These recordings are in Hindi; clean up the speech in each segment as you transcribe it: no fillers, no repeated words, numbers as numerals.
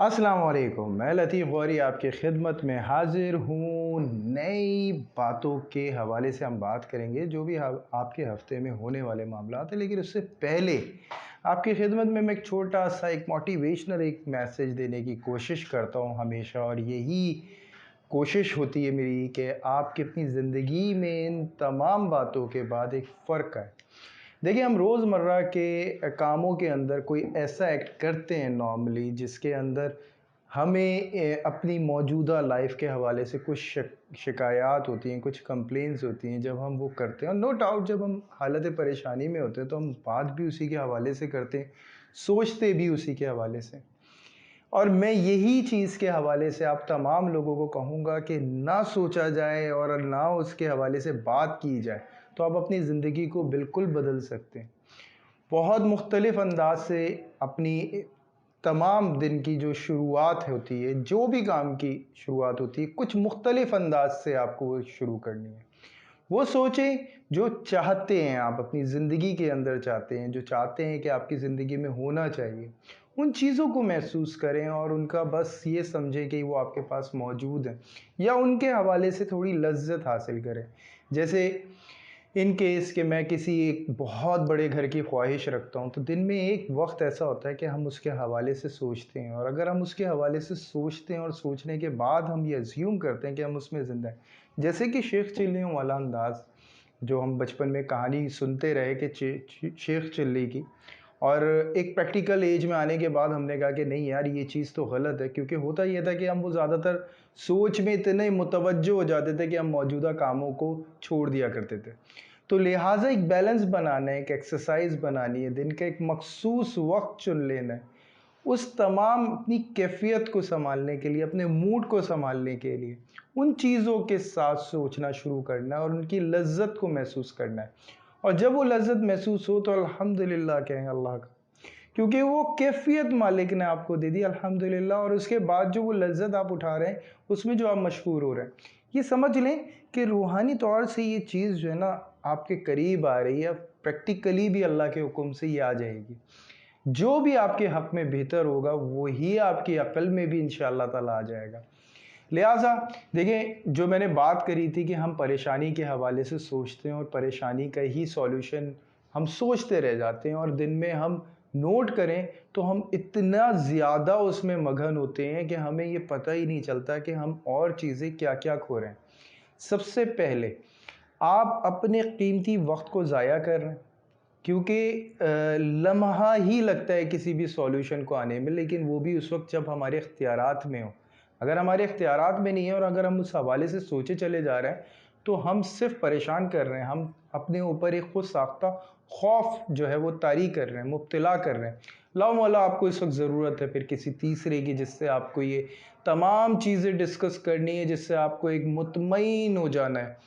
अस्सलाम वालेकुम। मैं लतीफ़ गौरी आपकी खिदमत में हाज़िर हूँ। नई बातों के हवाले से हम बात करेंगे जो भी आपके हफ़्ते में होने वाले मामलात हैं, लेकिन उससे पहले आपकी खिदमत में मैं एक छोटा-सा एक मोटिवेशनल एक मैसेज देने की कोशिश करता हूँ हमेशा, और यही कोशिश होती है मेरी कि आपकी अपनी ज़िंदगी में इन तमाम बातों के बाद एक फ़र्क आए। देखिए, हम रोज़मर्रा के कामों के अंदर कोई ऐसा एक्ट करते हैं नॉर्मली जिसके अंदर हमें अपनी मौजूदा लाइफ़ के हवाले से कुछ शिकायत होती हैं, कुछ कंप्लेंट्स होती हैं जब हम वो करते हैं, और नो डाउट जब हम हालत परेशानी में होते हैं तो हम बात भी उसी के हवाले से करते हैं, सोचते भी उसी के हवाले से। और मैं यही चीज़ के हवाले से आप तमाम लोगों को कहूँगा कि ना सोचा जाए और ना उसके हवाले से बात की जाए, तो आप अपनी ज़िंदगी को बिल्कुल बदल सकते हैं। बहुत मुख्तलिफ़ अंदाज से अपनी तमाम दिन की जो शुरुआत होती है, जो भी काम की शुरुआत होती है, कुछ मुख्तलिफ़ अंदाज से आपको वो शुरू करनी है। वो सोचें जो चाहते हैं आप अपनी ज़िंदगी के अंदर चाहते हैं, जो चाहते हैं कि आपकी ज़िंदगी में होना चाहिए। उन चीज़ों को महसूस करें और उनका बस ये समझें कि वो आपके पास मौजूद हैं, या उनके हवाले से थोड़ी लज़्ज़त हासिल करें। जैसे इन केस कि मैं किसी एक बहुत बड़े घर की ख्वाहिश रखता हूँ, तो दिन में एक वक़्त ऐसा होता है कि हम उसके हवाले से सोचते हैं, और अगर हम उसके हवाले से सोचते हैं और सोचने के बाद हम ये अज़्यूम करते हैं कि हम उसमें ज़िंदा हैं। जैसे कि शेख चिल्लियों वाला अंदाज़ जो हम बचपन में कहानी सुनते रहे कि शेख चिल्ली की, और एक प्रैक्टिकल एज में आने के बाद हमने कहा कि नहीं यार, ये चीज़ तो गलत है, क्योंकि होता ये था कि हम वो ज़्यादातर सोच में इतने मुतवज्जो हो जाते थे कि हम मौजूदा कामों को छोड़ दिया करते थे। तो लिहाजा एक बैलेंस बनाना है, एक एक्सरसाइज बनानी है, दिन का एक मखसूस वक्त चुन लेना है, उस तमाम अपनी कैफियत को संभालने के लिए, अपने मूड को संभालने के लिए उन चीज़ों के साथ सोचना शुरू करना है और उनकी लज्जत को महसूस करना है। और जब वो लज्जत महसूस हो तो अल्हम्दुलिल्लाह कहें अल्लाह का, क्योंकि वो कैफियत मालिक ने आपको दे दी अल्हम्दुलिल्लाह, और उसके बाद जो वो लज्जत आप उठा रहे हैं, उसमें जो आप मशहूर हो रहे हैं, ये समझ लें कि रूहानी तौर से ये चीज़ जो है ना आपके करीब आ रही है, प्रैक्टिकली भी अल्लाह के हुक्म से ये आ जाएगी। जो भी आपके हक़ में बेहतर होगा वही आपकी अक़ल में भी इंशाअल्लाह ताला आ जाएगा। लिहाज़ा देखिए, जो मैंने बात करी थी कि हम परेशानी के हवाले से सोचते हैं और परेशानी का ही सॉल्यूशन हम सोचते रह जाते हैं, और दिन में हम नोट करें तो हम इतना ज़्यादा उसमें मगन होते हैं कि हमें ये पता ही नहीं चलता कि हम और चीज़ें क्या-क्या खो रहे हैं। सबसे पहले आप अपने कीमती वक़्त को ज़ाया कर रहे हैं, क्योंकि लम्हा ही लगता है किसी भी सॉल्यूशन को आने में, लेकिन वो भी उस वक़्त जब हमारे इख्तियारात में हो। अगर हमारे इख्तियारात में नहीं है और अगर हम उस हवाले से सोचे चले जा रहे हैं, तो हम सिर्फ़ परेशान कर रहे हैं, हम अपने ऊपर एक खुद साख्ता खौफ़ जो है वो तारी कर रहे हैं, मुब्तला कर रहे हैं। लामौला आपको इस वक़्त ज़रूरत है फिर किसी तीसरे की, जिससे आपको ये तमाम चीज़ें डिस्कस करनी है, जिससे आपको एक मुतमईन हो जाना है।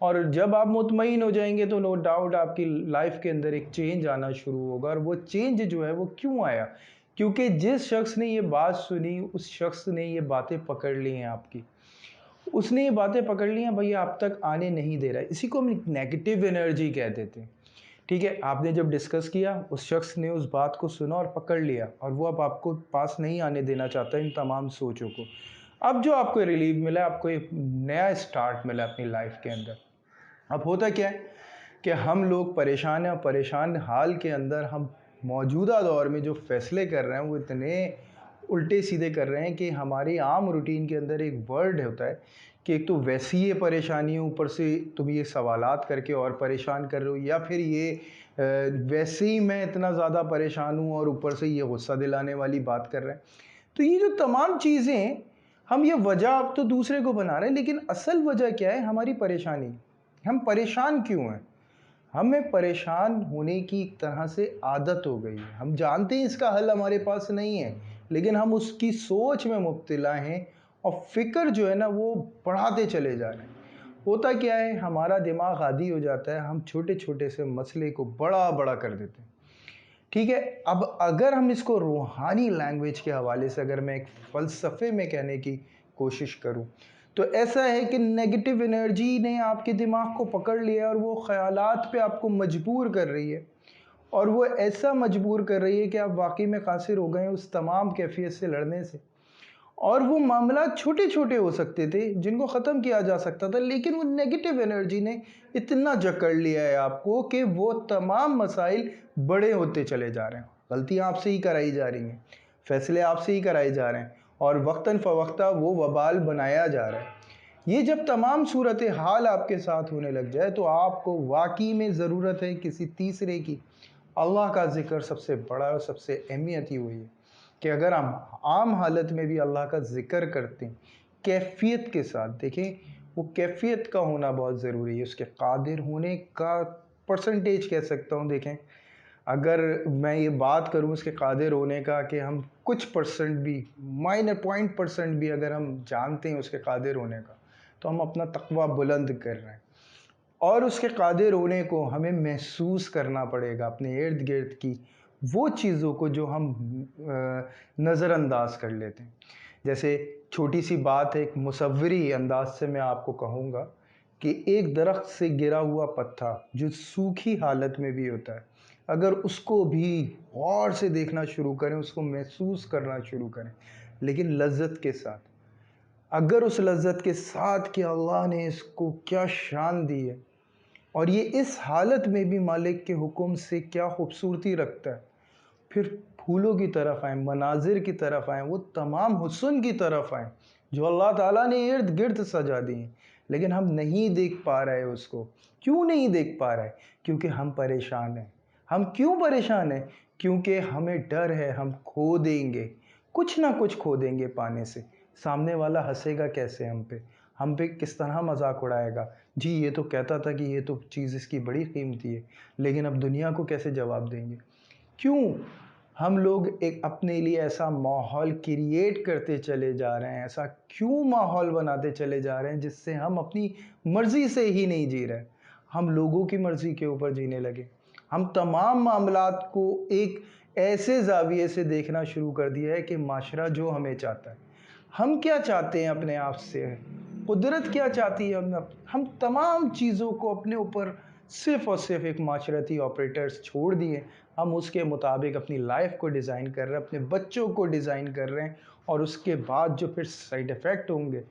और जब आप मुतमईन हो जाएँगे तो नो डाउट आपकी लाइफ़ के अंदर एक चेंज आना शुरू होगा, और वो चेंज जो है वो क्यों आया? क्योंकि जिस शख्स ने ये बात सुनी, उस शख्स ने ये बातें पकड़ ली हैं आपकी। उसने ये बातें पकड़ ली हैं, भई आप तक आने नहीं दे रहा है। इसी को हम नेगेटिव एनर्जी कह देते हैं। ठीक है? आपने जब डिस्कस किया, उस शख्स ने उस बात को सुना और पकड़ लिया, और वो अब आपको पास नहीं आने देना चाहता इन तमाम सोचों को। अब जो आपको रिलीफ़ मिला है, आपको एक नया स्टार्ट मिला है अपनी लाइफ़ के अंदर। अब होता क्या है कि हम लोग परेशान हैं, और परेशान हाल के अंदर हम मौजूदा दौर में जो फ़ैसले कर रहे हैं वो इतने उल्टे सीधे कर रहे हैं कि हमारी आम रूटीन के अंदर एक वर्ड होता है कि एक तो वैसी ये परेशानी है, ऊपर से तुम ये सवालात करके और परेशान कर रहे हो, या फिर ये वैसे ही मैं इतना ज़्यादा परेशान हूँ और ऊपर से ये गुस्सा दिलाने वाली बात कर रहे हैं। तो ये जो तमाम चीज़ें हैं, हम ये वजह अब तो दूसरे को बना रहे हैं, लेकिन असल वजह क्या है? हमारी परेशानी। हम परेशान क्यों हैं? हमें परेशान होने की एक तरह से आदत हो गई है। हम जानते हैं इसका हल हमारे पास नहीं है, लेकिन हम उसकी सोच में मुब्तला हैं, और फ़िक्र जो है ना वो बढ़ाते चले जा रहे हैं। होता क्या है, हमारा दिमाग आदी हो जाता है, हम छोटे-छोटे से मसले को बड़ा-बड़ा कर देते हैं। ठीक है? अब अगर हम इसको रूहानी लैंग्वेज के हवाले से अगर मैं एक फ़लसफ़े में कहने की कोशिश करूँ, तो ऐसा है कि नेगेटिव एनर्जी ने आपके दिमाग को पकड़ लिया और वो ख़यालात पे आपको मजबूर कर रही है, और वो ऐसा मजबूर कर रही है कि आप वाक़ई में क़ासिर हो गए हैं उस तमाम कैफ़ियत से लड़ने से। और वो मामला छोटे-छोटे हो सकते थे जिनको ख़त्म किया जा सकता था, लेकिन वो नेगेटिव एनर्जी ने इतना जकड़ लिया है आपको कि वो तमाम मसाइल बड़े होते चले जा रहे हैं। गलतियाँ आपसे ही कराई जा रही हैं, फ़ैसले आपसे ही कराए जा रहे हैं और वक़्तन फ़वक़्ता वो वबाल बनाया जा रहा है। ये जब तमाम सूरत हाल आपके साथ होने लग जाए तो आपको वाक़ई में ज़रूरत है किसी तीसरे की। अल्लाह का ज़िक्र सबसे बड़ा और सबसे अहमियत ही वही है कि अगर हम आम हालत में भी अल्लाह का ज़िक्र करते हैं, कैफ़ियत के साथ, देखें वो कैफ़ियत का होना बहुत ज़रूरी है, उसके कादिर होने का परसेंटेज कह सकता हूँ। देखें, अगर मैं ये बात करूँ उसके कादिर होने का कि हम कुछ परसेंट भी, माइनर पॉइंट परसेंट भी अगर हम जानते हैं उसके कादिर होने का, तो हम अपना तक़वा बुलंद कर रहे हैं। और उसके कादिर होने को हमें महसूस करना पड़ेगा अपने इर्द-गिर्द की वो चीज़ों को जो हम नज़रअंदाज कर लेते हैं। जैसे छोटी-सी बात है, एक मुसव्वरी अंदाज़ से मैं आपको कहूँगा कि एक दरख्त से गिरा हुआ पत्ता जो सूखी हालत में भी होता है, अगर उसको भी गौर से देखना शुरू करें, उसको महसूस करना शुरू करें, लेकिन लज़्ज़त के साथ, अगर उस लज़्ज़त के साथ कि अल्लाह ने इसको क्या शान दी है और ये इस हालत में भी मालिक के हुक्म से क्या खूबसूरती रखता है, फिर फूलों की तरफ आएँ, मनाज़िर की तरफ आएँ, वो तमाम हुस्न की तरफ आएँ, जो अल्लाह ताला ने इर्द-गिर्द सजा दी हैं, लेकिन हम नहीं देख पा रहे उसको। क्यों नहीं देख पा रहे? क्योंकि हम परेशान हैं। हम क्यों परेशान हैं? क्योंकि हमें डर है हम खो देंगे, कुछ ना कुछ खो देंगे पाने से। सामने वाला हँसेगा कैसे हम पे? हम पे किस तरह मज़ाक उड़ाएगा? जी, ये तो कहता था कि ये तो चीज़ इसकी बड़ी कीमती है, लेकिन अब दुनिया को कैसे जवाब देंगे? क्यों हम लोग एक अपने लिए ऐसा माहौल क्रिएट करते चले जा रहे हैं, ऐसा क्यों माहौल बनाते चले जा रहे हैं जिससे हम अपनी मर्ज़ी से ही नहीं जी रहे, हम लोगों की मर्ज़ी के ऊपर जीने लगे। हम तमाम मामलात को एक ऐसे ज़ाविये से देखना शुरू कर दिया है कि माशरा जो हमें चाहता है। हम क्या चाहते हैं अपने आप से? कुदरत क्या चाहती है हम तमाम चीज़ों को अपने ऊपर सिर्फ़ और सिर्फ़ एक माशरती ऑपरेटर्स छोड़ दिए। हम उसके मुताबिक अपनी लाइफ़ को डिज़ाइन कर रहे हैं, अपने बच्चों को डिज़ाइन कर रहे हैं और उसके बाद जो फिर साइड इफ़ेक्ट होंगे,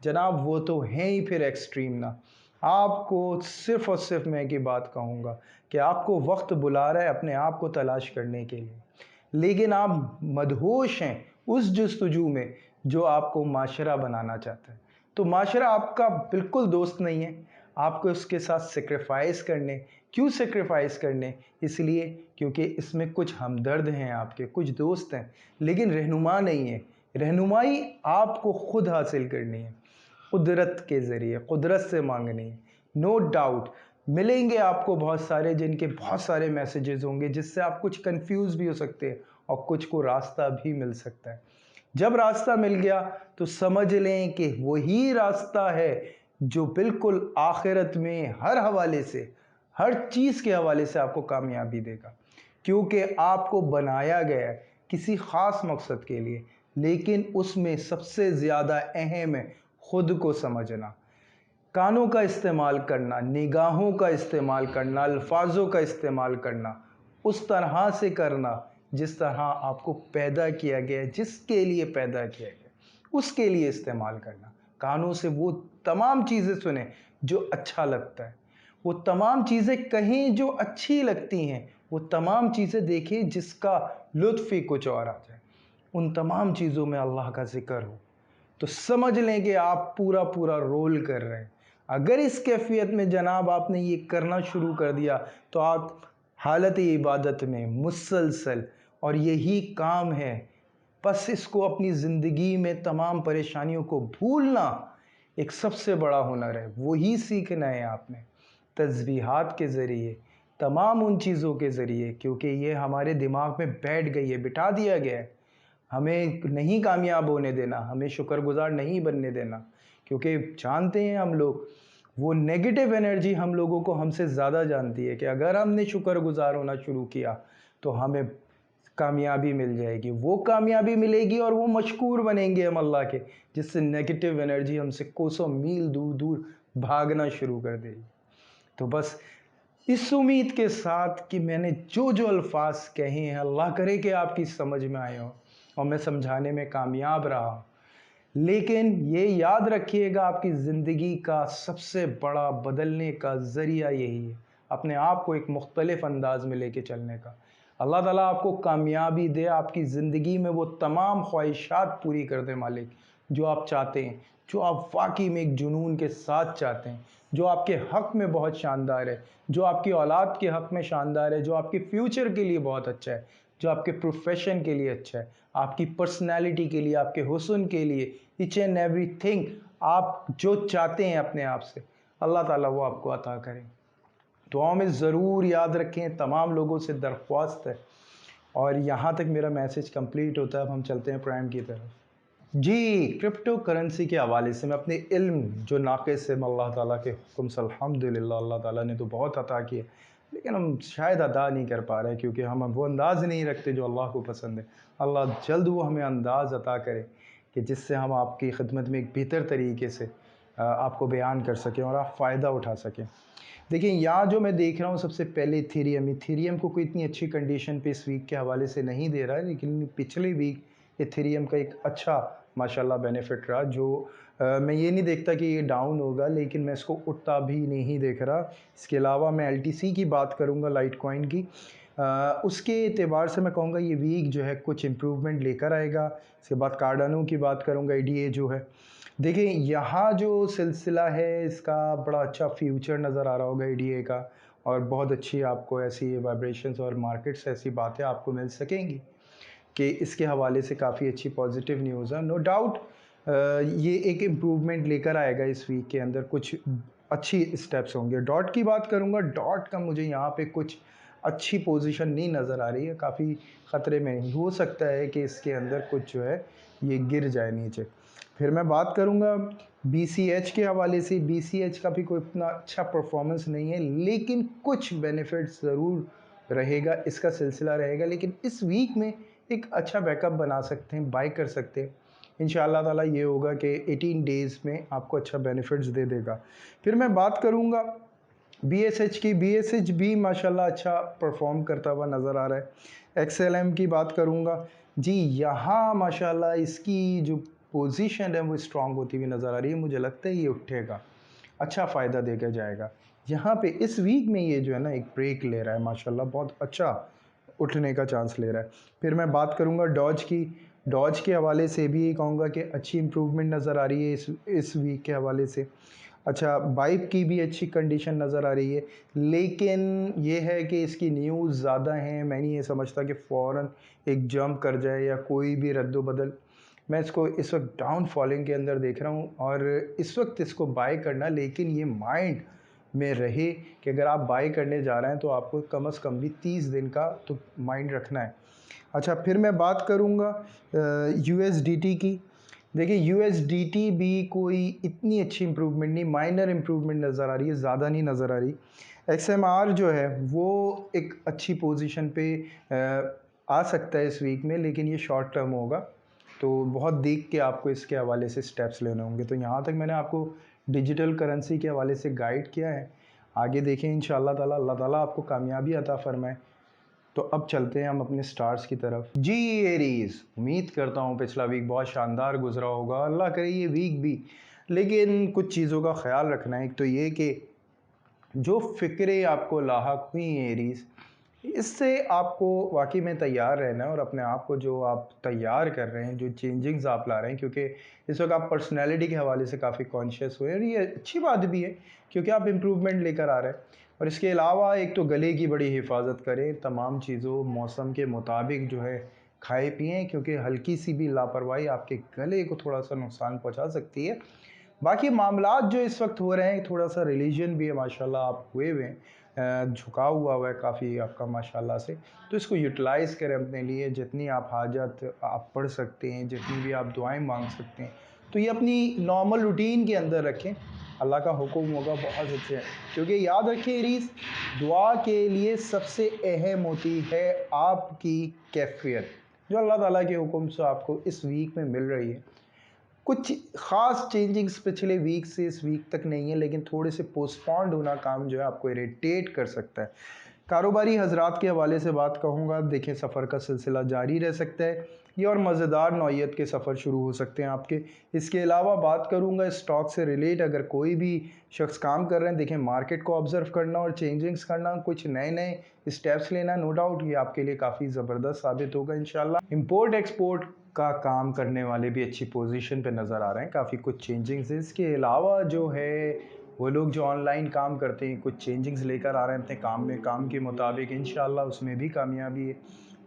जनाब वो तो हैं ही फिर एक्सट्रीम ना। आपको सिर्फ़ और सिर्फ़ मैं एक ही बात कहूँगा कि आपको वक़्त बुला रहा है अपने आप को तलाश करने के लिए, लेकिन आप मदहोश हैं उस जस्तजू में जो आपको माशरा बनाना चाहता है। तो माशरा आपका बिल्कुल दोस्त नहीं है, आपको उसके साथ सैक्रिफ़ाइस करने, क्यों सैक्रिफ़ाइस करने? इसलिए क्योंकि इसमें कुछ हमदर्द हैं आपके, कुछ दोस्त हैं, लेकिन रहनुमा नहीं है। रहनुमाई आपको खुद हासिल करनी है, कुदरत के ज़रिए, कुदरत से माँगनी है। नो डाउट मिलेंगे आपको बहुत सारे जिनके बहुत सारे मैसेजेस होंगे जिससे आप कुछ कन्फ्यूज़ भी हो सकते हैं और कुछ को रास्ता भी मिल सकता है। जब रास्ता मिल गया तो समझ लें कि वही रास्ता है जो बिल्कुल आखिरत में हर हवाले से, हर चीज़ के हवाले से आपको कामयाबी देगा। क्योंकि आपको बनाया गया है किसी ख़ास मकसद के लिए, लेकिन उसमें सबसे ज़्यादा अहम है खुद को समझना, कानों का इस्तेमाल करना, निगाहों का इस्तेमाल करना, अल्फाज़ों का इस्तेमाल करना, उस तरह से करना जिस तरह आपको पैदा किया गया है, जिसके लिए पैदा किया गया है, उसके लिए इस्तेमाल करना। कानों से वो तमाम चीज़ें सुनें जो अच्छा लगता है, वो तमाम चीज़ें कहें जो अच्छी लगती हैं, वो तमाम चीज़ें देखें जिसका लुत्फ़ ही कुछ और आ जाए। उन तमाम चीज़ों में अल्लाह का ज़िक्र हो, तो समझ लें कि आप पूरा-पूरा रोल कर रहे हैं। अगर इस कैफ़ियत में जनाब आपने ये करना शुरू कर दिया, तो आप हालत इबादत में मुसलसल, और यही काम है, बस इसको अपनी ज़िंदगी में तमाम परेशानियों को भूलना एक सबसे बड़ा हुनर है। वही सीखना है आपने, तस्बीहात के ज़रिए, तमाम उन चीज़ों के ज़रिए, क्योंकि ये हमारे दिमाग में बैठ गई है, बिठा दिया गया है। हमें नहीं कामयाब होने देना, हमें शुक्रगुज़ार नहीं बनने देना, क्योंकि जानते हैं हम लोग, वो नेगेटिव एनर्जी हम लोगों को हमसे ज़्यादा जानती है कि अगर हमने शुक्रगुज़ार होना शुरू किया, तो हमें कामयाबी मिल जाएगी। वो कामयाबी मिलेगी और वो मशकूर बनेंगे हम अल्लाह के, जिससे नेगेटिव एनर्जी हमसे कोसों मील दूर-दूर भागना शुरू कर देगी। तो बस इस उम्मीद के साथ कि मैंने जो-जो अल्फ़ाज़ कहे हैं, अल्लाह करे कि आपकी समझ में आए हों और मैं समझाने में कामयाब रहा हूँ। लेकिन ये याद रखिएगा, आपकी ज़िंदगी का सबसे बड़ा बदलने का ज़रिया यही है, अपने आप को एक मुख्तलिफ अंदाज में लेके चलने का। अल्लाह ताला आपको कामयाबी दे, आपकी ज़िंदगी में वो तमाम ख्वाहिशात पूरी कर दे मालिक, जो आप चाहते हैं, जो आप वाकई में एक जुनून के साथ चाहते हैं, जो आपके हक़ में बहुत शानदार है, जो आपकी औलाद के हक़ में शानदार है, जो आपके फ्यूचर के लिए बहुत अच्छा है, जो आपके प्रोफेशन के लिए अच्छा है, आपकी पर्सनैलिटी के लिए, आपके हुस्न के लिए, ईच एंड एवरीथिंग आप जो चाहते हैं अपने आप से, अल्लाह ताला वो आपको अता करें। दुआओं में ज़रूर याद रखें, तमाम लोगों से दरख्वास्त है। और यहाँ तक मेरा मैसेज कंप्लीट होता है, अब हम चलते हैं प्राइम की तरफ। जी, क्रिप्टो करेंसी के हवाले से मैं अपने इल्म जो नाक़िस है, अल्लाह ताला के हुक्म से अल्हम्दुलिल्लाह अल्लाह ताला ने तो बहुत अता किया, लेकिन हम शायद अदा नहीं कर पा रहे हैं क्योंकि हम वो अंदाज़ नहीं रखते जो अल्लाह को पसंद है। अल्लाह जल्द वो हमें अंदाज़ अता करे कि जिससे हम आपकी खिदमत में एक बेहतर तरीके से आपको बयान कर सकें और आप फ़ायदा उठा सकें। देखिए, यहाँ जो मैं देख रहा हूँ सबसे पहले इथेरियम को कोई इतनी अच्छी कंडीशन पे इस वीक के हवाले से नहीं दे रहा है, लेकिन पिछले वीक इथेरियम का एक अच्छा माशाल्लाह बेनिफिट रहा, जो मैं ये नहीं देखता कि ये डाउन होगा, लेकिन मैं इसको उठता भी नहीं देख रहा। इसके अलावा मैं एलटीसी की बात करूँगा, लाइट कॉइन की। उसके एतबार से मैं कहूँगा ये वीक जो है कुछ इम्प्रूवमेंट लेकर आएगा। इसके बाद कार्डानो की बात करूँगा, ईडीए जो है। देखिए, यहाँ जो सिलसिला है इसका बड़ा अच्छा फ्यूचर नज़र आ रहा होगा ईडीए का, और बहुत अच्छी आपको ऐसी वाइब्रेशंस और मार्केट से ऐसी बातें आपको मिल सकेंगी कि इसके हवाले से काफ़ी अच्छी पॉजिटिव न्यूज़ है। नो डाउट ये एक इम्प्रूवमेंट लेकर आएगा इस वीक के अंदर, कुछ अच्छी स्टेप्स होंगे। डॉट की बात करूँगा, डॉट का मुझे यहाँ पे कुछ अच्छी पोजीशन नहीं नज़र आ रही है, काफ़ी ख़तरे में हो सकता है कि इसके अंदर कुछ जो है ये गिर जाए नीचे। फिर मैं बात करूँगा बीसीएच के हवाले से। बीसीएच का भी कोई इतना अच्छा परफॉर्मेंस नहीं है, लेकिन कुछ बेनिफिट्स ज़रूर रहेगा, इसका सिलसिला रहेगा। लेकिन इस वीक में एक अच्छा बैकअप बना सकते हैं, बाय कर सकते हैं। इंशाअल्लाह ताला ये होगा कि 18 डेज़ में आपको अच्छा बेनिफिट्स दे देगा। फिर मैं बात करूँगा बीएसएच की। बीएसएच भी माशाल्लाह अच्छा परफॉर्म करता हुआ नज़र आ रहा है। एक्सएलएम की बात करूँगा, जी यहाँ माशाल्लाह इसकी जो पोजीशन है वो स्ट्रांग होती हुई नज़र आ रही है। मुझे लगता है ये उठेगा, अच्छा फ़ायदा देकर जाएगा। यहाँ पे इस वीक में ये जो है ना एक ब्रेक ले रहा है माशाल्लाह, बहुत अच्छा उठने का चांस ले रहा है। फिर मैं बात करूँगा डॉज की। डॉज के हवाले से भी कहूँगा कि अच्छी इम्प्रूवमेंट नज़र आ रही है इस वीक के हवाले से। अच्छा, बाइक की भी अच्छी कंडीशन नज़र आ रही है, लेकिन ये है कि इसकी न्यूज़ ज़्यादा हैं। मैं नहीं ये समझता कि फ़ौरन एक जंप कर जाए या कोई भी रद्द-बदल। मैं इसको इस वक्त डाउन फॉलिंग के अंदर देख रहा हूँ, और इस वक्त इसको बाय करना, लेकिन ये माइंड में रहे कि अगर आप बाय करने जा रहे हैं तो आपको कम से कम भी 30 दिन का तो माइंड रखना है। अच्छा, फिर मैं बात करूँगा यूएसडीटी की। देखिए, यूएसडीटी भी कोई इतनी अच्छी इम्प्रूवमेंट नहीं, माइनर इम्प्रूवमेंट नज़र आ रही है, ज़्यादा नहीं नज़र आ रही। एक्सएमआर जो है वो एक अच्छी पोजीशन पे आ सकता है इस वीक में, लेकिन ये शॉर्ट टर्म होगा, तो बहुत देख के आपको इसके हवाले से स्टेप्स लेने होंगे। तो यहाँ तक मैंने आपको डिजिटल करेंसी के हवाले से गाइड किया है। आगे देखें इंशाअल्लाह ताला, अल्लाह ताला आपको कामयाबी अता फ़रमाए। तो अब चलते हैं हम अपने स्टार्स की तरफ। जी एरीज़, उम्मीद करता हूँ पिछला वीक बहुत शानदार गुजरा होगा, अल्लाह करे ये वीक भी। लेकिन कुछ चीज़ों का ख्याल रखना है। एक तो ये कि जो फ़िक्रें आपको लाहक हुई एरीज़, इससे आपको वाकई में तैयार रहना है, और अपने आप को जो आप तैयार कर रहे हैं, जो चेंजिंग्स आप ला रहे हैं, क्योंकि इस वक्त आप पर्सनैलिटी के हवाले से काफ़ी कॉन्शियस हुए, और ये अच्छी बात भी है क्योंकि आप इम्प्रूवमेंट लेकर आ रहे हैं। और इसके अलावा एक तो गले की बड़ी हिफाजत करें, तमाम चीज़ों मौसम के मुताबिक जो है खाएँ पिएँ, क्योंकि हल्की सी भी लापरवाही आपके गले को थोड़ा सा नुकसान पहुँचा सकती है। बाकी मामलात जो इस वक्त हो रहे हैं, थोड़ा सा रिलीजन भी है माशाल्लाह, आप हुए हुए हैं, झुकाव हुआ है काफ़ी आपका माशाल्लाह से। तो इसको यूटिलाइज़ करें अपने लिए, जितनी आप हाजत आप पढ़ सकते हैं, जितनी भी आप दुआएं मांग सकते हैं, तो ये अपनी नॉर्मल रूटीन के अंदर रखें। अल्लाह का हुक्म होगा बहुत अच्छे हैं, क्योंकि याद रखें रीस, दुआ के लिए सबसे अहम होती है आपकी कैफियत, जो अल्लाह ताला के हुक्म से आपको इस वीक में मिल रही है। कुछ ख़ास चेंजिंग्स पिछले वीक से इस वीक तक नहीं है, लेकिन थोड़े से पोस्टपोन्ड होना काम जो है आपको इरिटेट कर सकता है। कारोबारी हजरात के हवाले से बात कहूँगा, देखें सफ़र का सिलसिला जारी रह सकता है ये और मज़ेदार नौइयत के सफ़र शुरू हो सकते हैं आपके। इसके अलावा बात करूँगा स्टॉक से रिलेट, अगर कोई भी शख्स काम कर रहे हैं, देखें मार्केट को ऑब्ज़र्व करना और चेंजिंग्स करना, कुछ नए स्टेप्स लेना, नो डाउट ये आपके लिए काफ़ी ज़बरदस्त साबित होगा इंशाल्लाह। इम्पोर्ट एक्सपोर्ट का काम करने वाले भी अच्छी पोजीशन पे नज़र आ रहे हैं, काफ़ी कुछ चेंजिंग्स है। इसके अलावा जो है वो लोग जो ऑनलाइन काम करते हैं, कुछ चेंजिंग्स लेकर आ रहे हैं अपने काम में, काम के मुताबिक इंशाल्लाह उसमें भी कामयाबी है।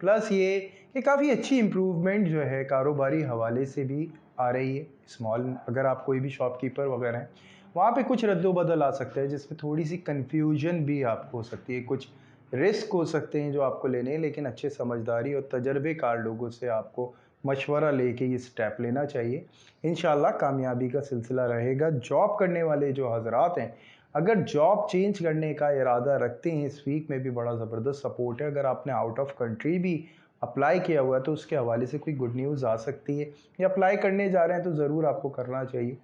प्लस ये कि काफ़ी अच्छी इम्प्रूवमेंट जो है कारोबारी हवाले से भी आ रही है। स्मॉल अगर आप कोई भी शॉपकीपर वगैरह हैं, वहाँ पे कुछ रद्दोबदल आ सकता है जिसमें थोड़ी सी कन्फ्यूजन भी आपको हो सकती है, कुछ रिस्क हो सकते हैं जो आपको लेने हैं, लेकिन अच्छे समझदारी और तजर्बेकार लोगों से आपको मशवरा लेके ये स्टेप लेना चाहिए। इंशाल्लाह कामयाबी का सिलसिला रहेगा। जॉब करने वाले जो हज़रात हैं, अगर जॉब चेंज करने का इरादा रखते हैं, इस वीक में भी बड़ा ज़बरदस्त सपोर्ट है। अगर आपने आउट ऑफ कंट्री भी अप्लाई किया हुआ है तो उसके हवाले से कोई गुड न्यूज़ आ सकती है, या अप्लाई करने जा रहे हैं तो ज़रूर आपको करना चाहिए।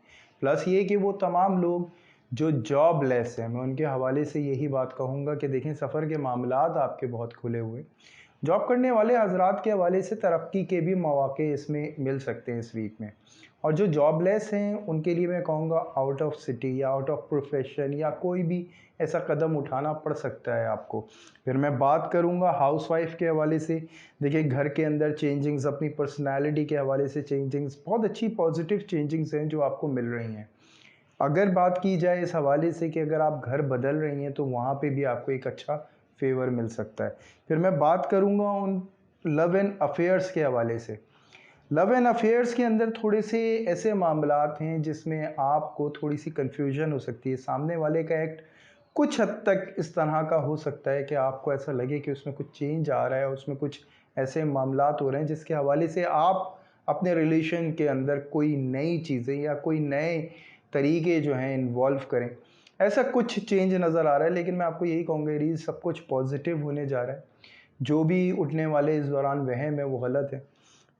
प्लस ये कि वो तमाम लोग जो जॉबलेस हैं, मैं उनके हवाले से यही बात कहूँगा कि देखें सफ़र के मामलात आपके बहुत खुले हुए। जॉब करने वाले हज़रात के हवाले से तरक्की के भी मौक़े इसमें मिल सकते हैं इस वीक में। और जो जॉबलेस हैं उनके लिए मैं कहूँगा आउट ऑफ सिटी या आउट ऑफ प्रोफेशन या कोई भी ऐसा कदम उठाना पड़ सकता है आपको। फिर मैं बात करूँगा हाउसवाइफ़ के हवाले से। देखिए घर के अंदर चेंजिंग्स, अपनी पर्सनैलिटी के हवाले से चेंजिंग्स, बहुत अच्छी पॉजिटिव चेंजिंग्स हैं जो आपको मिल रही हैं। अगर बात की जाए इस हवाले से कि अगर आप घर बदल रही हैं तो वहाँ पे भी आपको एक अच्छा फेवर मिल सकता है। फिर मैं बात करूँगा उन लव एंड अफेयर्स के हवाले से। लव एंड अफेयर्स के अंदर थोड़े से ऐसे मामलात हैं जिसमें आपको थोड़ी सी कन्फ्यूजन हो सकती है। सामने वाले का एक्ट कुछ हद तक इस तरह का हो सकता है कि आपको ऐसा लगे कि उसमें कुछ चेंज आ रहा है, उसमें कुछ ऐसे मामलात हो रहे हैं जिसके हवाले से आप अपने रिलेशन के अंदर कोई नई चीज़ें या कोई नए तरीके जो हैं इन्वॉल्व करें। ऐसा कुछ चेंज नज़र आ रहा है, लेकिन मैं आपको यही कहूँगा ये सब कुछ पॉजिटिव होने जा रहा है। जो भी उठने वाले इस दौरान वहम है वो गलत है।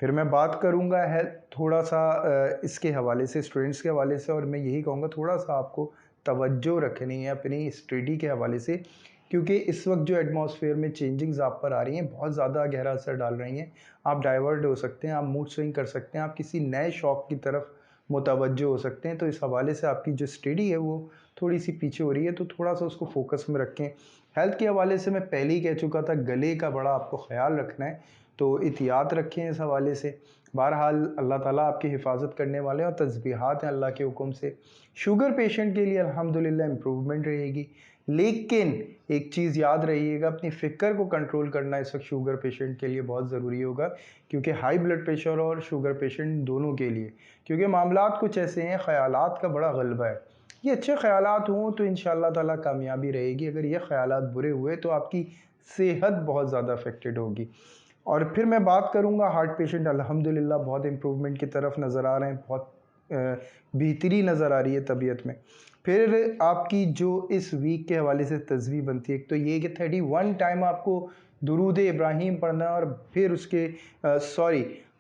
फिर मैं बात करूँगा है थोड़ा-सा इसके हवाले से, स्टूडेंट्स के हवाले से, और मैं यही कहूँगा थोड़ा-सा आपको तवज्जो रखनी है अपनी स्टडी के हवाले से, क्योंकि इस वक्त जो एटमॉस्फेयर में चेंजिंग्स आप पर आ रही हैं बहुत ज़्यादा गहरा असर डाल रही हैं। आप डाइवर्ट हो सकते हैं, आप मूड स्विंग कर सकते हैं, आप किसी नए शौक़ की तरफ मुतवज्जो हो सकते हैं। तो इस हवाले से आपकी जो स्टडी है वो थोड़ी-सी पीछे हो रही है, तो थोड़ा-सा उसको फ़ोकस में रखें। हेल्थ के हवाले से मैं पहले ही कह चुका था, गले का बड़ा आपको ख़्याल रखना है, तो एहतियात रखें इस हवाले से। बहरहाल अल्लाह ताला आपकी हिफाजत करने वाले हैं और तस्बीहात हैं अल्लाह के हुक्म से। शुगर पेशेंट के लिए अल्हम्दुलिल्लाह इम्प्रूवमेंट रहेगी, लेकिन एक चीज़ याद रखिएगा, अपनी फ़िक्र को कंट्रोल करना इस वक्त शुगर पेशेंट के लिए बहुत ज़रूरी होगा, क्योंकि हाई ब्लड प्रेशर और शुगर पेशेंट दोनों के लिए, क्योंकि मामलात कुछ ऐसे हैं, ख़यालात का बड़ा ग़ल्बा है। ये अच्छे ख़यालात हों तो इंशाअल्लाह ताला कामयाबी रहेगी, अगर ये ख़यालात बुरे हुए तो आपकी सेहत बहुत ज़्यादा अफेक्टेड होगी। और फिर मैं बात करूँगा हार्ट पेशेंट, अल्हम्दुलिल्लाह बहुत इम्प्रूवमेंट की तरफ नज़र आ रहे हैं, बहुत बेहतरी नज़र आ रही है तबीयत में। फिर आपकी जो इस वीक के हवाले से तस्वीर बनती है, एक तो ये कि 31 टाइम आपको दुरूद इब्राहीम पढ़ना है, और फिर उसके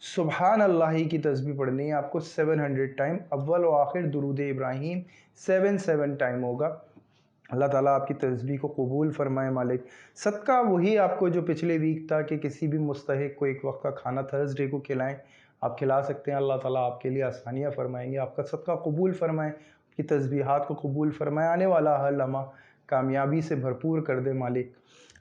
सुबहान अल्लाह की तस्बीह पढ़नी है आपको 700 टाइम। अव्वल व आखिर दुरूद इब्राहीम 7 टाइम होगा। अल्लाह ताला आपकी तस्बीह को कबूल फ़रमाए मालिक। सदका वही आपको जो पिछले वीक था कि किसी भी मुस्तहिक को एक वक्त का खाना थर्सडे को खिलाएं, आप खिला सकते हैं। अल्लाह ताला आपके लिए आसानियाँ फ़रमाएंगे, आपका सदका कबूल फ़रमाएँ, आपकी तस्बीहात को कबूल फ़रमाएँ, आने वाला हर लम्हा कामयाबी से भरपूर कर दे मालिक।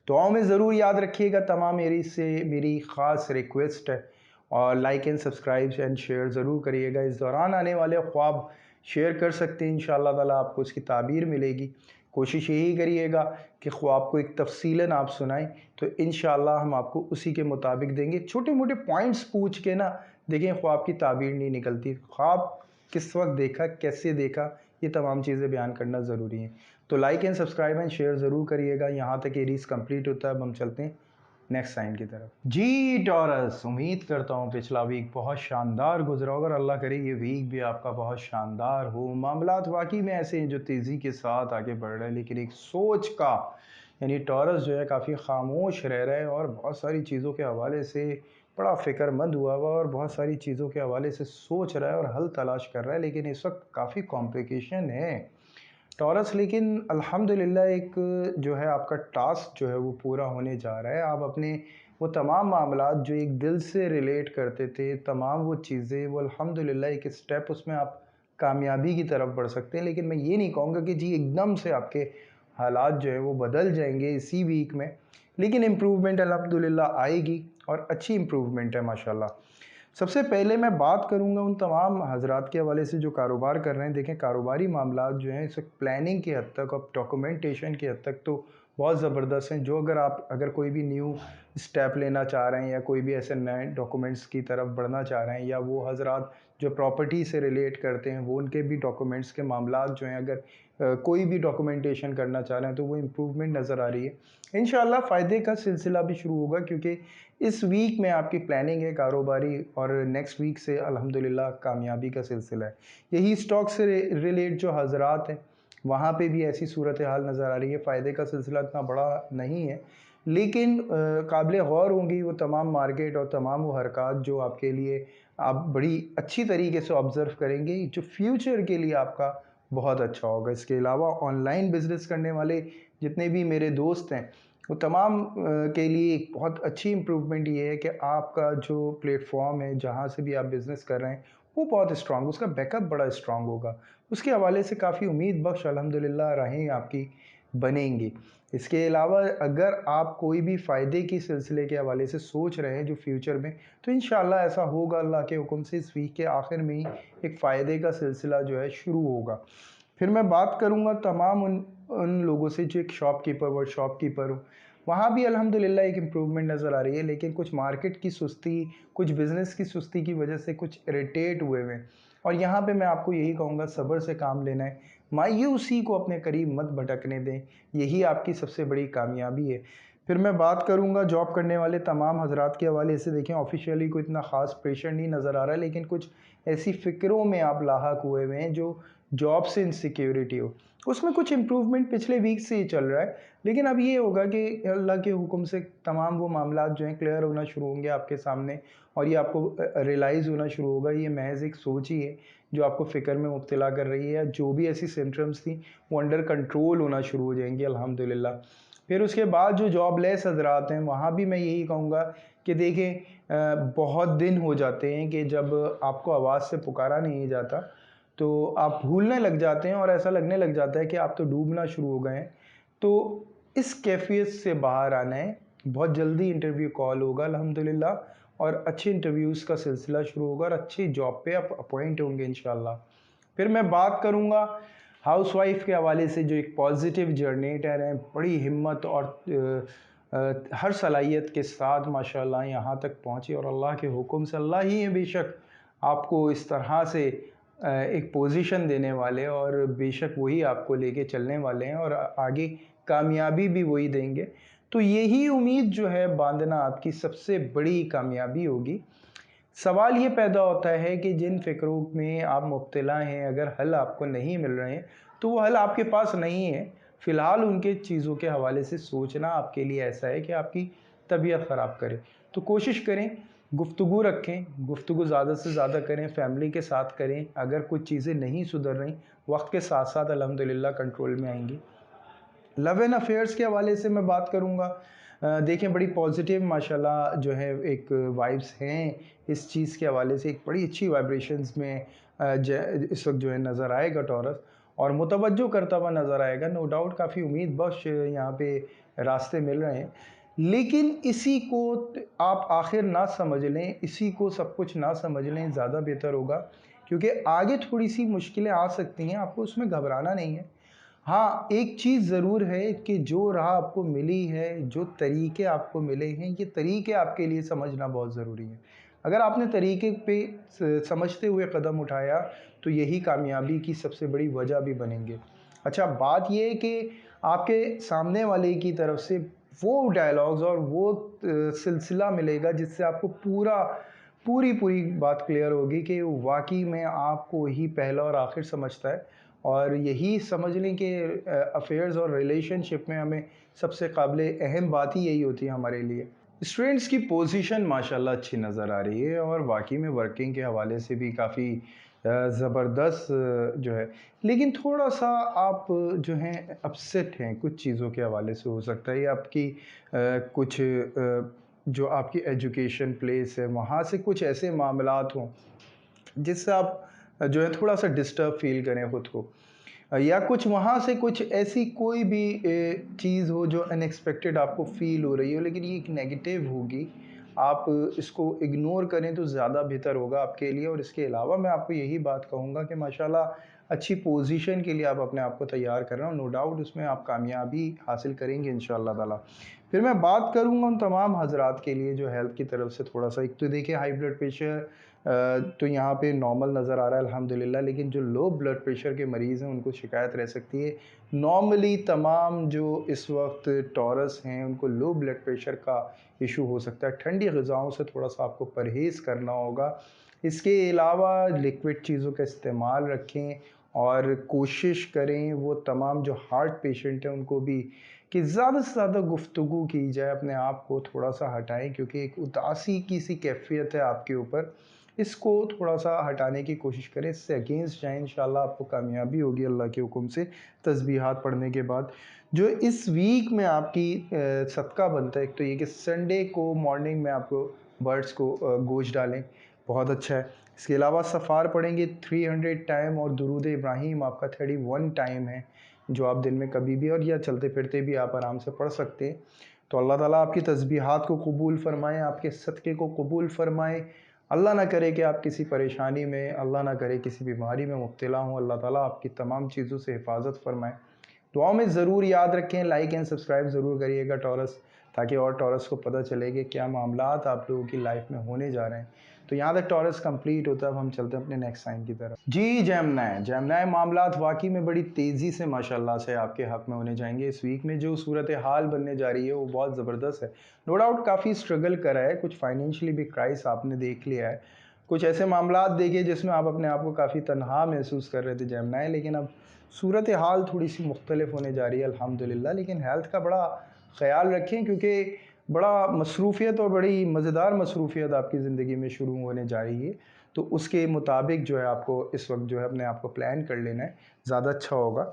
दुआओं में ज़रूर याद रखिएगा, तमाम एरी से मेरी ख़ास रिक्वेस्ट है, और like and subscribe and share ज़रूर करिएगा। इस दौरान आने वाले ख्वाब शेयर कर सकते हैं, इंशाअल्लाह ताला आपको उसकी ताबीर मिलेगी। कोशिश यही करिएगा कि ख्वाब को एक तफसीलन आप सुनाएं, तो इंशाअल्लाह हम आपको उसी के मुताबिक देंगे। छोटे मोटे पॉइंट्स पूछ के ना देखें, ख्वाब की ताबीर नहीं निकलती। ख्वाब किस वक्त देखा, कैसे देखा, ये तमाम चीज़ें बयान करना ज़रूरी है। तो like and subscribe and share ज़रूर करिएगा। यहाँ तक एरीज कंप्लीट होता है, अब हम चलते हैं नेक्स्ट साइन की तरफ। जी टॉरस, उम्मीद करता हूँ पिछला वीक बहुत शानदार गुजरा होगा, और अल्लाह करे ये वीक भी आपका बहुत शानदार हो। मामलात वाकई में ऐसे हैं जो तेज़ी के साथ आगे बढ़ रहे हैं, लेकिन एक सोच का, यानी टॉरस जो है काफ़ी खामोश रह रहा है और बहुत सारी चीज़ों के हवाले से बड़ा फ़िक्रमंद हुआ हुआ, और बहुत सारी चीज़ों के हवाले से सोच रहा है और हल तलाश कर रहा है, लेकिन इस वक्त काफ़ी कॉम्प्लिकेशन है। टॉरस, लेकिन अल्हम्दुलिल्लाह एक जो है आपका टास्क जो है वो पूरा होने जा रहा है। आप अपने वो तमाम मामलात जो एक दिल से रिलेट करते थे, तमाम वो चीज़ें, वो अल्हम्दुलिल्लाह एक स्टेप उसमें आप कामयाबी की तरफ बढ़ सकते हैं। लेकिन मैं ये नहीं कहूँगा कि जी एकदम से आपके हालात जो हैं वो बदल जाएँगे इसी वीक में, लेकिन इम्प्रूवमेंट अल्हम्दुलिल्लाह आएगी और अच्छी इम्प्रूवमेंट है माशाल्लाह। सबसे पहले मैं बात करूँगा उन तमाम हज़रात के हवाले से जो कारोबार कर रहे हैं। देखें, कारोबारी मामलात जो हैं इस वक़्त प्लानिंग की हद तक और डॉक्यूमेंटेशन की हद तक तो बहुत ज़बरदस्त हैं। जो अगर कोई भी न्यू स्टेप लेना चाह रहे हैं या कोई भी ऐसे नए डॉक्यूमेंट्स की तरफ बढ़ना चाह रहे हैं, या वो हज़रात जो प्रॉपर्टी से रिलेट करते हैं वो उनके भी डॉक्यूमेंट्स के मामलात जो हैं, अगर कोई भी डॉक्यूमेंटेशन करना चाह रहे हैं तो वो इम्प्रूवमेंट नज़र आ रही है। इंशाअल्लाह फ़ायदे का सिलसिला भी शुरू होगा, क्योंकि इस वीक में आपकी प्लानिंग है कारोबारी, और नेक्स्ट वीक से अल्हम्दुलिल्लाह कामयाबी का सिलसिला है। यही स्टॉक से रिलेट जो हज़रात हैं वहाँ पे भी ऐसी सूरत हाल नज़र आ रही है। फ़ायदे का सिलसिला इतना बड़ा नहीं है, लेकिन काबिल गौर होंगी वो तमाम मार्केट और तमाम वो हरकत जो आपके लिए आप बड़ी अच्छी तरीके से ऑब्ज़र्व करेंगे, जो फ्यूचर के लिए आपका बहुत अच्छा होगा। इसके अलावा ऑनलाइन बिज़नेस करने वाले जितने भी मेरे दोस्त हैं, वो तमाम के लिए एक बहुत अच्छी इम्प्रूवमेंट ये है कि आपका जो प्लेटफ़ॉर्म है, जहाँ से भी आप बिज़नेस कर रहे हैं, वो बहुत स्ट्रॉन्ग, उसका बैकअप बड़ा स्ट्रॉन्ग होगा। उसके हवाले से काफ़ी उम्मीद बख्श अल्हम्दुलिल्लाह राहें आपकी बनेंगी। इसके अलावा अगर आप कोई भी फ़ायदे के सिलसिले के हवाले से सोच रहे हैं जो फ्यूचर में, तो इंशाअल्लाह ऐसा होगा अल्लाह के हुक्म से। इस वीक के आखिर में ही एक फ़ायदे का सिलसिला जो है शुरू होगा। फिर मैं बात करूँगा तमाम उन उन लोगों से जो एक शॉपकीपर हूँ, वहाँ भी अल्हम्दुलिल्लाह एक इम्प्रूवमेंट नज़र आ रही है, लेकिन कुछ मार्केट की सुस्ती, कुछ बिज़नेस की सुस्ती की वजह से कुछ इरिटेट हुए हुए हैं, और यहाँ पे मैं आपको यही कहूँगा सब्र से काम लेना है, मायूसी को अपने करीब मत भटकने दें, यही आपकी सबसे बड़ी कामयाबी है। फिर मैं बात करूँगा जॉब करने वाले तमाम हज़रात के हवाले से। देखें, ऑफ़िशियली कोई इतना ख़ास प्रेशर नहीं नज़र आ रहा है, लेकिन कुछ ऐसी फ़िक्रों में आप लाहक हुए हुए हैं जो जॉब से इनसिक्योरिटी हो। उसमें कुछ इम्प्रूवमेंट पिछले वीक से ही चल रहा है, लेकिन अब ये होगा कि अल्लाह के हुक्म से तमाम वो मामलात जो हैं क्लियर होना शुरू होंगे आपके सामने, और ये आपको रियलाइज़ होना शुरू होगा ये महज़ एक सोच ही है जो आपको फ़िक्र में मुब्तला कर रही है, या जो भी ऐसी सिम्पटम्स थी वो अंडर कंट्रोल होना शुरू हो जाएँगी अल्हम्दुलिल्लाह। फिर उसके बाद जो जॉबलेस हज़रात हैं, वहाँ भी मैं यही कहूँगा कि देखें, बहुत दिन हो जाते हैं कि जब आपको आवाज़ से पुकारा नहीं जाता, तो आप भूलने लग जाते हैं और ऐसा लगने लग जाता है कि आप तो डूबना शुरू हो गए हैं। तो इस कैफ़ियत से बाहर आना है, बहुत जल्दी इंटरव्यू कॉल होगा अल्हम्दुलिल्लाह, और अच्छे इंटरव्यूज़ का सिलसिला शुरू होगा और अच्छी जॉब पे आप अपॉइंट होंगे इंशाअल्लाह। फिर मैं बात करूँगा हाउसवाइफ़ के हवाले से, जो एक पॉजिटिव जर्नेटर हैं, बड़ी हिम्मत और हर सलाहियत के साथ माशाअल्लाह यहाँ तक पहुँची, और अल्लाह के हुक्म से, अल्लाह ही है बेशक आपको इस तरह से एक पोजीशन देने वाले, और बेशक वही आपको लेके चलने वाले हैं और आगे कामयाबी भी वही देंगे। तो यही उम्मीद जो है बाँधना आपकी सबसे बड़ी कामयाबी होगी। सवाल ये पैदा होता है कि जिन फ़िक्रों में आप मुब्तला हैं, अगर हल आपको नहीं मिल रहे हैं, तो वो हल आपके पास नहीं है। फ़िलहाल उनके चीज़ों के हवाले से सोचना आपके लिए ऐसा है कि आपकी तबीयत ख़राब करे। तो कोशिश करें, गुफ्तगू रखें, गुफ्तगू ज़्यादा से ज़्यादा करें, फ़ैमिली के साथ करें। अगर कुछ चीज़ें नहीं सुधर रहीं, वक़्त के साथ-साथ अल्हम्दुलिल्लाह कंट्रोल में आएँगी। लव एंड अफेयर्स के हवाले से मैं बात करूँगा। देखें, बड़ी पॉजिटिव माशाल्लाह जो है एक वाइब्स हैं इस चीज़ के हवाले से, एक बड़ी अच्छी वाइब्रेशंस में इस वक्त जो है नज़र आएगा टॉरस, और मुतवज्जो करता हुआ नज़र आएगा। नो डाउट काफ़ी उम्मीद बख्श यहाँ पे रास्ते मिल रहे हैं, लेकिन इसी को आप आखिर ना समझ लें, इसी को सब कुछ ना समझ लें, ज़्यादा बेहतर होगा, क्योंकि आगे थोड़ी सी मुश्किलें आ सकती हैं, आपको उसमें घबराना नहीं है। हाँ, एक चीज़ ज़रूर है कि जो राह आपको मिली है, जो तरीके आपको मिले हैं, ये तरीके आपके लिए समझना बहुत ज़रूरी है। अगर आपने तरीके पे समझते हुए कदम उठाया, तो यही कामयाबी की सबसे बड़ी वजह भी बनेंगे। अच्छा, बात ये है कि आपके सामने वाले की तरफ से वो डायलॉग्स और वो सिलसिला मिलेगा जिससे आपको पूरी बात क्लियर होगी कि वाक़ई में आपको ही पहला और आखिर समझता है, और यही समझ लें कि अफेयर्स और रिलेशनशिप में हमें सबसे काबिल अहम बात ही यही होती है हमारे लिए। स्टूडेंट्स की पोजीशन माशाल्लाह अच्छी नज़र आ रही है, और वाकई में वर्किंग के हवाले से भी काफ़ी ज़बरदस्त जो है। लेकिन थोड़ा-सा आप जो हैं अपसेट हैं कुछ चीज़ों के हवाले से हो सकता है, ये आपकी कुछ जो आपकी एजुकेशन प्लेस है वहाँ से कुछ ऐसे मामलात हों जिससे आप जो है थोड़ा-सा डिस्टर्ब फ़ील करें खुद को। या कुछ वहाँ से कुछ ऐसी कोई भी चीज़ हो जो अनएक्सपेक्टेड आपको फ़ील हो रही हो, लेकिन ये एक नेगेटिव होगी। आप इसको इग्नोर करें तो ज़्यादा बेहतर होगा आपके लिए। और इसके अलावा मैं आपको यही बात कहूँगा कि माशाल्लाह अच्छी पोज़ीशन के लिए आप अपने आप को तैयार कर रहे हो, नो डाउट उसमें आप कामयाबी हासिल करेंगे इंशाअल्लाह ताला। फिर मैं बात करूँगा उन तमाम हज़रात के लिए जो हेल्थ की तरफ से थोड़ा-सा, एक तो देखिए हाई ब्लड प्रेशर तो यहाँ पे नॉर्मल नज़र आ रहा है अल्हम्दुलिल्लाह, लेकिन जो लो ब्लड प्रेशर के मरीज़ हैं उनको शिकायत रह सकती है। नॉर्मली तमाम जो इस वक्त टॉरस हैं उनको लो ब्लड प्रेशर का इशू हो सकता है। ठंडी ग़िज़ाओं से थोड़ा-सा आपको परहेज़ करना होगा। इसके अलावा लिक्विड चीज़ों का इस्तेमाल रखें और कोशिश करें वो तमाम जो हार्ट पेशेंट हैं उनको भी कि ज़्यादा से ज़्यादा गुफ्तगू की जाए, अपने आप को थोड़ा-सा हटाएँ क्योंकि एक उदासी की सी कैफ़ियत है आपके ऊपर। इसको थोड़ा-सा हटाने की कोशिश करें, इससे अगेंस्ट जाएँ, इंशाअल्लाह आपको कामयाबी होगी अल्लाह के हुक्म से तस्बीहात पढ़ने के बाद। जो इस वीक में आपकी सदका बनता है, एक तो ये कि संडे को मॉर्निंग में आपको बर्ड्स को गोश्त डालें, बहुत अच्छा है। इसके अलावा इस्तिग़फ़ार पढ़ेंगे 300 टाइम और दुरूद इब्राहीम आपका 31 टाइम है, जो आप दिन में कभी भी और या चलते-फिरते भी आप आराम से पढ़ सकते हैं। तो अल्लाह ताला आपकी तस्बीहात को कबूल फ़रमाएँ, आपके सदक़े को कबूल फ़रमाएँ। अल्लाह ना करे कि आप किसी परेशानी में, अल्लाह ना करे किसी बीमारी में मुब्तला हों। अल्लाह ताला आपकी तमाम चीज़ों से हिफ़ाज़त फ़रमाए। दुआओं में ज़रूर याद रखें, लाइक एंड सब्सक्राइब ज़रूर करिएगा टॉरस, ताकि और टॉरस को पता चले कि क्या मामलात आप लोगों की लाइफ में होने जा रहे हैं। तो यहाँ तक टॉरस कंप्लीट होता है, अब हम चलते हैं अपने नेक्स्ट साइन की तरफ। जी, जेमिनी, जेमिनी मामलात वाक़ई में बड़ी तेज़ी से माशाल्लाह से आपके हक़ में होने जाएँगे। इस वीक में जो सूरत-ए-हाल बनने जा रही है वो बहुत ज़बरदस्त है। नो डाउट काफ़ी स्ट्रगल करा है, कुछ फाइनेंशियली भी क्राइस आपने देख लिया है। कुछ ऐसे मामलात देखे जिसमें आप अपने आप को काफ़ी तन्हा महसूस कर रहे थे जेमिनी, लेकिन अब सूरत-ए-हाल थोड़ी-सी मुख्तलिफ होने जा रही है अल्हम्दुलिल्लाह। लेकिन हेल्थ का बड़ा ख़्याल रखें क्योंकि बड़ा मसरूफ़ियत और बड़ी मज़ेदार मसरूफ़ियत आपकी ज़िंदगी में शुरू होने जा रही है। तो उसके मुताबिक जो है आपको इस वक़्त जो है अपने आप को प्लान कर लेना है, ज़्यादा अच्छा होगा।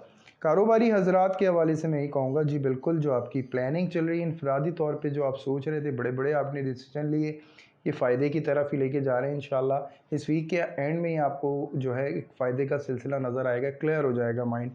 कारोबारी हज़रात के हवाले से मैं यही कहूँगा, जी बिल्कुल, जो आपकी प्लानिंग चल रही है इनफ़रादी तौर पे, जो आप सोच रहे थे, बड़े-बड़े आपने डिसीज़न लिए, ये फ़ायदे की तरफ ही लेके जा रहे हैं इंशाअल्लाह। इस वीक के एंड में ही आपको जो है एक फ़ायदे का सिलसिला नज़र आएगा, क्लियर हो जाएगा माइंड।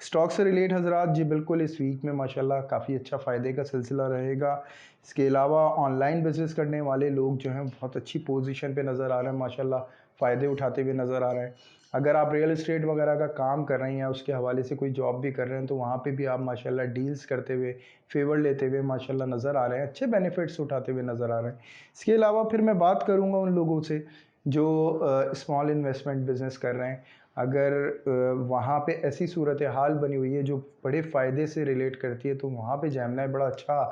स्टॉक से रिलेट हज़रात, जी बिल्कुल, इस वीक में माशाल्लाह काफ़ी अच्छा फ़ायदे का सिलसिला रहेगा। इसके अलावा ऑनलाइन बिज़नेस करने वाले लोग जो हैं बहुत अच्छी पोज़ीशन पे नज़र आ रहे हैं माशाल्लाह, फ़ायदे उठाते हुए नज़र आ रहे हैं। अगर आप रियल एस्टेट वगैरह का काम कर रहे हैं या उसके हवाले से कोई जॉब भी कर रहे हैं, तो वहाँ पे भी आप माशाल्लाह डील्स करते हुए, फ़ेवर लेते हुए माशाल्लाह नज़र आ रहे हैं, अच्छे बेनिफिट्स उठाते हुए नज़र आ रहे हैं। इसके अलावा फिर मैं बात करूँगा उन लोगों से जो स्मॉल इन्वेस्टमेंट बिज़नेस कर रहे हैं। अगर वहाँ पे ऐसी सूरत-ए-हाल बनी हुई है जो बड़े फ़ायदे से रिलेट करती है, तो वहाँ पे जेमिनी बड़ा अच्छा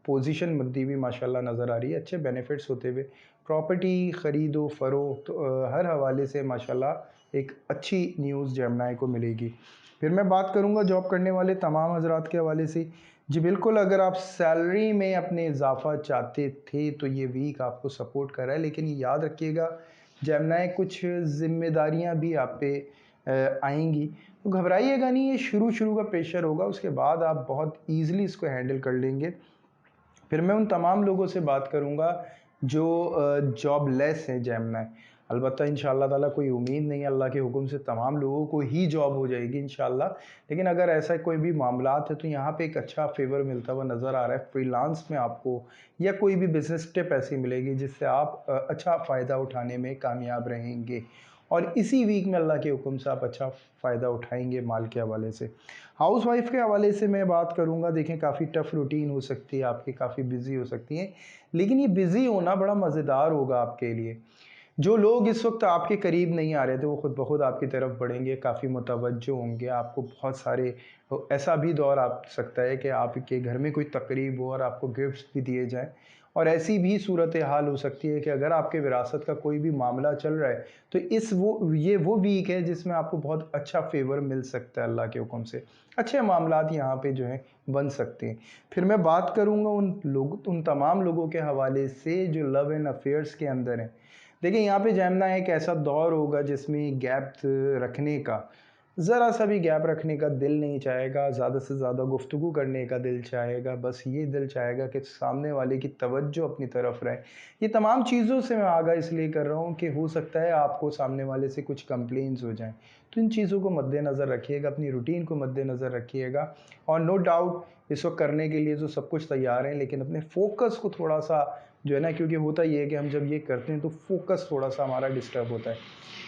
पोज़ीशन बनती हुई माशाल्लाह नज़र आ रही है, अच्छे बेनिफिट्स होते हुए। प्रॉपर्टी ख़रीदो-फ़रोख्त हर हवाले से माशाल्लाह एक अच्छी न्यूज़ जेमिनी को मिलेगी। फिर मैं बात करूँगा जॉब करने वाले तमाम हज़रात के हवाले से। जी बिल्कुल, अगर आप सैलरी में अपने इज़ाफ़ा चाहते थे, तो ये वीक आपको सपोर्ट कर रहा है, लेकिन याद रखिएगा जेमिनी कुछ ज़िम्मेदारियाँ भी आप पे आएँगी। तो घबराइएगा नहीं, ये शुरू-शुरू का प्रेशर होगा, उसके बाद आप बहुत ईज़िली इसको हैंडल कर लेंगे। फिर मैं उन तमाम लोगों से बात करूँगा जो जॉबलेस हैं जेमिनी। अलबत्ता इंशाअल्लाह ताला कोई उम्मीद नहीं है, अल्लाह के हुक्म से तमाम लोगों को ही जॉब हो जाएगी इंशाअल्लाह। लेकिन अगर ऐसा कोई भी मामलात है तो यहाँ पे एक अच्छा फ़ेवर मिलता हुआ नज़र आ रहा है। फ्रीलांस में आपको या कोई भी बिज़नेस टिप ऐसी मिलेगी जिससे आप अच्छा फ़ायदा उठाने में कामयाब रहेंगे। और इसी वीक में अल्लाह के हुक्म से आप अच्छा फ़ायदा उठाएँगे माल के हवाले से। हाउसवाइफ़ के हवाले से मैं बात करूँगा, देखें काफ़ी टफ़ रूटीन हो सकती है आपकी, काफ़ी बिज़ी हो सकती हैं, लेकिन ये बिज़ी होना बड़ा मज़ेदार होगा आपके लिए। जो लोग इस वक़्त आपके करीब नहीं आ रहे थे, वो खुद ब खुद आपकी तरफ बढ़ेंगे, काफ़ी मुतवज्जो होंगे, आपको बहुत सारे ऐसा भी दौर आ सकता है कि आपके घर में कोई तकरीब हो और आपको गिफ्ट्स भी दिए जाएँ। और ऐसी भी सूरत-ए-हाल हो सकती है कि अगर आपके विरासत का कोई भी मामला चल रहा है, तो ये वो वीक है जिसमें आपको बहुत अच्छा फ़ेवर मिल सकता है अल्लाह के हुक्म से। अच्छे मामलात यहाँ पे जो हैं बन सकते हैं। फिर मैं बात करूँगा उन तमाम लोगों के हवाले से जो लव एंड अफ़ेयर्स के अंदर हैं। देखिए यहाँ पे जमना एक ऐसा दौर होगा जिसमें गैप रखने का, ज़रा सा भी गैप रखने का दिल नहीं चाहेगा, ज़्यादा से ज़्यादा गुफ्तगू करने का दिल चाहेगा, बस ये दिल चाहेगा कि सामने वाले की तवज्जो अपनी तरफ रहे। ये तमाम चीज़ों से मैं आगाह इसलिए कर रहा हूँ कि हो सकता है आपको सामने वाले से कुछ कंप्लेंट्स हो जाएँ। तो इन चीज़ों को मद्देनज़र रखिएगा, अपनी रूटीन को मद्देनज़र रखिएगा और नो डाउट इस वक़्त करने के लिए तो सब कुछ तैयार हैं, लेकिन अपने फ़ोकस को थोड़ा-सा जो है ना, क्योंकि होता ये है कि हम जब ये करते हैं तो फ़ोकस थोड़ा-सा हमारा डिस्टर्ब होता है।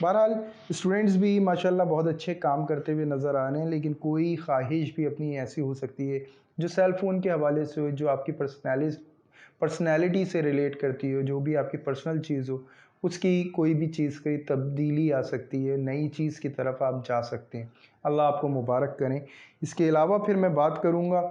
बहरहाल स्टूडेंट्स भी माशाल्लाह बहुत अच्छे काम करते हुए नज़र आ रहे हैं, लेकिन कोई ख़्वाहिश भी अपनी ऐसी हो सकती है जो सेल फ़ोन के हवाले से हो, जो आपकी पर्सनैलिटी से रिलेट करती हो, जो भी आपकी पर्सनल चीज़ हो, उसकी कोई भी चीज़ की तब्दीली आ सकती है, नई चीज़ की तरफ आप जा सकते हैं। अल्लाह आपको मुबारक करें। इसके अलावा फिर मैं बात करूँगा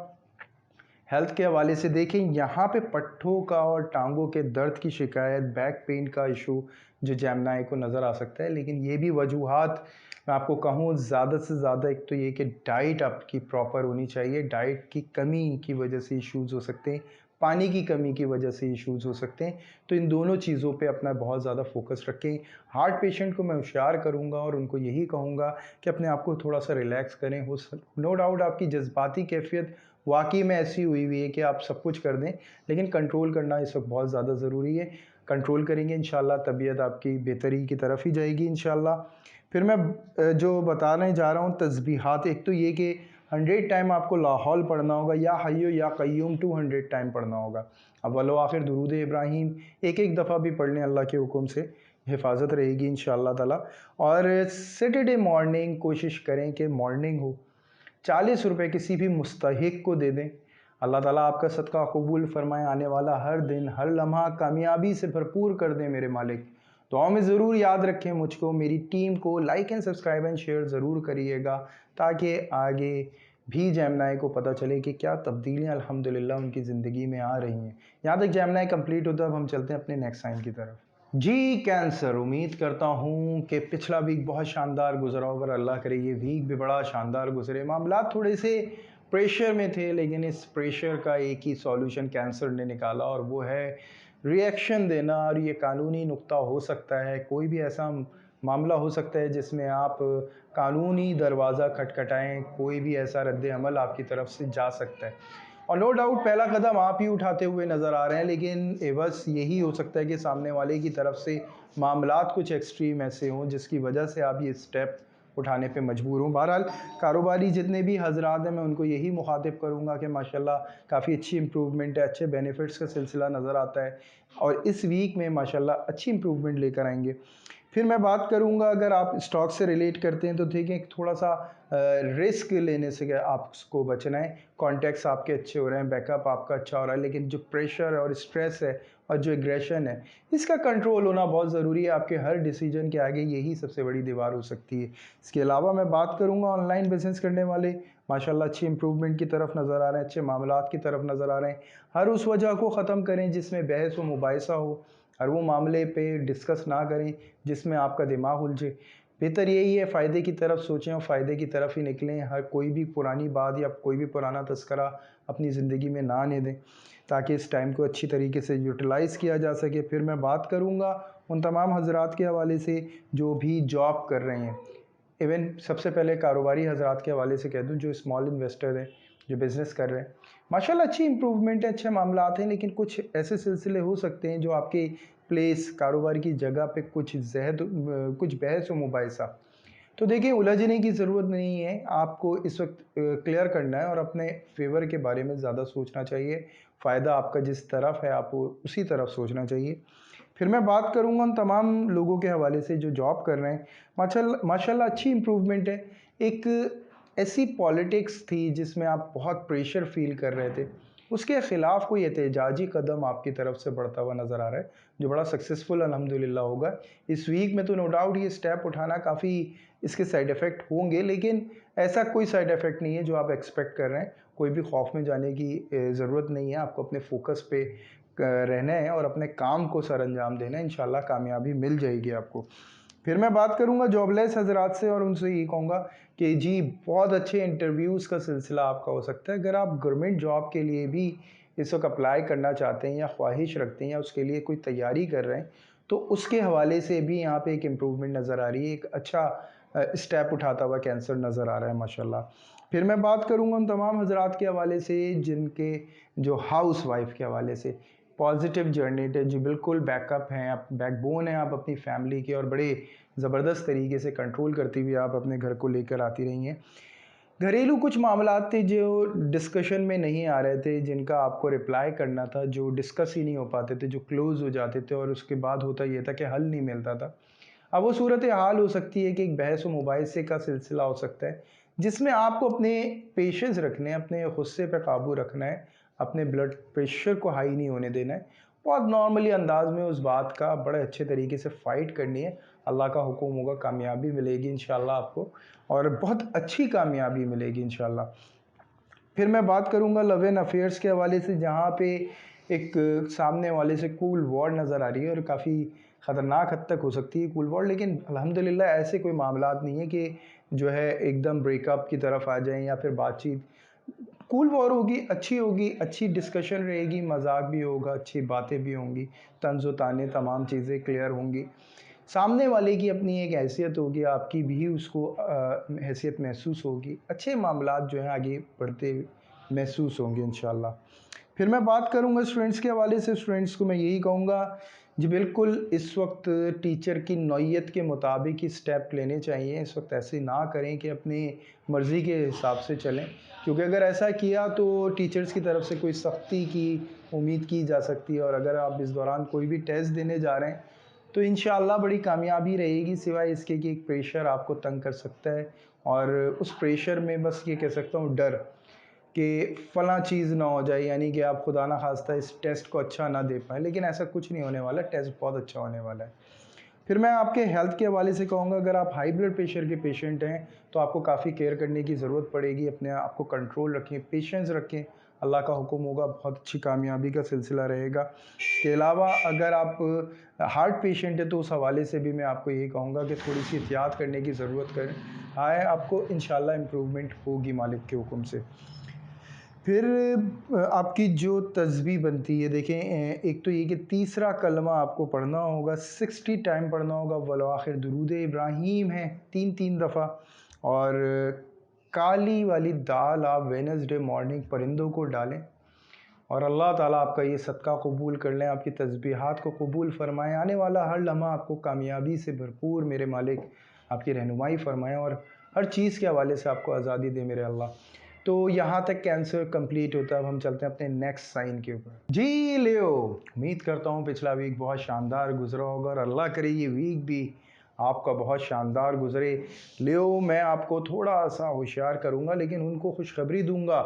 हेल्थ के हवाले से। देखें यहाँ पे पट्ठों का और टांगों के दर्द की शिकायत, बैक पेन का इशू जो जेमिनी को नज़र आ सकता है, लेकिन ये भी वजूहात मैं आपको कहूँ ज़्यादा से ज़्यादा, एक तो ये कि डाइट आपकी प्रॉपर होनी चाहिए, डाइट की कमी की वजह से इश्यूज़ हो सकते हैं, पानी की कमी की वजह से इश्यूज़ हो सकते हैं। तो इन दोनों चीज़ों पे अपना बहुत ज़्यादा फोकस रखें। हार्ट पेशेंट को मैं होशियार करूँगा और उनको यही कहूँगा कि अपने आप को थोड़ा-सा रिलैक्स करें। नो डाउट आपकी जज़्बाती कैफ़ियत वाक़ई में ऐसी हुई है कि आप सब कुछ कर दें, लेकिन कंट्रोल करना इस वक़्त बहुत ज़्यादा ज़रूरी है। कंट्रोल करेंगे इंशाल्लाह तबीयत आपकी बेहतरी की तरफ ही जाएगी इंशाल्लाह। फिर मैं जो बताने जा रहा हूँ तस्बीहात, एक तो ये कि 100 टाइम आपको ला हौल पढ़ना होगा, या हय्यो या क़य्यूम 200 टाइम पढ़ना होगा। अव्वल व आखिर दुरूद इब्राहीम एक-एक दफ़ा भी पढ़ लें, अल्लाह के हुक्म से हिफ़ाज़त रहेगी इंशाअल्लाह ताला। और सैटरडे मॉर्निंग कोशिश करें कि मॉर्निंग हो, 40 रुपए किसी भी मुस्तहिक को दे दें। अल्लाह ताला आपका सदका कबूल फ़रमाए, आने वाला हर दिन, हर लम्हा कामयाबी से भरपूर कर दें मेरे मालिक। दुआओं में ज़रूर याद रखें मुझको, मेरी टीम को like and subscribe and share ज़रूर करिएगा, ताकि आगे भी जेमिनी को पता चले कि क्या तब्दीलियाँ अल्हम्दुलिल्लाह उनकी ज़िंदगी में आ रही हैं। यहाँ तक जेमिनी कंप्लीट होता है, अब हम चलते हैं अपने नेक्स्ट साइन की तरफ। जी कैंसर, उम्मीद करता हूँ कि पिछला वीक बहुत शानदार गुज़रा होगा और अल्लाह करे ये वीक भी बड़ा शानदार गुज़रे। मामलात थोड़े से प्रेशर में थे, लेकिन इस प्रेशर का एक ही सॉल्यूशन कैंसर ने निकाला और वो है रिएक्शन देना। और ये कानूनी नुक्ता हो सकता है, कोई भी ऐसा मामला हो सकता है जिसमें आप कानूनी दरवाज़ा खटखटाएँ, कोई भी ऐसा रद्द-ए-अमल आपकी तरफ से जा सकता है। और नो डाउट पहला कदम आप ही उठाते हुए नज़र आ रहे हैं, लेकिन एवज़ यही हो सकता है कि सामने वाले की तरफ से मामलात कुछ एक्सट्रीम ऐसे हों जिसकी वजह से आप ये स्टेप उठाने पे मजबूर हों। बहरहाल कारोबारी जितने भी हज़रात हैं, मैं उनको यही मुखातिब करूँगा कि माशाल्लाह काफ़ी अच्छी इम्प्रूवमेंट है, अच्छे बेनिफिट्स का सिलसिला नज़र आता है और इस वीक में माशाल्लाह अच्छी इम्प्रूवमेंट लेकर आएँगे। फिर मैं बात करूँगा, अगर आप स्टॉक से रिलेट करते हैं तो देखिए थोड़ा-सा रिस्क लेने से आपको बचना है। कॉन्टैक्ट्स आपके अच्छे हो रहे हैं, बैकअप आपका अच्छा हो रहा है, लेकिन जो प्रेशर और स्ट्रेस है और जो एग्रेशन है, इसका कंट्रोल होना बहुत ज़रूरी है। आपके हर डिसीजन के आगे यही सबसे बड़ी दीवार हो सकती है। इसके अलावा मैं बात करूँगा ऑनलाइन बिज़नेस करने वाले माशाल्लाह अच्छी इम्प्रूवमेंट की तरफ नज़र आ रहे हैं, अच्छे मामलात की तरफ नज़र आ रहे हैं। हर उस वजह को ख़त्म करें जिसमें बहस व मुबाहिसा हो, हर वो मामले पे डिस्कस ना करें जिसमें आपका दिमाग उलझे। बेहतर यही है फ़ायदे की तरफ सोचें और फ़ायदे की तरफ ही निकलें। हर कोई भी पुरानी बात या कोई भी पुराना तज़किरा अपनी ज़िंदगी में ना आने दें, ताकि इस टाइम को अच्छी तरीके से यूटिलाइज़ किया जा सके। फिर मैं बात करूँगा उन तमाम हज़रात के हवाले से जो भी जॉब कर रहे हैं। इवन सबसे पहले कारोबारी हज़रात के हवाले से कह दूँ, जो स्मॉल इन्वेस्टर हैं, जो बिज़नेस कर रहे हैं, माशाल्लाह अच्छी इम्प्रूवमेंट है, अच्छे मामलात हैं, लेकिन कुछ ऐसे सिलसिले हो सकते हैं जो आपके प्लेस कारोबार की जगह पे कुछ बहस व मुबाहिसा। तो देखिए उलझने की ज़रूरत नहीं है, आपको इस वक्त क्लियर करना है और अपने फेवर के बारे में ज़्यादा सोचना चाहिए। फ़ायदा आपका जिस तरफ है, आपको उसी तरफ सोचना चाहिए। फिर मैं बात करूँगा उन तमाम लोगों के हवाले से जो जॉब कर रहे हैं। माशाल्लाह अच्छी इम्प्रूवमेंट है। एक ऐसी पॉलिटिक्स थी जिसमें आप बहुत प्रेशर फ़ील कर रहे थे, उसके ख़िलाफ़ कोई एहतजाजी कदम आपकी तरफ से बढ़ता हुआ नज़र आ रहा है, जो बड़ा सक्सेसफुल अल्हम्दुलिल्लाह होगा। इस वीक में तो नो डाउट ये स्टेप उठाना काफ़ी इसके साइड इफ़ेक्ट होंगे, लेकिन ऐसा कोई साइड इफ़ेक्ट नहीं है जो आप एक्सपेक्ट कर रहे हैं। कोई भी खौफ में जाने की ज़रूरत नहीं है, आपको अपने फ़ोकस पे रहना है और अपने काम को सरअंजाम देना है, इंशाल्लाह कामयाबी मिल जाएगी आपको। फिर मैं बात करूँगा जॉबलेस हज़रात से और उनसे यही कहूँगा कि जी बहुत अच्छे इंटरव्यूज़ का सिलसिला आपका हो सकता है। अगर आप गवर्नमेंट जॉब के लिए भी इस वक्त अप्लाई करना चाहते हैं या ख्वाहिश रखते हैं या उसके लिए कोई तैयारी कर रहे हैं, तो उसके हवाले से भी यहाँ पे एक इम्प्रूवमेंट नज़र आ रही है, एक अच्छा स्टेप उठाता हुआ कैंसर नज़र आ रहा है माशाल्लाह। फिर मैं बात करूँगा उन तमाम हज़रात के हवाले से जिनके जो हाउस वाइफ के हवाले से पॉजिटिव जर्नी है जी, बिल्कुल बैकअप हैं, आप बैकबोन हैं आप अपनी फैमिली के और बड़े ज़बरदस्त तरीके से कंट्रोल करती हुई आप अपने घर को लेकर आती रही हैं। घरेलू कुछ मामलात थे जो डिस्कशन में नहीं आ रहे थे, जिनका आपको रिप्लाई करना था, जो डिस्कस ही नहीं हो पाते थे, जो क्लोज़ हो जाते थे और उसके बाद होता ये था कि हल नहीं मिलता था। अब वो सूरत हाल हो सकती है कि एक बहस व मुबाहिसे का सिलसिला हो सकता है, जिसमें आपको अपने पेशेंस रखने हैं, अपने गुस्से पे काबू रखना है, अपने ब्लड प्रेशर को हाई नहीं होने देना है। बहुत नॉर्मली अंदाज में उस बात का बड़े अच्छे तरीके से फ़ाइट करनी है। अल्लाह का हुक्म होगा, कामयाबी मिलेगी इंशाअल्लाह आपको और बहुत अच्छी कामयाबी मिलेगी इंशाअल्लाह। फिर मैं बात करूँगा लव एंड अफेयर्स के हवाले से, जहाँ पे एक सामने वाले से कूल वॉर नज़र आ रही है और काफ़ी ख़तरनाक हद तक हो सकती है कूल वॉर, लेकिन अल्हम्दुलिल्लाह ऐसे कोई मामलात नहीं है कि जो है एकदम ब्रेकअप की तरफ आ जाएँ या फिर बातचीत। कूल वॉर होगी, अच्छी डिस्कशन रहेगी, मज़ाक भी होगा, अच्छी बातें भी होंगी, तंज़ व ताने तमाम चीज़ें क्लियर होंगी। सामने वाले की अपनी एक हैसियत होगी, आपकी भी उसको हैसियत महसूस होगी। अच्छे मामलात जो हैं आगे बढ़ते महसूस होंगे इंशाअल्लाह। फिर मैं बात करूँगा स्टूडेंट्स के हवाले से, स्टूडेंट्स को मैं यही कहूँगा जी, बिल्कुल इस वक्त टीचर की नौइयत के मुताबिक ही स्टेप लेने चाहिए। इस वक्त ऐसे ना करें कि अपनी मर्ज़ी के हिसाब से चलें, क्योंकि अगर ऐसा किया तो टीचर्स की तरफ से कोई सख्ती की उम्मीद की जा सकती है और अगर आप इस दौरान कोई भी टेस्ट देने जा रहे हैं तो इंशाअल्लाह बड़ी कामयाबी रहेगी, सिवाय इसके कि एक प्रेशर आपको तंग कर सकता है और उस प्रेशर में बस ये कह सकता हूँ डर कि फ़लाँ चीज़ ना हो जाए, यानी कि आप खुदा ना ख़ास्ता इस टेस्ट को अच्छा ना दे पाएँ, लेकिन ऐसा कुछ नहीं होने वाला, टेस्ट बहुत अच्छा होने वाला है। फिर मैं आपके हेल्थ के हवाले से कहूँगा, अगर आप हाई ब्लड प्रेशर के पेशेंट हैं तो आपको काफ़ी केयर करने की ज़रूरत पड़ेगी, अपने आप को कंट्रोल रखें, पेशेंस रखें, अल्लाह का हुक्म होगा, बहुत अच्छी कामयाबी का सिलसिला रहेगा। इसके अलावा अगर आप हार्ट पेशेंट हैं तो उस हवाले से भी मैं आपको यही कहूँगा कि थोड़ी-सी एहतियात करने की ज़रूरत करें। हाँ, आपको इंशाअल्लाह इम्प्रूवमेंट होगी मालिक के हुक्म से। फिर आपकी जो तस्बीह बनती है, देखें एक तो ये कि तीसरा कलमा आपको पढ़ना होगा, 60 टाइम पढ़ना होगा, वल आखिर दुरूद इब्राहीम है 3-3 दफ़ा और काली वाली दाल आप वेडनेसडे मॉर्निंग परिंदों को डालें और अल्लाह ताला आपका ये सदका कबूल कर लें, आपकी तस्बीहात को कबूल फ़रमाएँ, आने वाला हर लम्हा आपको कामयाबी से भरपूर मेरे मालिक आपकी रहनुमाई फ़रमाएँ और हर चीज़ के हवाले से आपको आज़ादी दे मेरे अल्लाह। तो यहाँ तक कैंसर कंप्लीट होता है, अब हम चलते हैं अपने नेक्स्ट साइन के ऊपर। जी लियो, उम्मीद करता हूँ पिछला वीक बहुत शानदार गुजरा होगा और अल्लाह करे ये वीक भी आपका बहुत शानदार गुजरे। लियो, मैं आपको थोड़ा सा होशियार करूँगा, लेकिन उनको खुशखबरी दूंगा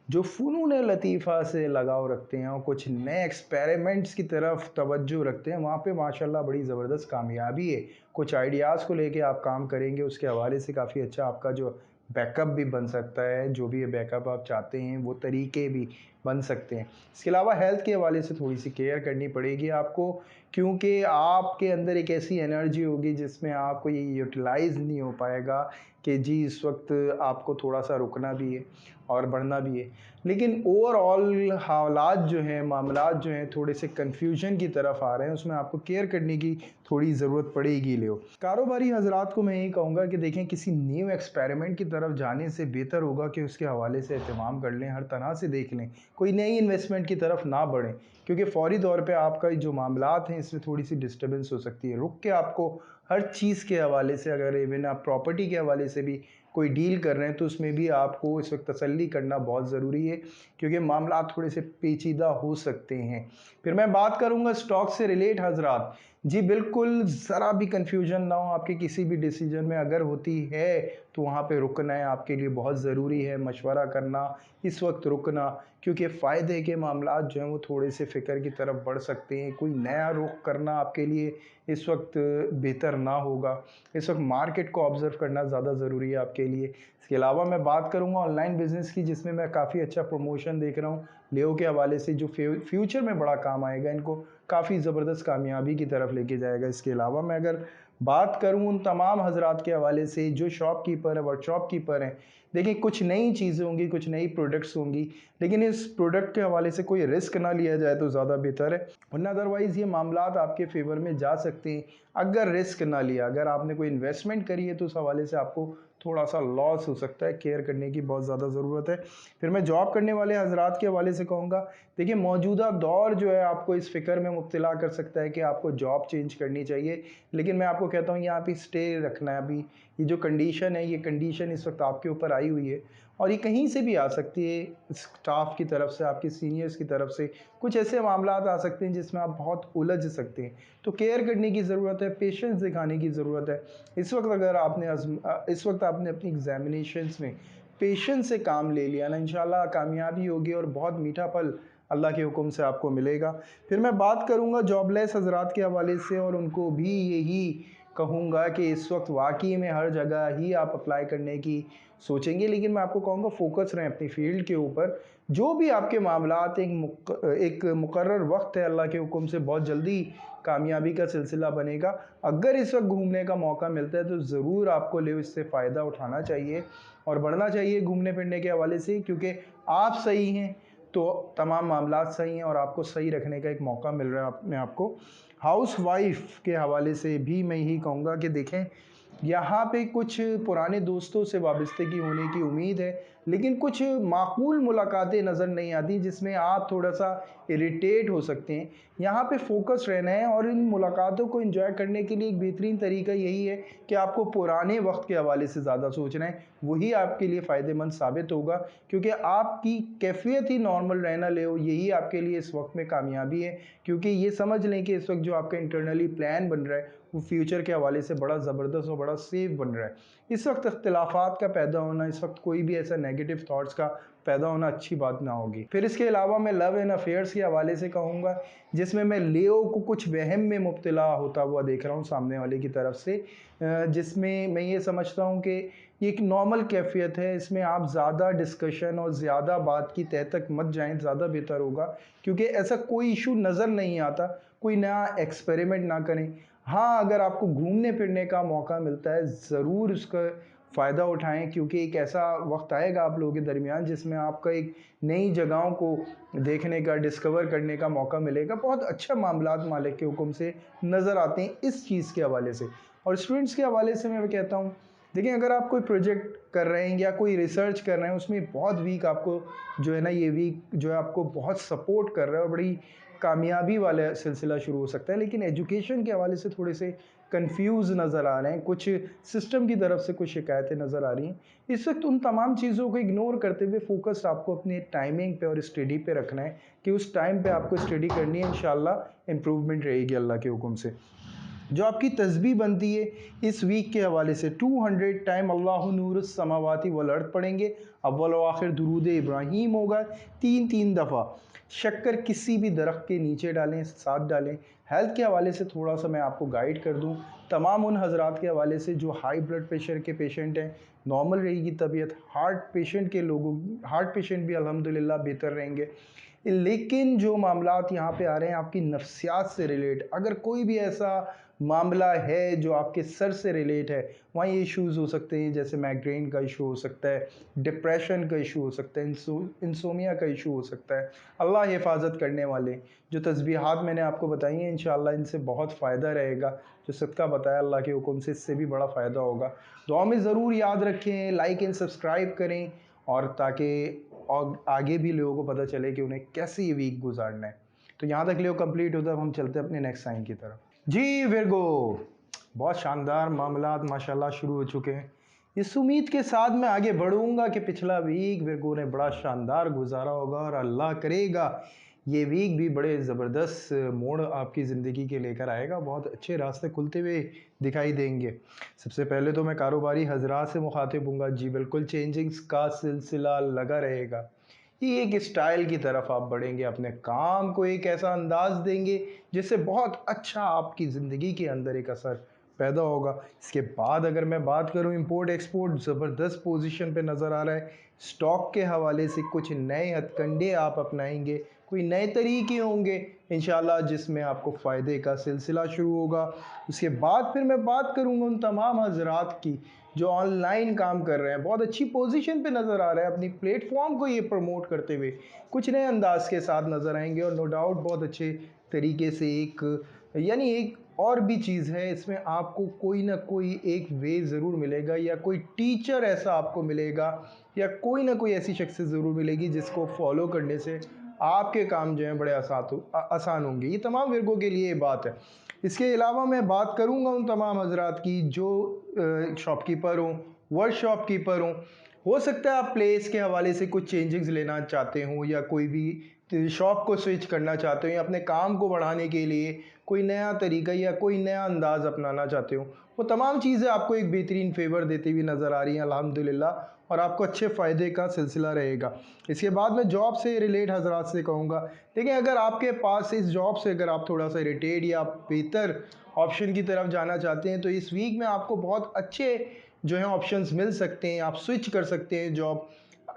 जो फ़नून लतीफ़ा से लगाव रखते हैं और कुछ नए एक्सपेरिमेंट्स की तरफ तवज्जो रखते हैं, वहाँ पे माशाल्लाह बड़ी ज़बरदस्त कामयाबी है। कुछ आइडियाज़ को लेके आप काम करेंगे, उसके हवाले से काफ़ी अच्छा आपका जो बैकअप भी बन सकता है, जो भी ये बैकअप आप चाहते हैं वो तरीके भी बन सकते हैं। इसके अलावा हेल्थ के हवाले से थोड़ी सी केयर करनी पड़ेगी आपको, क्योंकि आपके अंदर एक ऐसी एनर्जी होगी जिसमें आपको ये यूटिलाइज़ नहीं हो पाएगा कि जी इस वक्त आपको थोड़ा सा रुकना भी है और बढ़ना भी है, लेकिन ओवरऑल हालात जो हैं, मामलात जो हैं थोड़े से कन्फ्यूजन की तरफ आ रहे हैं, उसमें आपको केयर करने की थोड़ी ज़रूरत पड़ेगी। लियो, कारोबारी हजरात को मैं यही कहूँगा कि देखें, किसी न्यू एक्सपेरिमेंट की तरफ जाने से बेहतर होगा कि उसके हवाले से एहतमाम कर लें, हर तरह से देख लें, कोई नई इन्वेस्टमेंट की तरफ ना बढ़ें, क्योंकि फ़ौरी तौर पे आपका जो मामलात हैं इसमें थोड़ी सी डिस्टर्बेंस हो सकती है। रुक के आपको हर चीज़ के हवाले से, अगर इवन आप प्रॉपर्टी के हवाले से भी कोई डील कर रहे हैं तो उसमें भी आपको इस वक्त तसल्ली करना बहुत ज़रूरी है, क्योंकि मामलात थोड़े से पेचीदा हो सकते हैं। फिर मैं बात करूँगा स्टॉक से रिलेट हजरात। जी बिल्कुल, ज़रा भी कन्फ्यूजन ना हो आपके किसी भी डिसीजन में, अगर होती है तो वहाँ पे रुकना है आपके लिए बहुत ज़रूरी है, मशवरा करना, इस वक्त रुकना, क्योंकि फ़ायदे के मामलात जो हैं वो थोड़े से फ़िक्र की तरफ बढ़ सकते हैं। कोई नया रुख करना आपके लिए इस वक्त बेहतर ना होगा। इस वक्त मार्केट को ऑब्ज़र्व करना ज़्यादा ज़रूरी है आपके लिए। इसके अलावा मैं बात करूँगा ऑनलाइन बिज़नेस की, जिसमें मैं काफ़ी अच्छा प्रमोशन देख रहा हूँ लियो के हवाले से, जो फ्यूचर में बड़ा काम आएगा, इनको काफ़ी ज़बरदस्त कामयाबी की तरफ लेके जाएगा। इसके अलावा मैं अगर बात करूँ उन तमाम हज़रात के हवाले से जो शॉपकीपर हैं, वर्कशॉप कीपर हैं, देखिए कुछ नई चीज़ें होंगी, कुछ नई प्रोडक्ट्स होंगी, लेकिन इस प्रोडक्ट के हवाले से कोई रिस्क ना लिया जाए तो ज़्यादा बेहतर है, वरना अदरवाइज़ ये मामलात आपके फ़ेवर में जा सकते हैं अगर रिस्क ना लिया। अगर आपने कोई इन्वेस्टमेंट करी है तो उस हवाले से आपको थोड़ा-सा लॉस हो सकता है, केयर करने की बहुत ज़्यादा ज़रूरत है। फिर मैं जॉब करने वाले हज़रात के हवाले से कहूँगा, देखिए मौजूदा दौर जो है आपको इस फ़िक्र में मुब्तला कर सकता है कि आपको जॉब चेंज करनी चाहिए, लेकिन मैं आपको कहता हूँ यहाँ पे स्टे रखना है अभी। ये जो कंडीशन है, ये कंडीशन इस वक़्त आपके ऊपर आई हुई है और ये कहीं से भी आ सकती है, स्टाफ की तरफ से, आपके सीनियर्स की तरफ से। कुछ ऐसे मामलात आ सकते हैं जिसमें आप बहुत उलझ सकते हैं। तो केयर करने की ज़रूरत है, पेशेंस दिखाने की ज़रूरत है। इस वक़्त अगर इस वक़्त आपने अपनी एग्ज़ामिनेशंस में पेशेंस से काम ले लिया ना, इंशाल्लाह कामयाबी होगी और बहुत मीठा फल अल्लाह के हुक्म से आपको मिलेगा। फिर मैं बात करूँगा जॉबलेस हज़रात के हवाले से और उनको भी यही कहूँगा कि इस वक्त वाक़ई में हर जगह ही आप अप्लाई करने की सोचेंगे, लेकिन मैं आपको कहूँगा फ़ोकस रहें अपनी फ़ील्ड के ऊपर। जो भी आपके मामलात एक मुकर्रर वक्त है, अल्लाह के हुक्म से बहुत जल्दी कामयाबी का सिलसिला बनेगा। अगर इस वक्त घूमने का मौका मिलता है तो ज़रूर आपको ले इससे फ़ायदा उठाना चाहिए और बढ़ना चाहिए घूमने फिरने के हवाले से, क्योंकि आप सही हैं तो तमाम मामलात सही हैं और आपको सही रखने का एक मौका मिल रहा है अपने आप को। हाउसवाइफ के हवाले से भी मैं यही कहूँगा कि देखें, यहाँ पे कुछ पुराने दोस्तों से वाबस्तगी होने की उम्मीद है, लेकिन कुछ माकूल मुलाकातें नज़र नहीं आती जिसमें आप थोड़ा-सा इरिटेट हो सकते हैं। यहाँ पे फ़ोकस रहना है और इन मुलाकातों को एन्जॉय करने के लिए एक बेहतरीन तरीका यही है कि आपको पुराने वक़्त के हवाले से ज़्यादा सोचना है। वही आपके लिए फ़ायदेमंद साबित होगा, क्योंकि आपकी कैफ़ियत ही नॉर्मल रहना ले हो, यही आपके लिए इस वक़्त में कामयाबी है। क्योंकि ये समझ लें कि इस वक़्त जो आपका इंटरनली प्लान बन रहा है वो फ्यूचर के हवाले से बड़ा ज़बरदस्त और बड़ा सेफ बन रहा है। इस वक्त इख्तिलाफ़ात का पैदा होना, इस वक्त कोई भी ऐसा नेगेटिव थॉट्स का पैदा होना अच्छी बात ना होगी। फिर इसके अलावा मैं लव एंड अफेयर्स के हवाले से कहूँगा, जिसमें मैं लियो को कुछ वहम में मुब्तला होता हुआ देख रहा हूँ सामने वाले की तरफ से, जिसमें मैं ये समझता हूँ कि ये एक नॉर्मल कैफ़ियत है। इसमें आप ज़्यादा डिस्कशन और ज़्यादा बात की तह तक मत जाएँ, ज़्यादा बेहतर होगा, क्योंकि ऐसा कोई इशू नज़र नहीं आता। कोई नया एक्सपेरिमेंट ना करें। हाँ, अगर आपको घूमने फिरने का मौका मिलता है, ज़रूर उसका फ़ायदा उठाएँ, क्योंकि एक ऐसा वक्त आएगा आप लोगों के दरमियान जिसमें आपका एक नई जगहों को देखने का, डिस्कवर करने का मौका मिलेगा। बहुत अच्छा मामलात मालिक के हुक्म से नज़र आते हैं इस चीज़ के हवाले से। और स्टूडेंट्स के हवाले से मैं कहता हूँ, देखिए अगर आप कोई प्रोजेक्ट कर रहे हैं या कोई रिसर्च कर रहे हैं, उसमें बहुत वीक आपको जो है ना, ये वीक जो है आपको बहुत सपोर्ट कर रहा है और बड़ी कामयाबी वाला सिलसिला शुरू हो सकता है। लेकिन एजुकेशन के हवाले से थोड़े से कंफ्यूज नज़र आ रहे हैं, कुछ सिस्टम की तरफ से कुछ शिकायतें नज़र आ रही हैं। इस वक्त उन तमाम चीज़ों को इग्नोर करते हुए फ़ोकस आपको अपनी टाइमिंग पे और स्टडी पे रखना है कि उस टाइम पे आपको स्टडी करनी है, इंशाल्लाह इम्प्रूवमेंट रहेगी अल्लाह के हुक्म से। जो आपकी तस्बीह बनती है इस वीक के हवाले से 200 टाइम अल्लाहु नूरुस समावाति वल अर्द पढ़ेंगे। अव्वल व आखिर दुरूद इब्राहीम होगा 3-3 दफ़ा। शक्कर किसी भी दरख्त के नीचे डालें, साथ डालें। हेल्थ के हवाले से थोड़ा सा मैं आपको गाइड कर दूं, तमाम उन हजरात के हवाले से जो हाई ब्लड प्रेशर के पेशेंट हैं, नॉर्मल रहेगी तबीयत। हार्ट पेशेंट भी अल्हम्दुलिल्लाह बेहतर रहेंगे। लेकिन जो मामलात यहाँ पे आ रहे हैं आपकी नफ्सियात से रिलेट, अगर कोई भी ऐसा मामला है जो आपके सर से रिलेट है, वहाँ ये इश्यूज़ हो सकते हैं, जैसे माइग्रेन का इशू हो सकता है, डिप्रेशन का इशू हो सकता है, इंसोमिया का इशू हो सकता है। अल्लाह हिफाजत करने वाले जो तस्बीहात मैंने आपको बताई हैं, इंशाअल्लाह इनसे बहुत फ़ायदा रहेगा। जो सदका बताया अल्लाह के हुक्म से, इससे भी बड़ा फ़ायदा होगा। दुआ में ज़रूर याद रखें, लाइक एंड सब्सक्राइब करें, और ताकि और आगे भी लोगों को पता चले कि उन्हें कैसे ये वीक गुजारना है। तो यहाँ तक लियो कंप्लीट होता है, अब हम चलते हैं अपने नेक्स्ट साइन की तरफ। जी विरगो, बहुत शानदार मामलात माशाल्लाह शुरू हो चुके हैं। इस उम्मीद के साथ मैं आगे बढ़ूंगा कि पिछला वीक विरगो ने बड़ा शानदार गुजारा होगा और अल्लाह करेगा ये वीक भी बड़े ज़बरदस्त मोड़ आपकी ज़िंदगी के लेकर आएगा, बहुत अच्छे रास्ते खुलते हुए दिखाई देंगे। सबसे पहले तो मैं कारोबारी हजरात से मुखातिब हूँगा। जी बिल्कुल, चेंजिंग्स का सिलसिला लगा रहेगा। ये एक स्टाइल की तरफ आप बढ़ेंगे, अपने काम को एक ऐसा अंदाज देंगे जिससे बहुत अच्छा आपकी ज़िंदगी के अंदर एक असर पैदा होगा। इसके बाद अगर मैं बात करूं, इंपोर्ट एक्सपोर्ट ज़बरदस्त पोजीशन पे नज़र आ रहा है। स्टॉक के हवाले से कुछ नए हथकंडे आप अपनाएंगे, कोई नए तरीके होंगे इंशाल्लाह जिसमें आपको फ़ायदे का सिलसिला शुरू होगा। उसके बाद फिर मैं बात करूंगा उन तमाम हजरात की जो ऑनलाइन काम कर रहे हैं, बहुत अच्छी पोजीशन पे नज़र आ रहा है, अपनी प्लेटफॉर्म को ये प्रमोट करते हुए कुछ नए अंदाज के साथ नज़र आएंगे। और नो डाउट बहुत अच्छे तरीके से एक और भी चीज़ है, इसमें आपको कोई ना कोई एक वे ज़रूर मिलेगा, या कोई टीचर ऐसा आपको मिलेगा, या कोई ना कोई ऐसी शख्सियत ज़रूर मिलेगी जिसको फॉलो करने से आपके काम जो हैं बड़े आसान होंगे। ये तमाम वर्गों के लिए ये बात है। इसके अलावा मैं बात करूँगा उन तमाम हजरात की जो शॉपकीपर हों, वर्क शॉपकीपर हों। हो सकता है आप प्लेस के हवाले से कुछ चेंजेस लेना चाहते हों, या कोई भी शॉप को स्विच करना चाहते हो, या अपने काम को बढ़ाने के लिए कोई नया तरीका या कोई नया अंदाज़ अपनाना चाहते हो। वो तमाम चीज़ें आपको एक बेहतरीन फेवर देती हुई नज़र आ रही हैं अल्हम्दुलिल्लाह, और आपको अच्छे फ़ायदे का सिलसिला रहेगा। इसके बाद मैं जॉब से रिलेट हजरात से कहूँगा, देखिए अगर आपके पास इस जॉब से अगर आप थोड़ा सा इरिटेट या बेहतर ऑप्शन की तरफ जाना चाहते हैं, तो इस वीक में आपको बहुत अच्छे जो हैं ऑप्शंस मिल सकते हैं, आप स्विच कर सकते हैं जॉब।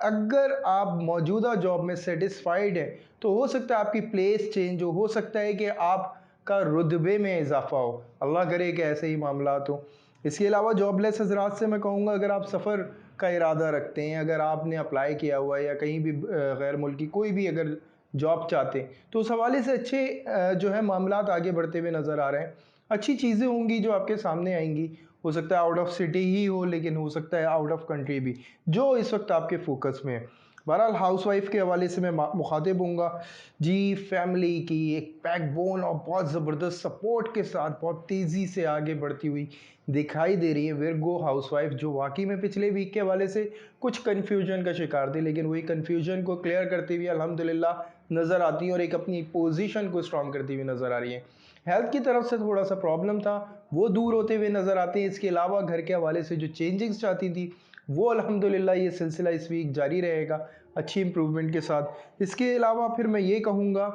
अगर आप मौजूदा जॉब में सेटिस्फाइड हैं तो हो सकता है आपकी प्लेस चेंज हो सकता है कि आपका रुतबे में इजाफा हो, अल्लाह करे कि ऐसे ही मामला हो। इसके अलावा जॉबलेस हजरात से मैं कहूँगा, अगर आप सफ़र का इरादा रखते हैं, अगर आपने अप्लाई किया हुआ है या कहीं भी गैर मुल्की कोई भी अगर जॉब चाहते हैं, तो उस हवाले से अच्छे जो है मामलात आगे बढ़ते हुए नज़र आ रहे हैं। अच्छी चीज़ें होंगी जो आपके सामने आएंगी। हो सकता है आउट ऑफ सिटी ही हो, लेकिन हो सकता है आउट ऑफ कंट्री भी, जो इस वक्त आपके फोकस में है। बहरहाल हाउसवाइफ के हवाले से मैं मुखातिब हूँगा जी, फैमिली की एक बैकबोन और बहुत ज़बरदस्त सपोर्ट के साथ बहुत तेज़ी से आगे बढ़ती हुई दिखाई दे रही है विर्गो हाउसवाइफ, जो वाकई में पिछले वीक के हवाले से कुछ कन्फ्यूजन का शिकार थी, लेकिन वही कन्फ्यूजन को क्लियर करते हुए अल्हम्दुलिल्लाह नज़र आती है और एक अपनी पोजीशन को स्ट्रॉन्ग करती हुई नज़र आ रही है। हेल्थ की तरफ से थोड़ा सा प्रॉब्लम था, वो दूर होते हुए नज़र आते हैं। इसके अलावा घर के हवाले से जो चेंजिंग्स चाहती थी, वो अल्हम्दुलिल्लाह ये सिलसिला इस वीक जारी रहेगा अच्छी इम्प्रूवमेंट के साथ। इसके अलावा फिर मैं ये कहूँगा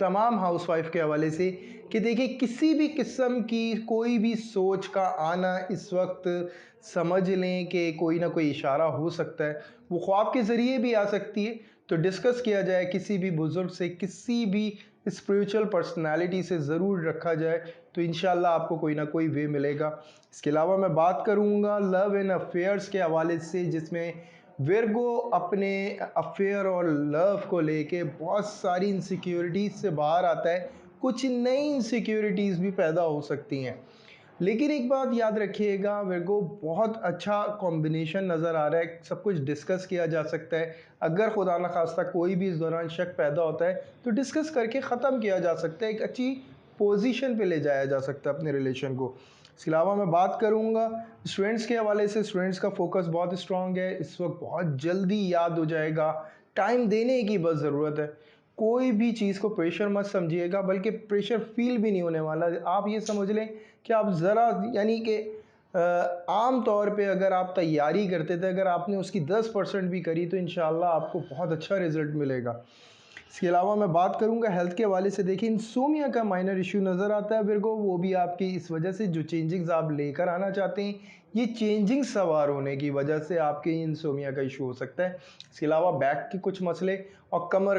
तमाम हाउसवाइफ के हवाले से कि देखिए, किसी भी किस्म की कोई भी सोच का आना इस वक्त समझ लें कि कोई ना कोई इशारा हो सकता है, वो ख्वाब के ज़रिए भी आ सकती है। तो डिस्कस किया जाए किसी भी बुज़ुर्ग से, किसी भी स्पिरिचुअल पर्सनालिटी से ज़रूर रखा जाए, तो इंशाल्लाह आपको कोई ना कोई वे मिलेगा। इसके अलावा मैं बात करूँगा लव एंड अफेयर्स के हवाले से, जिसमें विर्गो अपने अफेयर और लव को लेके बहुत सारी इनसिक्योरिटीज़ से बाहर आता है। कुछ नई इनसिक्योरिटीज़ भी पैदा हो सकती हैं, लेकिन एक बात याद रखिएगा, विर्गो बहुत अच्छा कॉम्बिनेशन नज़र आ रहा है, सब कुछ डिस्कस किया जा सकता है। अगर खुदा न खास्ता कोई भी इस दौरान शक पैदा होता है तो डिस्कस करके ख़त्म किया जा सकता है, एक अच्छी पोजीशन पे ले जाया जा सकता है अपने रिलेशन को। इसके अलावा मैं बात करूँगा स्टूडेंट्स के हवाले से, स्टूडेंट्स का फोकस बहुत स्ट्रॉन्ग है, इस वक्त बहुत जल्दी याद हो जाएगा, टाइम देने की बस ज़रूरत है। कोई भी चीज़ को प्रेशर मत समझिएगा, बल्कि प्रेशर फील भी नहीं होने वाला। आप ये समझ लें कि आप ज़रा यानी कि आम तौर पे अगर आप तैयारी करते थे, अगर आपने उसकी 10% भी करी, तो इंशाल्लाह आपको बहुत अच्छा रिज़ल्ट मिलेगा। इसके अलावा मैं बात करूंगा हेल्थ के हवाले से, देखिए इंसोमिया का माइनर इशू नज़र आता है मेरे को, वो भी आपकी इस वजह से जो चेंजिंग्स आप लेकर आना चाहते हैं, ये चेंजिंग सवार होने की वजह से आपके इंसोमिया का इशू हो सकता है। इसके अलावा बैक के कुछ मसले और कमर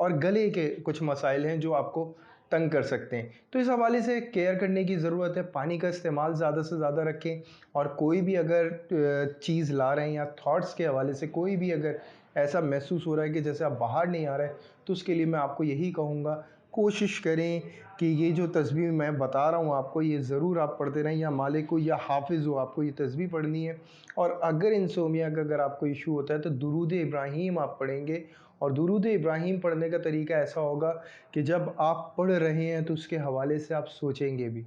और गले के कुछ मसाइल हैं जो आपको तंग कर सकते हैं, तो इस हवाले से केयर करने की ज़रूरत है। पानी का इस्तेमाल ज़्यादा से ज़्यादा रखें, और कोई भी अगर चीज़ ला रहे हैं या थॉट्स के हवाले से कोई भी अगर ऐसा महसूस हो रहा है कि जैसे आप बाहर नहीं आ रहे, तो उसके लिए मैं आपको यही कहूँगा, कोशिश करें कि ये जो तस्बीह मैं बता रहा हूँ आपको, ये ज़रूर आप पढ़ते रहें, या मालिक हो या हाफिज़ हो, आपको ये तस्बीह पढ़नी है। और अगर इंसोमिया का अगर आपको इशू होता है तो दुरूद इब्राहीम आप पढ़ेंगे, और दुरूद इब्राहीम पढ़ने का तरीका ऐसा होगा कि जब आप पढ़ रहे हैं तो उसके हवाले से आप सोचेंगे भी,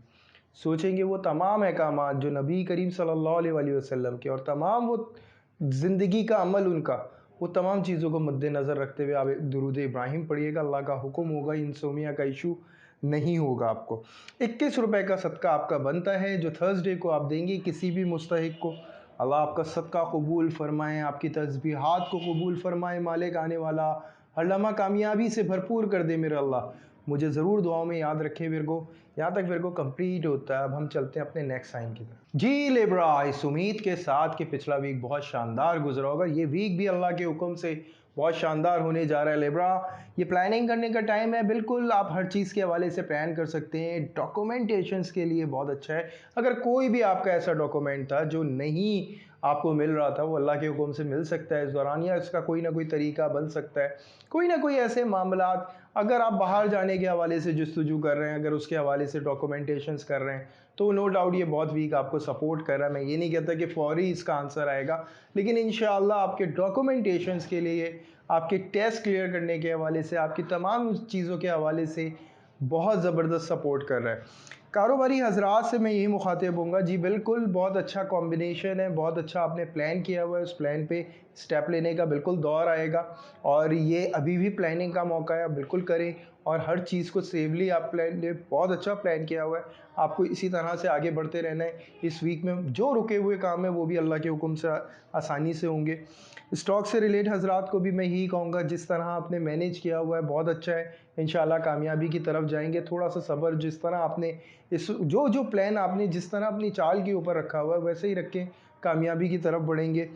सोचेंगे वो तमाम अहकामात जो नबी करीम सल्लल्लाहु अलैहि वसल्लम के, और तमाम वो ज़िंदगी का अमल उनका, वो तमाम चीज़ों को मद्देनज़र रखते हुए आप दुरूद इब्राहीम पढ़िएगा। अल्लाह का हुक्म होगा, इंसोमिया का इशू नहीं होगा आपको। 21 रुपए का सदका आपका बनता है, जो थर्सडे को आप देंगे किसी भी मुस्तहिक को। अल्लाह आपका सदका कबूल फ़रमाएँ, आपकी तस्बीहात को कबूल फ़रमाएँ। मालिक आने वाला हर लम्हा कामयाबी से भरपूर कर दे मेरा अल्लाह। मुझे ज़रूर दुआओं में याद रखें विरगो। यहाँ तक विरगो कंप्लीट होता है। अब हम चलते हैं अपने नेक्स्ट साइन की तरफ। जी लिब्रा, इस उम्मीद के साथ कि पिछला वीक बहुत शानदार गुजरा होगा, ये वीक भी अल्लाह के हुक्म से बहुत शानदार होने जा रहा है लिब्रा। ये प्लानिंग करने का टाइम है, बिल्कुल आप हर चीज़ के हवाले से प्लान कर सकते हैं। डॉक्यूमेंटेशंस के लिए बहुत अच्छा है। अगर कोई भी आपका ऐसा डॉक्यूमेंट था जो नहीं आपको मिल रहा था, वो अल्लाह के हुक्म से मिल सकता है इस दौरान, या इसका कोई ना कोई तरीका बन सकता है। कोई ना कोई ऐसे मामलात, अगर आप बाहर जाने के हवाले से जस्तजू कर रहे हैं, अगर उसके हवाले से डॉक्यूमेंटेशंस कर रहे हैं, तो नो डाउट ये बहुत वीक आपको सपोर्ट कर रहा है। मैं ये नहीं कहता कि फ़ौरी इसका आंसर आएगा, लेकिन इंशाअल्लाह आपके डॉक्यूमेंटेशंस के लिए, आपके टेस्ट क्लियर करने के हवाले से, आपकी तमाम चीज़ों के हवाले से बहुत ज़बरदस्त सपोर्ट कर रहा है। कारोबारी हजरात से मैं यही मुखातिब हूँगा, जी बिल्कुल बहुत अच्छा कॉम्बिनेशन है, बहुत अच्छा आपने प्लान किया हुआ है। उस प्लान पे स्टेप लेने का बिल्कुल दौर आएगा, और ये अभी भी प्लानिंग का मौका है, आप बिल्कुल करें और हर चीज़ को सेवली आप प्लान ले। बहुत अच्छा प्लान किया हुआ है, आपको इसी तरह से आगे बढ़ते रहना है। इस वीक में जो रुके हुए काम है वो भी अल्लाह के हुक्म से आसानी से होंगे। स्टॉक से रिलेट हजरात को भी मैं यही कहूँगा, जिस तरह आपने मैनेज किया हुआ है बहुत अच्छा है, इंशाल्लाह कामयाबी की तरफ जाएंगे। थोड़ा सा सब्र, जिस तरह आपने इस जो प्लान आपने जिस तरह अपनी चाल के ऊपर रखा हुआ है वैसे ही रखें, कामयाबी की तरफ बढ़ेंगे।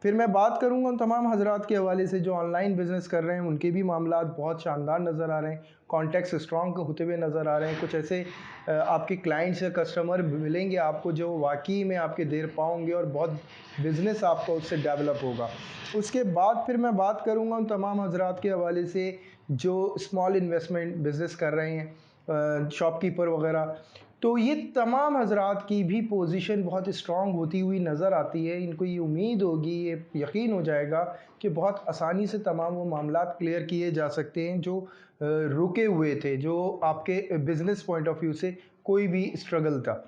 फिर मैं बात करूंगा उन तमाम हजरात के हवाले से जो ऑनलाइन बिज़नेस कर रहे हैं, उनके भी मामलात बहुत शानदार नज़र आ रहे हैं। कॉन्टैक्ट्स स्ट्रॉन्ग होते हुए नज़र आ रहे हैं। कुछ ऐसे आपके क्लाइंट्स या कस्टमर मिलेंगे आपको जो वाकई में आपके देर पाओगे, और बहुत बिज़नेस आपका उससे डेवलप होगा। उसके बाद फिर मैं बात करूंगा उन तमाम हजरात के हवाले से जो स्मॉल इन्वेस्टमेंट बिज़नेस कर रहे हैं, शॉपकीपर वगैरह। तो ये तमाम हजरात की भी पोजीशन बहुत स्ट्रॉन्ग होती हुई नज़र आती है। इनको ये उम्मीद होगी, ये यकीन हो जाएगा कि बहुत आसानी से तमाम वो मामलात क्लियर किए जा सकते हैं जो रुके हुए थे, जो आपके बिज़नेस पॉइंट ऑफ व्यू से कोई भी स्ट्रगल था।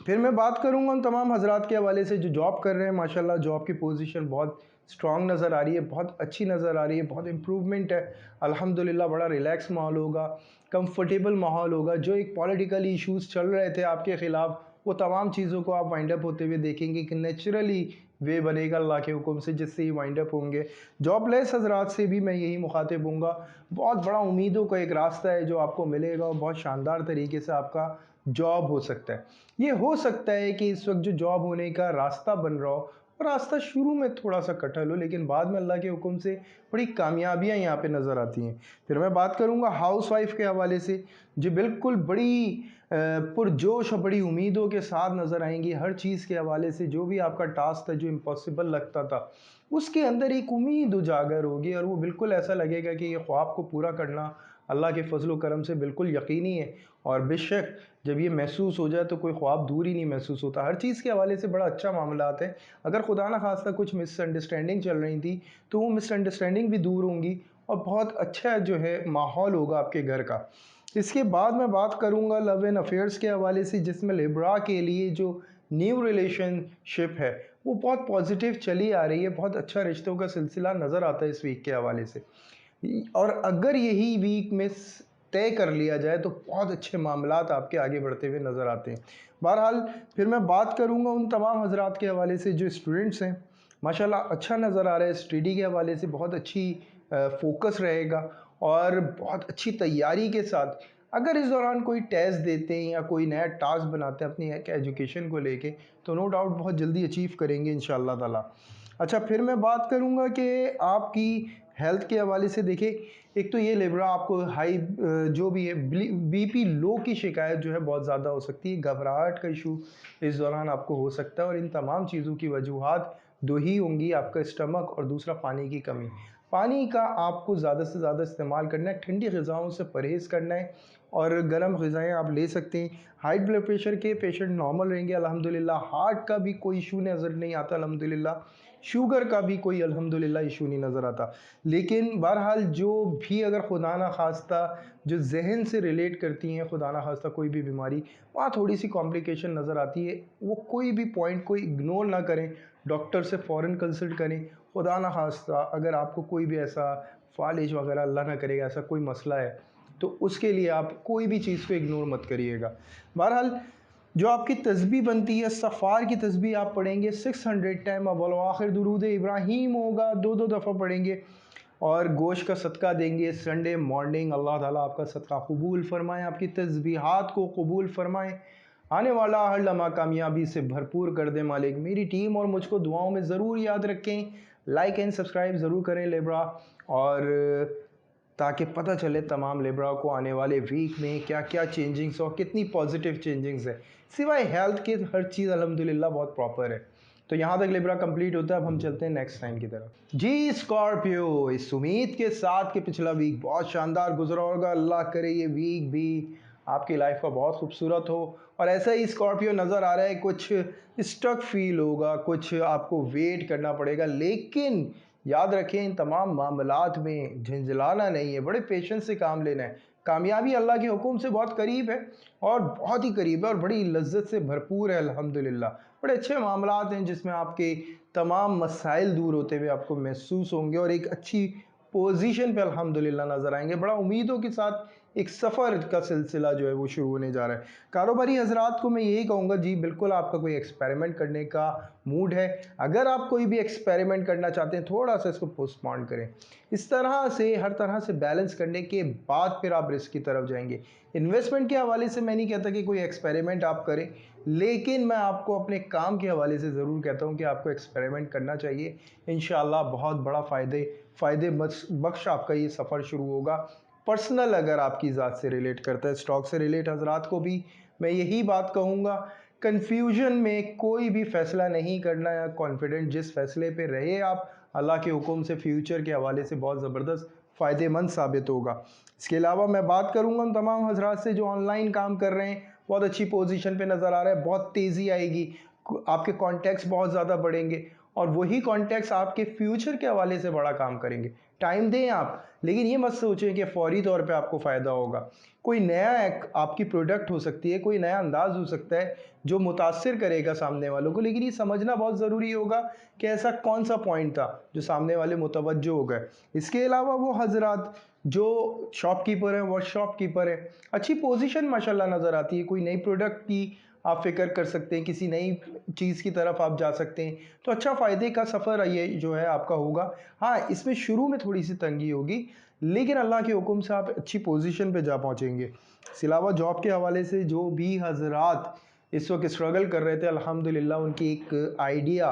फिर मैं बात करूंगा उन तमाम हजरात के हवाले से जो जॉब कर रहे हैं। माशाल्लाह जॉब की पोजीशन बहुत स्ट्रॉन्ग नज़र आ रही है, बहुत अच्छी नज़र आ रही है, बहुत इम्प्रूवमेंट है अल्हम्दुलिल्लाह। बड़ा रिलैक्स माहौल होगा, कंफर्टेबल माहौल होगा। जो एक पॉलिटिकल इश्यूज़ चल रहे थे आपके ख़िलाफ़, वो तमाम चीज़ों को आप वाइंड अप होते हुए देखेंगे कि नेचुरली वे बनेगा अल्लाह के हुक्म से, जिससे ही वाइंड अप होंगे। जॉबलेस हजरात से भी मैं यही मुखातिब हूँगा, बहुत बड़ा उम्मीदों का एक रास्ता है जो आपको मिलेगा, और बहुत शानदार तरीके से आपका जॉब हो सकता है। ये हो सकता है कि इस वक्त जो जॉब होने का रास्ता बन रहा हो, और रास्ता शुरू में थोड़ा सा कठिन हो, लेकिन बाद में अल्लाह के हुक्म से बड़ी कामयाबियां यहाँ पे नज़र आती हैं। फिर मैं बात करूँगा हाउस वाइफ के हवाले से, जो बिल्कुल बड़ी पुरजोश और बड़ी उम्मीदों के साथ नज़र आएंगी। हर चीज़ के हवाले से जो भी आपका टास्क था, जो इम्पॉसिबल लगता था, उसके अंदर एक उम्मीद उजागर होगी, और वो बिल्कुल ऐसा लगेगा कि ये ख्वाब को पूरा करना अल्लाह के फजल व करम से बिल्कुल यकीनी है। और बेशक जब ये महसूस हो जाए तो कोई ख्वाब दूर ही नहीं महसूस होता। हर चीज़ के हवाले से बड़ा अच्छा मामला है। अगर खुदा न खास्ता कुछ मिसअंडरस्टैंडिंग चल रही थी, तो वो मिसअंडरस्टैंडिंग भी दूर होंगी, और बहुत अच्छा जो है माहौल होगा आपके घर का। इसके बाद मैं बात करूंगा लव एंड अफेयर्स के हवाले से, जिसमें लिब्रा के लिए जो न्यू रिलेशनशिप है वो बहुत पॉजिटिव चली आ रही है। बहुत अच्छा रिश्तों का सिलसिला नज़र आता है इस वीक के हवाले से, और अगर यही वीक में तय कर लिया जाए तो बहुत अच्छे मामलात आपके आगे बढ़ते हुए नज़र आते हैं। बहरहाल फिर मैं बात करूंगा उन तमाम हजरात के हवाले से जो स्टूडेंट्स हैं। माशाल्लाह अच्छा नज़र आ रहा है स्टडी के हवाले से, बहुत अच्छी फोकस रहेगा, और बहुत अच्छी तैयारी के साथ अगर इस दौरान कोई टेस्ट देते हैं या कोई नया टास्क बनाते हैं अपनी एजुकेशन को लेके, तो नो डाउट बहुत जल्दी अचीव करेंगे इंशाअल्लाह ताला। अच्छा, फिर मैं बात करूंगा कि आपकी हेल्थ के हवाले से देखिए, एक तो ये लिब्रा आपको हाई जो भी है बीपी लो की शिकायत जो है बहुत ज़्यादा हो सकती है, घबराहट का इशू इस दौरान आपको हो सकता है, और इन तमाम चीज़ों की वजूहात दो ही होंगी, आपका स्टमक और दूसरा पानी की कमी। पानी का आपको ज़्यादा से ज़्यादा इस्तेमाल करना है, ठंडी ग़िज़ाओं से परहेज़ करना है, और गर्म ग़िज़ाएँ आप ले सकते हैं। हाई ब्लड प्रेशर के पेशेंट नॉर्मल रहेंगे अल्हम्दुलिल्लाह, हार्ट का भी कोई इशू नज़र नहीं आता अल्हम्दुलिल्लाह, शुगर का भी कोई अल्हम्दुलिल्लाह इशू नहीं नज़र आता। लेकिन बहरहाल जो भी अगर खुदा ना खास्ता जो जहन से रिलेट करती हैं, खुदा ना खास्ता कोई भी बीमारी, वहाँ थोड़ी सी कॉम्प्लिकेशन नज़र आती है। वो कोई भी पॉइंट को इग्नोर ना करें, डॉक्टर से फ़ौरन कंसल्ट करें। खुदा ना खास्ता अगर आपको कोई भी ऐसा फालिज वगैरह अल्लाह ना करेगा ऐसा कोई मसला है, तो उसके लिए आप कोई भी चीज़ को इग्नोर मत करिएगा। बहरहाल जो आपकी तस्बीह बनती है, सफ़ार की तस्बीह आप पढ़ेंगे 600 टाइम, अव्वल व आखिर दुरूद इब्राहीम होगा 2-2 दफ़ा पढ़ेंगे। और गोश्त का सदका देंगे संडे मॉर्निंग। अल्लाह ताला आपका सदका कबूल फरमाए, आपकी तस्बीहात को कबूल फरमाए, आने वाला हर लम्हा कामयाबी से भरपूर कर दे मालिक। मेरी टीम और मुझको दुआओं में ज़रूर याद रखें। लाइक एंड सब्सक्राइब ज़रूर करें लेब्रा, और ताकि पता चले तमाम लेब्रा को आने वाले वीक में क्या क्या चेंजिंग्स और कितनी पॉजिटिव चेंजिंग्स है। सिवाय हेल्थ के हर चीज़ अल्हम्दुलिल्लाह बहुत प्रॉपर है। तो यहाँ तक लिब्रा कंप्लीट होता है, अब हम चलते हैं नेक्स्ट टाइम की तरफ। जी स्कॉर्पियो, इस उम्मीद के साथ कि पिछला वीक बहुत शानदार गुजरा होगा, अल्लाह करे ये वीक भी आपकी लाइफ का बहुत खूबसूरत हो। और ऐसा ही स्कॉर्पियो नज़र आ रहा है, कुछ स्टक फील होगा, कुछ आपको वेट करना पड़ेगा, लेकिन याद रखें इन तमाम मामलात में झंझलाना नहीं है, बड़े पेशेंस से काम लेना है। कामयाबी अल्लाह के हुक्म से बहुत करीब है, और बहुत ही करीब है, और बड़ी लज्जत से भरपूर है अल्हम्दुलिल्लाह। बड़े अच्छे मामलात हैं जिसमें आपके तमाम मसाइल दूर होते हुए आपको महसूस होंगे, और एक अच्छी पोजीशन पे अल्हम्दुलिल्लाह नज़र आएंगे। बड़ा उम्मीदों के साथ एक सफ़र का सिलसिला जो है वो शुरू होने जा रहा है। कारोबारी हजरात को मैं यही कहूँगा, जी बिल्कुल आपका कोई एक्सपेरिमेंट करने का मूड है, अगर आप कोई भी एक्सपेरिमेंट करना चाहते हैं थोड़ा सा इसको पोस्टपोन करें। इस तरह से हर तरह से बैलेंस करने के बाद फिर आप रिस्क की तरफ जाएंगे। इन्वेस्टमेंट के हवाले से मैं नहीं कहता कि कोई एक्सपेरिमेंट आप करें, लेकिन मैं आपको अपने काम के हवाले से ज़रूर कहता हूँ कि आपको एक्सपेरिमेंट करना चाहिए। इंशाल्लाह बहुत बड़ा फ़ायदे बख्श आपका ये सफ़र शुरू होगा। पर्सनल अगर आपकी ज़ात से रिलेट करता है, स्टॉक से रिलेट हजरात को भी मैं यही बात कहूँगा, कन्फ्यूजन में कोई भी फ़ैसला नहीं करना है। कॉन्फिडेंट जिस फैसले पे रहे आप, अल्लाह के हुक्म से फ्यूचर के हवाले से बहुत ज़बरदस्त फ़ायदेमंद साबित होगा। इसके अलावा मैं बात करूँगा उन तमाम हजरात से जो ऑनलाइन काम कर रहे हैं, बहुत अच्छी पोजीशन पे नज़र आ रहा है, बहुत तेज़ी आएगी, आपके कॉन्टैक्ट्स बहुत ज़्यादा बढ़ेंगे, और वही कॉन्टैक्ट्स आपके फ्यूचर के हवाले से बड़ा काम करेंगे। टाइम दें आप, लेकिन ये मत सोचें कि फ़ौरी तौर पे आपको फ़ायदा होगा। कोई नया एक आपकी प्रोडक्ट हो सकती है, कोई नया अंदाज़ हो सकता है जो मुतासिर करेगा सामने वालों को, लेकिन ये समझना बहुत ज़रूरी होगा कि ऐसा कौन सा पॉइंट था जो सामने वाले मुतवज्जो हो गए। इसके अलावा वो हजरात जो शॉपकीपर हैं, वो शॉपकीपर है, अच्छी पोजीशन माशाल्लाह नज़र आती है। कोई नई प्रोडक्ट की आप फ़िक्र कर सकते हैं, किसी नई चीज़ की तरफ आप जा सकते हैं, तो अच्छा फ़ायदे का सफ़र ये जो है आपका होगा। हाँ, इसमें शुरू में थोड़ी सी तंगी होगी, लेकिन अल्लाह के हुक्म से आप अच्छी पोजीशन पे जा पहुँचेंगे। इसके अलावा जॉब के हवाले से जो भी हजरात इस वक्त स्ट्रगल कर रहे थे, अल्हम्दुलिल्लाह उनकी एक आइडिया,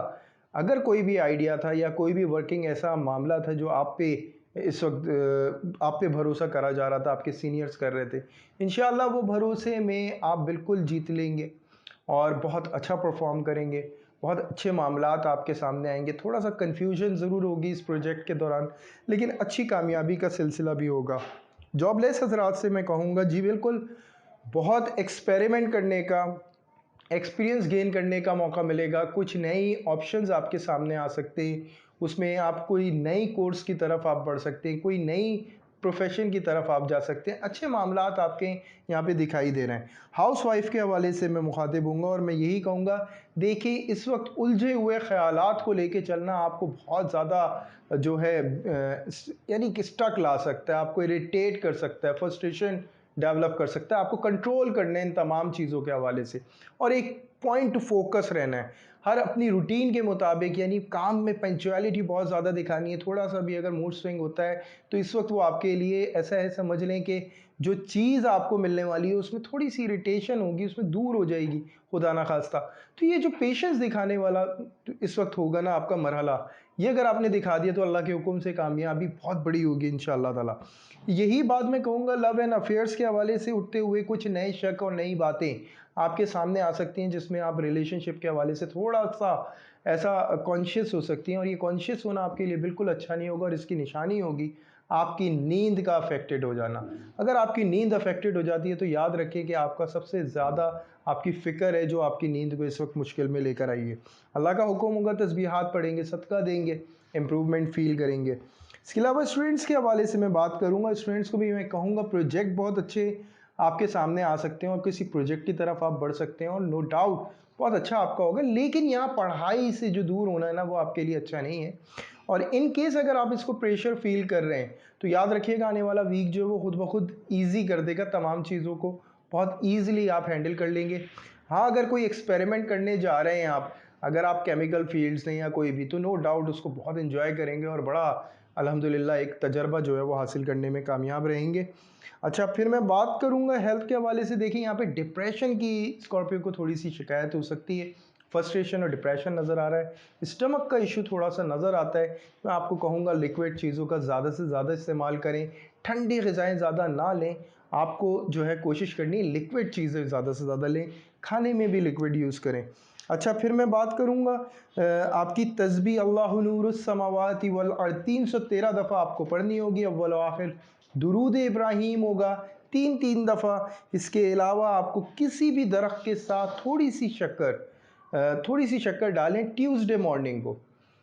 अगर कोई भी आइडिया था या कोई भी वर्किंग ऐसा मामला था जो आप पे इस वक्त आप पे भरोसा करा जा रहा था, आपके सीनियर्स कर रहे थे, इंशाअल्लाह वो भरोसे में आप बिल्कुल जीत लेंगे और बहुत अच्छा परफॉर्म करेंगे। बहुत अच्छे मामलात आपके सामने आएंगे। थोड़ा सा कन्फ्यूजन ज़रूर होगी इस प्रोजेक्ट के दौरान, लेकिन अच्छी कामयाबी का सिलसिला भी होगा। जॉबलेस हजरात से मैं कहूँगा, जी बिल्कुल बहुत एक्सपेरिमेंट करने का, एक्सपीरियंस गेन करने का मौका मिलेगा। कुछ नई ऑप्शंस आपके सामने आ सकते हैं, उसमें आप कोई नई कोर्स की तरफ आप बढ़ सकते हैं, कोई नई प्रोफेशन की तरफ आप जा सकते हैं। अच्छे मामलात आपके यहाँ पे दिखाई दे रहे हैं। हाउस वाइफ के हवाले से मैं मुखातिब हूँगा और मैं यही कहूँगा, देखिए इस वक्त उलझे हुए ख्यालात को लेके चलना आपको बहुत ज़्यादा जो है यानी कि स्टक ला सकता है, आपको इरिटेट कर सकता है, फ्रस्ट्रेशन डेवलप कर सकता है। आपको कंट्रोल करना है इन तमाम चीज़ों के हवाले से, और एक पॉइंट टू फोकस रहना है हर अपनी रूटीन के मुताबिक। यानी काम में पंक्चुअलिटी बहुत ज़्यादा दिखानी है। थोड़ा सा भी अगर मूड स्विंग होता है तो इस वक्त वो आपके लिए ऐसा है, समझ लें कि जो चीज़ आपको मिलने वाली है उसमें थोड़ी सी इरिटेशन होगी, उसमें दूर हो जाएगी खुदा ना खास्ता। तो ये जो पेशेंस दिखाने वाला इस वक्त होगा ना आपका मरहला, ये अगर आपने दिखा दिया तो अल्लाह के हुक्म से कामयाबी बहुत बड़ी होगी इंशाअल्लाह ताला। यही बात मैं कहूँगा लव एंड अफेयर्स के हवाले से उठते हुए कुछ नए शक और नई बातें आपके सामने आ सकती हैं, जिसमें आप रिलेशनशिप के हवाले से थोड़ा सा ऐसा कॉन्शियस हो सकती हैं, और ये कॉन्शियस होना आपके लिए बिल्कुल अच्छा नहीं होगा, और इसकी निशानी होगी आपकी नींद का अफेक्टेड हो जाना। अगर आपकी नींद अफेक्टेड हो जाती है तो याद रखिए कि आपका सबसे ज़्यादा आपकी फ़िक्र है जो आपकी नींद को इस वक्त मुश्किल में लेकर आई है। अल्लाह का हुक्म होगा, तस्बीहात पढ़ेंगे, सदका देंगे, इम्प्रूवमेंट फ़ील करेंगे। इसके अलावा स्टूडेंट्स के हवाले से मैं बात करूँगा, स्टूडेंट्स को भी मैं कहूँगा प्रोजेक्ट बहुत अच्छे आपके सामने आ सकते हैं और किसी प्रोजेक्ट की तरफ आप बढ़ सकते हैं, और नो डाउट बहुत अच्छा आपका होगा। लेकिन यहाँ पढ़ाई से जो दूर होना है ना, वो आपके लिए अच्छा नहीं है। और इन केस अगर आप इसको प्रेशर फील कर रहे हैं तो याद रखिएगा आने वाला वीक जो है वो खुद ब खुद ईजी कर देगा। तमाम चीज़ों को बहुत ईजिली आप हैंडल कर लेंगे। हाँ, अगर कोई एक्सपेरिमेंट करने जा रहे हैं आप, अगर आप केमिकल फील्ड्स हैं या कोई भी, तो नो डाउट उसको बहुत इन्जॉय करेंगे और बड़ा अल्हम्दुलिल्लाह एक तजर्बा जो है वो हासिल करने में कामयाब रहेंगे। अच्छा, फिर मैं बात करूँगा हेल्थ के हवाले से। देखिए यहाँ पे डिप्रेशन की स्कॉर्पियो को थोड़ी सी शिकायत हो सकती है, फ्रस्ट्रेशन और डिप्रेशन नज़र आ रहा है, स्टमक का इशू थोड़ा सा नज़र आता है। मैं आपको कहूँगा लिक्विड चीज़ों का ज़्यादा से ज़्यादा इस्तेमाल करें, ठंडी ग़िज़ाएँ ज़्यादा ना लें। आपको जो है कोशिश करनी है लिक्विड चीज़ें ज़्यादा से ज़्यादा लें, खाने में भी लिक्विड यूज़ करें। अच्छा, फिर मैं बात करूँगा आपकी तस्बीह अल्लाहु नूरुस समावाति वल अर्द 313 दफ़ा आपको पढ़नी होगी, अव्वल व आखिर। दुरूद इब्राहीम होगा 3-3 दफ़ा। इसके अलावा आपको किसी भी दरख्त के साथ थोड़ी सी शक्कर डालें ट्यूसडे मॉर्निंग को।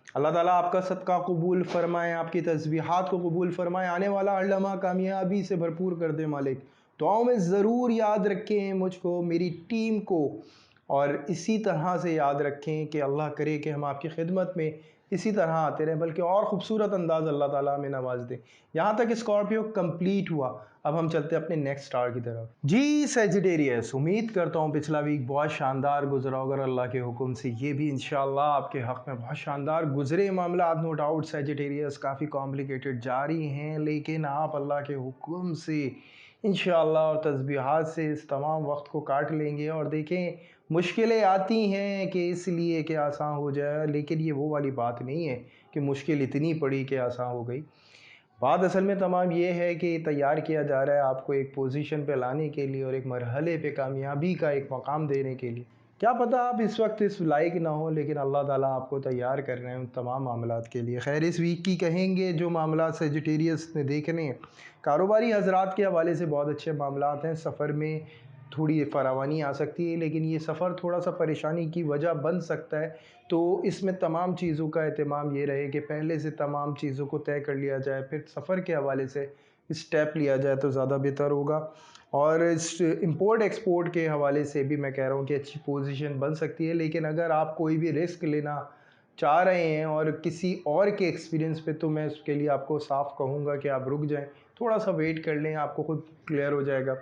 अल्लाह ताला आपका सदका कबूल फ़रमाएँ, आपकी तस्बीहात को कबूल फ़रमाएँ, आने वाला हर लम्हा कामयाबी से भरपूर कर दे मालिक। दुआओं में ज़रूर याद रखें मुझको, मेरी टीम को, और इसी तरह से याद रखें कि अल्लाह करे कि हम आपकी खिदमत में इसी तरह आते रहें, बल्कि और ख़ूबसूरत अंदाज़ अल्लाह ताला हमें नवाज़ दे। यहाँ तक स्कॉर्पियो कंप्लीट हुआ। अब हम चलते हैं अपने नेक्स्ट स्टार की तरफ। जी सैजिटेरियस, उम्मीद करता हूँ पिछला वीक बहुत शानदार गुजरा होगा अल्लाह के हुक्म से। ये भी इंशाल्लाह आपके हक़ में बहुत शानदार गुजरे मामला। नो डाउट सैजिटेरियस काफ़ी कॉम्प्लिकेटेड जारी हैं, लेकिन आप अल्लाह के हुक्म से इंशाअल्लाह और तस्बीहात से इस तमाम वक्त को काट लेंगे। और देखें, मुश्किलें आती हैं कि इसलिए कि आसान हो जाए, लेकिन ये वो वाली बात नहीं है कि मुश्किल इतनी पड़ी कि आसान हो गई। बात असल में तमाम ये है कि तैयार किया जा रहा है आपको एक पोजीशन पे लाने के लिए और एक मरहले पे कामयाबी का एक मकाम देने के लिए। क्या पता आप इस वक्त इस लायक ना हो, लेकिन अल्लाह ताला आपको तैयार कर रहे हैं उन तमाम मामलात के लिए। खैर, इस वीक की कहेंगे जो मामला सजिटेरियस ने देखने हैं, कारोबारी हजरात के हवाले से बहुत अच्छे मामलात हैं। सफ़र में थोड़ी फरावानी आ सकती है, लेकिन ये सफ़र थोड़ा सा परेशानी की वजह बन सकता है। तो इसमें तमाम चीज़ों का एहतमाम ये रहे कि पहले से तमाम चीज़ों को तय कर लिया जाए, फिर सफ़र के हवाले से स्टेप लिया जाए तो ज़्यादा बेहतर होगा। और इस इंपोर्ट एक्सपोर्ट के हवाले से भी मैं कह रहा हूँ कि अच्छी पोजीशन बन सकती है, लेकिन अगर आप कोई भी रिस्क लेना चाह रहे हैं और किसी और के एक्सपीरियंस पे, तो मैं उसके लिए आपको साफ कहूँगा कि आप रुक जाएं, थोड़ा सा वेट कर लें, आपको खुद क्लियर हो जाएगा।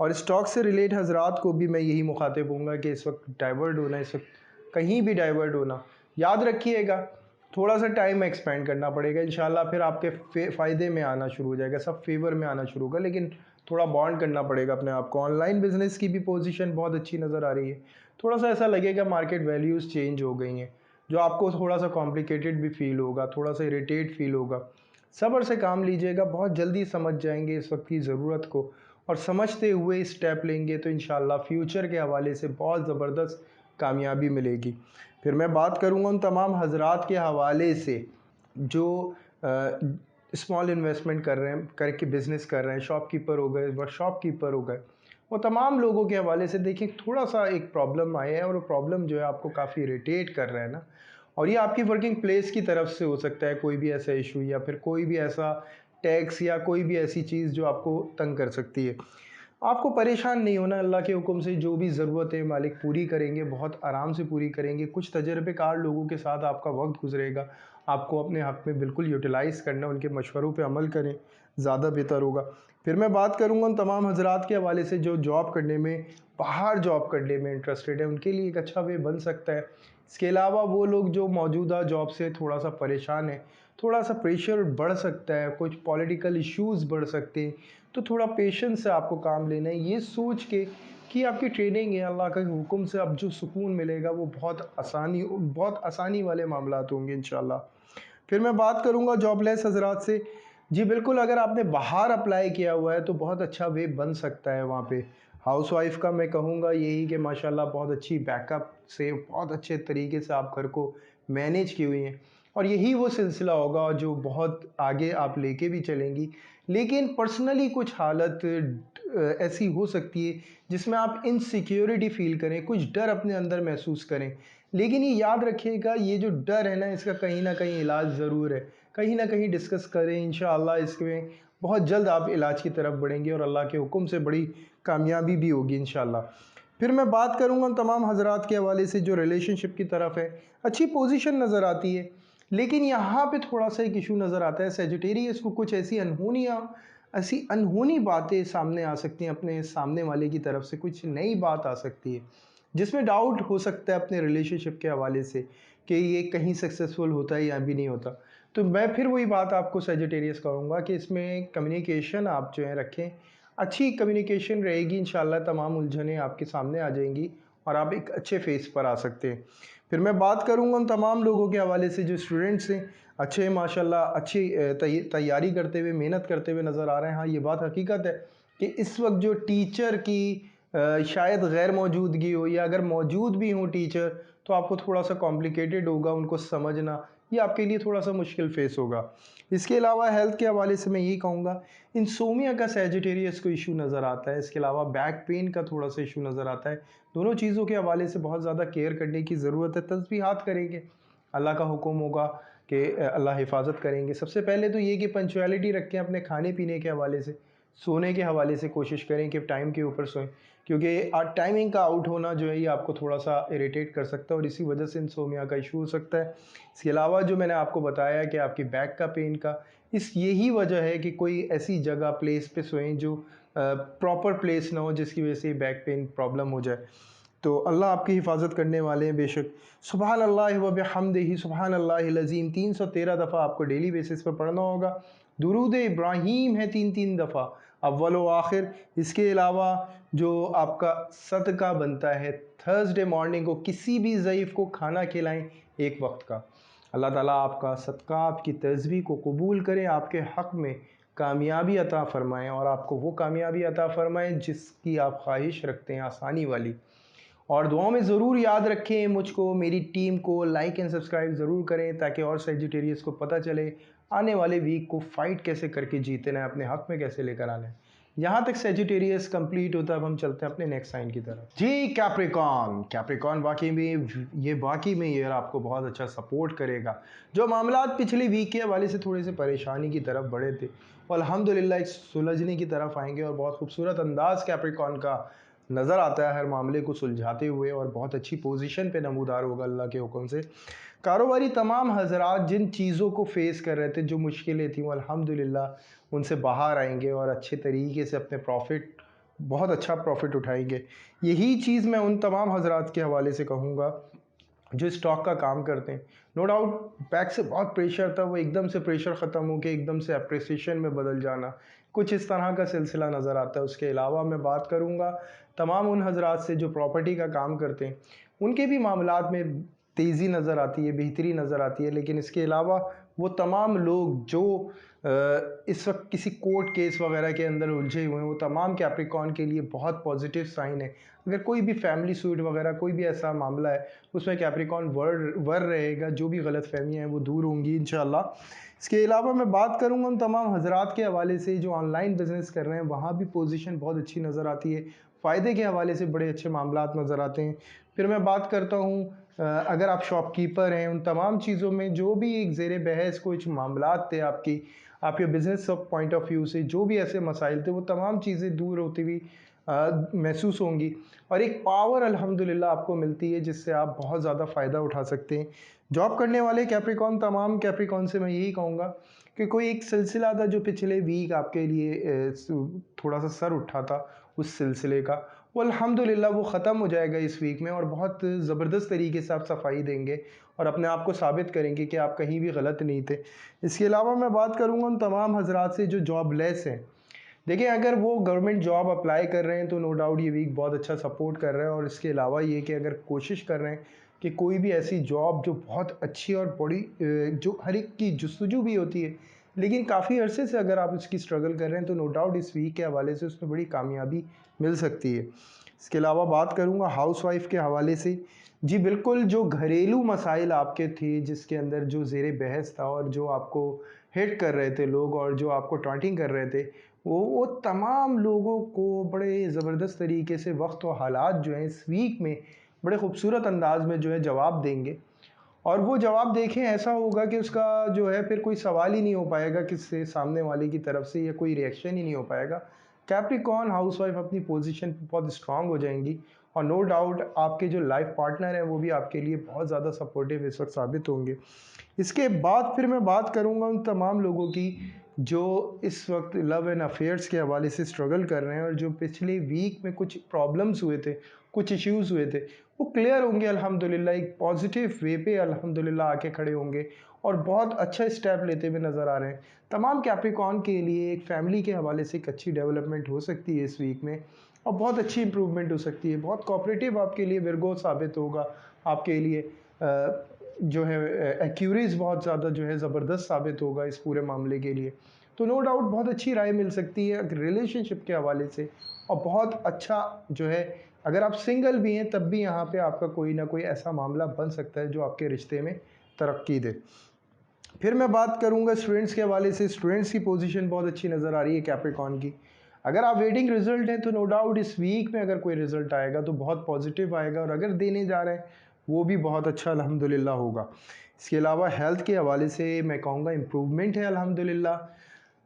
और स्टॉक से रिलेट हजरात को भी मैं यही मुखातिब हूँगा कि इस वक्त डाइवर्ट होना, इस वक्त कहीं भी डाइवर्ट होना, याद रखिएगा थोड़ा सा टाइम एक्सपेंड करना पड़ेगा। इंशाल्लाह फिर आपके फ़ायदे में आना शुरू हो जाएगा, सब फेवर में आना शुरू होगा, लेकिन थोड़ा बॉन्ड करना पड़ेगा अपने आप को। ऑनलाइन बिजनेस की भी पोजीशन बहुत अच्छी नज़र आ रही है। थोड़ा सा ऐसा लगेगा मार्केट वैल्यूज़ चेंज हो गई हैं, जो आपको थोड़ा सा कॉम्प्लिकेटेड भी फील होगा, थोड़ा सा इरिटेट फील होगा। सब्र से काम लीजिएगा, बहुत जल्दी समझ जाएंगे इस वक्त की ज़रूरत को, और समझते हुए स्टेप लेंगे तो इंशाल्लाह फ्यूचर के हवाले से बहुत ज़बरदस्त कामयाबी मिलेगी। फिर मैं बात करूँगा उन तमाम हजरात के हवाले से जो स्मॉल इन्वेस्टमेंट कर रहे हैं, करके बिज़नेस कर रहे हैं, शॉपकीपर हो गए, वर्कशॉपकीपर हो गए, वो तमाम लोगों के हवाले से देखिए थोड़ा सा एक प्रॉब्लम आया है, और वो प्रॉब्लम जो है आपको काफ़ी इरिटेट कर रहा है ना, और ये आपकी वर्किंग प्लेस की तरफ से हो सकता है कोई भी ऐसा इशू, या फिर कोई भी ऐसा टैक्स या कोई भी ऐसी चीज़ जो आपको तंग कर सकती है। आपको परेशान नहीं होना, अल्लाह के हुक्म से जो भी ज़रूरत है मालिक पूरी करेंगे, बहुत आराम से पूरी करेंगे। कुछ तजर्बेकार लोगों के साथ आपका वक्त गुजरेगा, आपको अपने हक़ में बिल्कुल यूटिलाइज़ करना, उनके मशवरों पे अमल करें, ज़्यादा बेहतर होगा। फिर मैं बात करूँगा उन तमाम हजरात के हवाले से जो जॉब करने में, बाहर जॉब करने में इंटरेस्टेड है, उनके लिए एक अच्छा वे बन सकता है। इसके अलावा वो लोग जो मौजूदा जॉब से थोड़ा सा परेशान है, थोड़ा सा प्रेशर बढ़ सकता है, कुछ पॉलिटिकल इश्यूज़ बढ़ सकते हैं, तो थोड़ा पेशेंस से आपको काम लेना है, ये सोच के कि आपकी ट्रेनिंग है, अल्लाह के हुक्म से अब जो सुकून मिलेगा वो बहुत आसानी वाले मामलात होंगे इंशाल्लाह। फिर मैं बात करूँगा जॉबलेस हजरात से। जी बिल्कुल, अगर आपने बाहर अप्लाई किया हुआ है तो बहुत अच्छा वे बन सकता है वहाँ पे। हाउसवाइफ का मैं कहूँगा यही कि माशाल्लाह बहुत अच्छी बैकअप से, बहुत अच्छे तरीके से आप घर को मैनेज की हुई हैं, और यही वो सिलसिला होगा जो बहुत आगे आप लेके भी चलेंगी। लेकिन पर्सनली कुछ हालत ऐसी हो सकती है जिसमें आप इनसिक्योरिटी फ़ील करें, कुछ डर अपने अंदर महसूस करें। लेकिन ये याद रखिएगा, ये जो डर है ना, इसका कहीं न कहीं इलाज ज़रूर है। कहीं न कहीं डिस्कस करें, इंशाअल्लाह इसमें बहुत जल्द आप इलाज की तरफ बढ़ेंगे और अल्लाह के हुक्म से बड़ी कामयाबी भी होगी इंशाअल्लाह। फिर मैं बात करूँगा उन तमाम हज़रात के हवाले से जो रिलेशनशिप की तरफ है, अच्छी पोजीशन नज़र आती है, लेकिन यहाँ पे थोड़ा-सा एक इशू नज़र आता है। सजिटेरियस को कुछ ऐसी अनहोनी बातें सामने आ सकती हैं, अपने सामने वाले की तरफ से कुछ नई बात आ सकती है, जिसमें डाउट हो सकता है अपने रिलेशनशिप के हवाले से कि ये कहीं सक्सेसफुल होता है या भी नहीं होता। तो मैं फिर वही बात आपको सजिटेरियस कहूँगा कि इसमें कम्युनिकेशन आप जो है रखें, अच्छी कम्युनिकेशन रहेगी, इंशाल्लाह तमाम उलझनें आपके सामने आ जाएंगी और आप एक अच्छे फेस पर आ सकते हैं। फिर मैं बात करूँगा उन तमाम लोगों के हवाले से जो स्टूडेंट्स हैं, अच्छे माशाल्लाह अच्छी तैयारी करते हुए, मेहनत करते हुए नज़र आ रहे हैं। हाँ, ये बात हकीकत है कि इस वक्त जो टीचर की शायद गैर मौजूदगी हो, या अगर मौजूद भी हों टीचर, तो आपको थोड़ा सा कॉम्प्लिकेटेड होगा उनको समझना, ये आपके लिए थोड़ा सा मुश्किल फेस होगा। इसके अलावा हेल्थ के हवाले से मैं यही कहूँगा, इंसोमिया का सैजिटेरियस को इशू नज़र आता है, इसके अलावा बैक पेन का थोड़ा सा इशू नज़र आता है। दोनों चीज़ों के हवाले से बहुत ज़्यादा केयर करने की ज़रूरत है। तस्बीहात करेंगे, अल्लाह का हुक्म होगा कि अल्लाह हिफाजत करेंगे। सबसे पहले तो ये कि पंक्चुअलिटी रखें अपने खाने पीने के हवाले से, सोने के हवाले से कोशिश करें कि टाइम के ऊपर सोएं, क्योंकि टाइमिंग का आउट होना जो है ये आपको थोड़ा सा इरिटेट कर सकता है और इसी वजह से इंसोमिया का इशू हो सकता है। इसके अलावा जो मैंने आपको बताया कि आपकी बैक का पेन का, इस यही वजह है कि कोई ऐसी जगह प्लेस पे सोएं जो प्रॉपर प्लेस ना हो जिसकी वजह से बैक पेन प्रॉब्लम हो जाए। तो अल्लाह आपकी हिफाजत करने वाले हैं बेशक। सुबहान अल्लाह व बिहम्दिही सुबहान अल्लाहिल अज़ीम 313 दफ़ा आपको डेली बेसिस पर पढ़ना होगा। दुरूद इब्राहीम है 3-3 दफ़ा, अव्वल व आखिर। इसके अलावा जो आपका सदका बनता है, थर्सडे मॉर्निंग को किसी भी ज़ईफ़ को खाना खिलाएं एक वक्त का। अल्लाह ताला आपका सदका, आपकी तस्बीह को कबूल करें, आपके हक़ में कामयाबी अता फ़रमाएँ और आपको वो कामयाबी अता फ़रमाएँ जिसकी आप ख्वाहिश रखते हैं, आसानी वाली। और दुआओं में ज़रूर याद रखें मुझको, मेरी टीम को लाइक एंड सब्सक्राइब ज़रूर करें ताकि और सैजिटेरियस को पता चले आने वाले वीक को फ़ाइट कैसे करके जीतना है, अपने हक़ में कैसे लेकर आना है। यहाँ तक सैजिटेरियस कंप्लीट होता है, अब हम चलते हैं अपने नेक्स्ट साइन की तरफ। जी, कैप्रिकॉर्न। कैप्रिकॉर्न वाकई में ये आपको बहुत अच्छा सपोर्ट करेगा। जो मामलात पिछली वीक के हवाले से थोड़े से परेशानी की तरफ बढ़े थे, वो अल्हम्दुलिल्लाह एक सुलझने की तरफ आएंगे और बहुत खूबसूरत अंदाज़ कैप्रिकॉर्न का नज़र आता है हर मामले को सुलझाते हुए, और बहुत अच्छी पोजीशन पे नमूदार होगा अल्लाह के हुक्म से। कारोबारी तमाम हजरात जिन चीज़ों को फेस कर रहे थे, जो मुश्किलें थी, वो अल्हम्दुलिल्लाह उनसे बाहर आएंगे और अच्छे तरीके से अपने प्रॉफिट, बहुत अच्छा प्रॉफिट उठाएंगे। यही चीज़ मैं उन तमाम हजरात के हवाले से कहूँगा जो स्टॉक का काम करते हैं। नो डाउट बैक से बहुत प्रेशर था, वो एकदम से प्रेशर ख़त्म होकर एकदम से अप्रिसिएशन में बदल जाना, कुछ इस तरह का सिलसिला नज़र आता है। उसके अलावा मैं बात करूँगा तमाम उन हजरात से जो प्रॉपर्टी का काम करते हैं, उनके भी मामलात में तेज़ी नज़र आती है, बेहतरी नज़र आती है। लेकिन इसके अलावा वो तमाम लोग जो इस वक्त किसी कोर्ट केस वगैरह के अंदर उलझे हुए हैं, वो तमाम कैप्रिकॉर्न के लिए बहुत पॉजिटिव साइन है। अगर कोई भी फैमिली सूट वगैरह कोई भी ऐसा मामला है, उसमें कैप्रिकॉर्न वर रहेगा, जो भी गलतफहमियाँ हैं वो दूर होंगी इंशाल्लाह। इसके अलावा मैं बात करूँगा उन तमाम हजरात के हवाले से जो ऑनलाइन बिज़नेस कर रहे हैं, वहाँ भी पोजीशन बहुत अच्छी नज़र आती है। फ़ायदे के हवाले से बड़े अच्छे मामलात नज़र आते हैं। फिर मैं बात करता हूँ अगर आप शॉपकीपर हैं, उन तमाम चीज़ों में जो भी एक ज़ेर बहस कुछ मामलात थे आपके बिज़नेस पॉइंट ऑफ व्यू से, जो भी ऐसे मसाइल थे, वो तमाम चीज़ें दूर होती हुई महसूस होंगी और एक पावर अल्हम्दुलिल्लाह आपको मिलती है जिससे आप बहुत ज़्यादा फ़ायदा उठा सकते हैं। जॉब करने वाले कैप्रिकॉर्न, तमाम कैप्रिकॉर्न से मैं यही कहूँगा कि कोई एक सिलसिला था जो पिछले वीक आपके लिए थोड़ा सा सर उठा था, उस सिलसिले का, वो अल्हम्दुलिल्लाह वो ख़त्म हो जाएगा इस वीक में और बहुत ज़बरदस्त तरीके से आप सफाई देंगे और अपने आप को साबित करेंगे कि आप कहीं भी गलत नहीं थे। इसके अलावा मैं बात करूँगा उन तमाम हजरात से जो जॉबलेस हैं। देखिए, अगर वो गवर्नमेंट जॉब अप्लाई कर रहे हैं तो नो डाउट ये वीक बहुत अच्छा सपोर्ट कर रहा है, और इसके अलावा ये कि अगर कोशिश कर रहे हैं कि कोई भी ऐसी जॉब जो बहुत अच्छी और बड़ी जो हर एक की जुस्तजू भी होती है, लेकिन काफ़ी अरसे से अगर आप इसकी स्ट्रगल कर रहे हैं तो नो डाउट इस वीक के हवाले से उसमें बड़ी कामयाबी मिल सकती है। इसके अलावा बात करूँगा हाउसवाइफ के हवाले से। जी बिल्कुल, जो घरेलू मसाइल आपके थे जिसके अंदर जो ज़ेर बहस था और जो आपको हिट कर रहे थे लोग और जो आपको टॉन्टिंग कर रहे थे, वो तमाम लोगों को बड़े ज़बरदस्त तरीके से वक्त और हालात जो हैं इस वीक में बड़े खूबसूरत अंदाज में जो है जवाब देंगे, और वो जवाब देखें ऐसा होगा कि उसका जो है फिर कोई सवाल ही नहीं हो पाएगा किससे, सामने वाले की तरफ से, या कोई रिएक्शन ही नहीं हो पाएगा। कैप्रिकॉर्न हाउसवाइफ अपनी पोजीशन पे बहुत स्ट्रांग हो जाएंगी और नो डाउट आपके जो लाइफ पार्टनर हैं वो भी आपके लिए बहुत ज़्यादा सपोर्टिव इस वक्त साबित होंगे। इसके बाद फिर मैं बात करूँगा उन तमाम लोगों की जो इस वक्त लव एंड अफेयर्स के हवाले से स्ट्रगल कर रहे हैं और जो पिछले वीक में कुछ प्रॉब्लम्स हुए थे, कुछ इश्यूज़ हुए थे, वो क्लियर होंगे अल्हम्दुलिल्लाह। एक पॉजिटिव वे पे अल्हम्दुलिल्लाह आके खड़े होंगे और बहुत अच्छा स्टेप लेते हुए नज़र आ रहे हैं। तमाम कैप्रिकॉर्न के लिए एक फैमिली के हवाले से एक अच्छी डेवलपमेंट हो सकती है इस वीक में और बहुत अच्छी इंप्रूवमेंट हो सकती है। बहुत कोऑपरेटिव आपके लिए विरगो साबित होगा, आपके लिए जो है एक्यूरेस बहुत ज़्यादा जो है ज़बरदस्त साबित होगा इस पूरे मामले के लिए। तो नो डाउट बहुत अच्छी राय मिल सकती है रिलेशनशिप के हवाले से और बहुत अच्छा जो है, अगर आप सिंगल भी हैं तब भी यहाँ पे आपका कोई ना कोई ऐसा मामला बन सकता है जो आपके रिश्ते में तरक्की दे। फिर मैं बात करूँगा स्टूडेंट्स के हवाले से। स्टूडेंट्स की पोजीशन बहुत अच्छी नज़र आ रही है कैप्रिकॉर्न की। अगर आप वेटिंग रिजल्ट हैं तो नो डाउट इस वीक में अगर कोई रिजल्ट आएगा तो बहुत पॉजिटिव आएगा और अगर देने जा रहे हैं वो भी बहुत अच्छा अल्हम्दुलिल्लाह होगा। इसके अलावा हेल्थ के हवाले से मैं कहूँगा इम्प्रूवमेंट है अल्हम्दुलिल्लाह।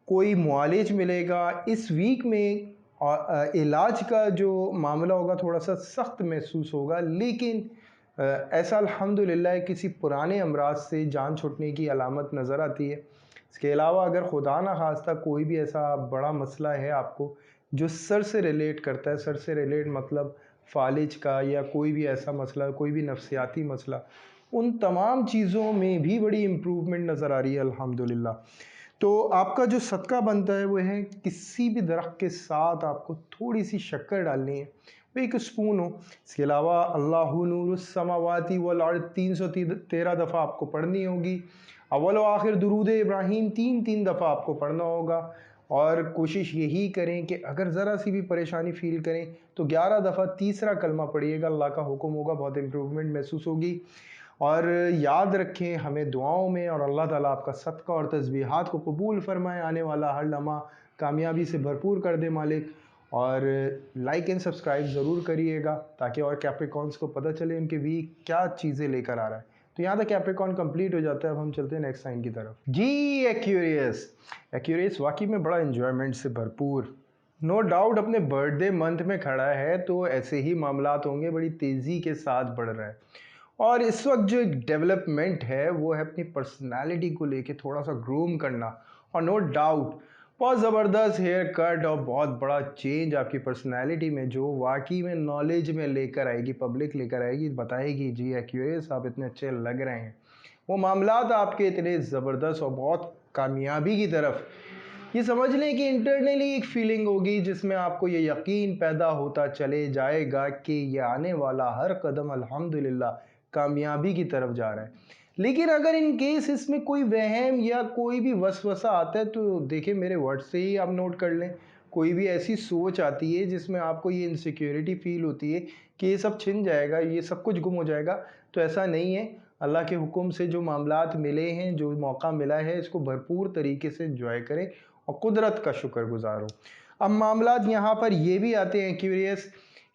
कोई मुआलिज मिलेगा इस वीक में और इलाज का जो मामला होगा थोड़ा सा सख्त महसूस होगा, लेकिन ऐसा अल्हम्दुलिल्लाह किसी पुराने अमराज से जान छूटने की अलामत नज़र आती है। इसके अलावा अगर खुदा ना खास्ता कोई भी ऐसा बड़ा मसला है आपको जो सर से रिलेट करता है, सर से रिलेट मतलब फालिज का या कोई भी ऐसा मसला, कोई भी नफ्सियाती मसला, उन तमाम चीज़ों में भी बड़ी इम्प्रूवमेंट नज़र आ रही है अल्हम्दुलिल्लाह। तो आपका जो सदका बनता है वो है किसी भी दरख्त के साथ आपको थोड़ी सी शक्कर डालनी है, वो एक स्पून हो। इसके अलावा अल्लाहु नूरुस समावाति वल अर्द 313 दफ़ा आपको पढ़नी होगी। अव्वल व आखिर दुरूद इब्राहीम 3 दफ़ा आपको पढ़ना होगा और कोशिश यही करें कि अगर ज़रा सी भी परेशानी फ़ील करें तो 11 दफ़ा तीसरा कलमा पढ़िएगा, अल्लाह का हुक्म होगा, बहुत इम्प्रूवमेंट महसूस होगी। और याद रखें हमें दुआओं में और अल्लाह ताला आपका सदका और तस्बीहात को कबूल फ़रमाए, आने वाला हर लम्हा कामयाबी से भरपूर कर दे मालिक। और लाइक एंड सब्सक्राइब ज़रूर करिएगा ताकि और कैप्रिकॉर्न्स को पता चले उनके वीक क्या चीज़ें लेकर आ रहा है। तो यहाँ तक कैप्रिकॉर्न कंप्लीट हो जाता है। अब हम चलते हैं नेक्स्ट साइन की तरफ। जी एक्यूरियस। एक्यूरियस वाकई में बड़ा इन्जॉयमेंट से भरपूर, नो डाउट अपने बर्थडे मंथ में खड़ा है तो ऐसे ही मामलात होंगे, बड़ी तेज़ी के साथ बढ़ रहा है। और इस वक्त जो एक डेवलपमेंट है वो है अपनी पर्सनालिटी को लेके थोड़ा सा ग्रूम करना। और नो डाउट बहुत ज़बरदस्त हेयर कट और बहुत बड़ा चेंज आपकी पर्सनालिटी में जो वाकई में नॉलेज में लेकर आएगी, पब्लिक लेकर आएगी, बताएगी जी एक्यूरेस आप इतने अच्छे लग रहे हैं। वो मामलात आपके इतने ज़बरदस्त और बहुत कामयाबी की तरफ, ये समझ लें कि इंटरनली एक फीलिंग होगी जिसमें आपको ये यकीन पैदा होता चले जाएगा कि ये आने वाला हर कदम अल्हम्दुलिल्लाह कामयाबी की तरफ जा रहा है। लेकिन अगर इन केस इसमें कोई वहम या कोई भी वसवसा आता है तो देखिए मेरे वर्ड से ही आप नोट कर लें। कोई भी ऐसी सोच आती है जिसमें आपको ये इनसिक्योरिटी फील होती है कि ये सब छिन जाएगा, ये सब कुछ गुम हो जाएगा, तो ऐसा नहीं है। अल्लाह के हुक्म से जो मामलात मिले हैं, जो मौका मिला है, इसको भरपूर तरीके से एंजॉय करें और कुदरत का शुक्रगुजार हो। अब मामलात यहाँ पर ये भी आते हैं क्यूरियस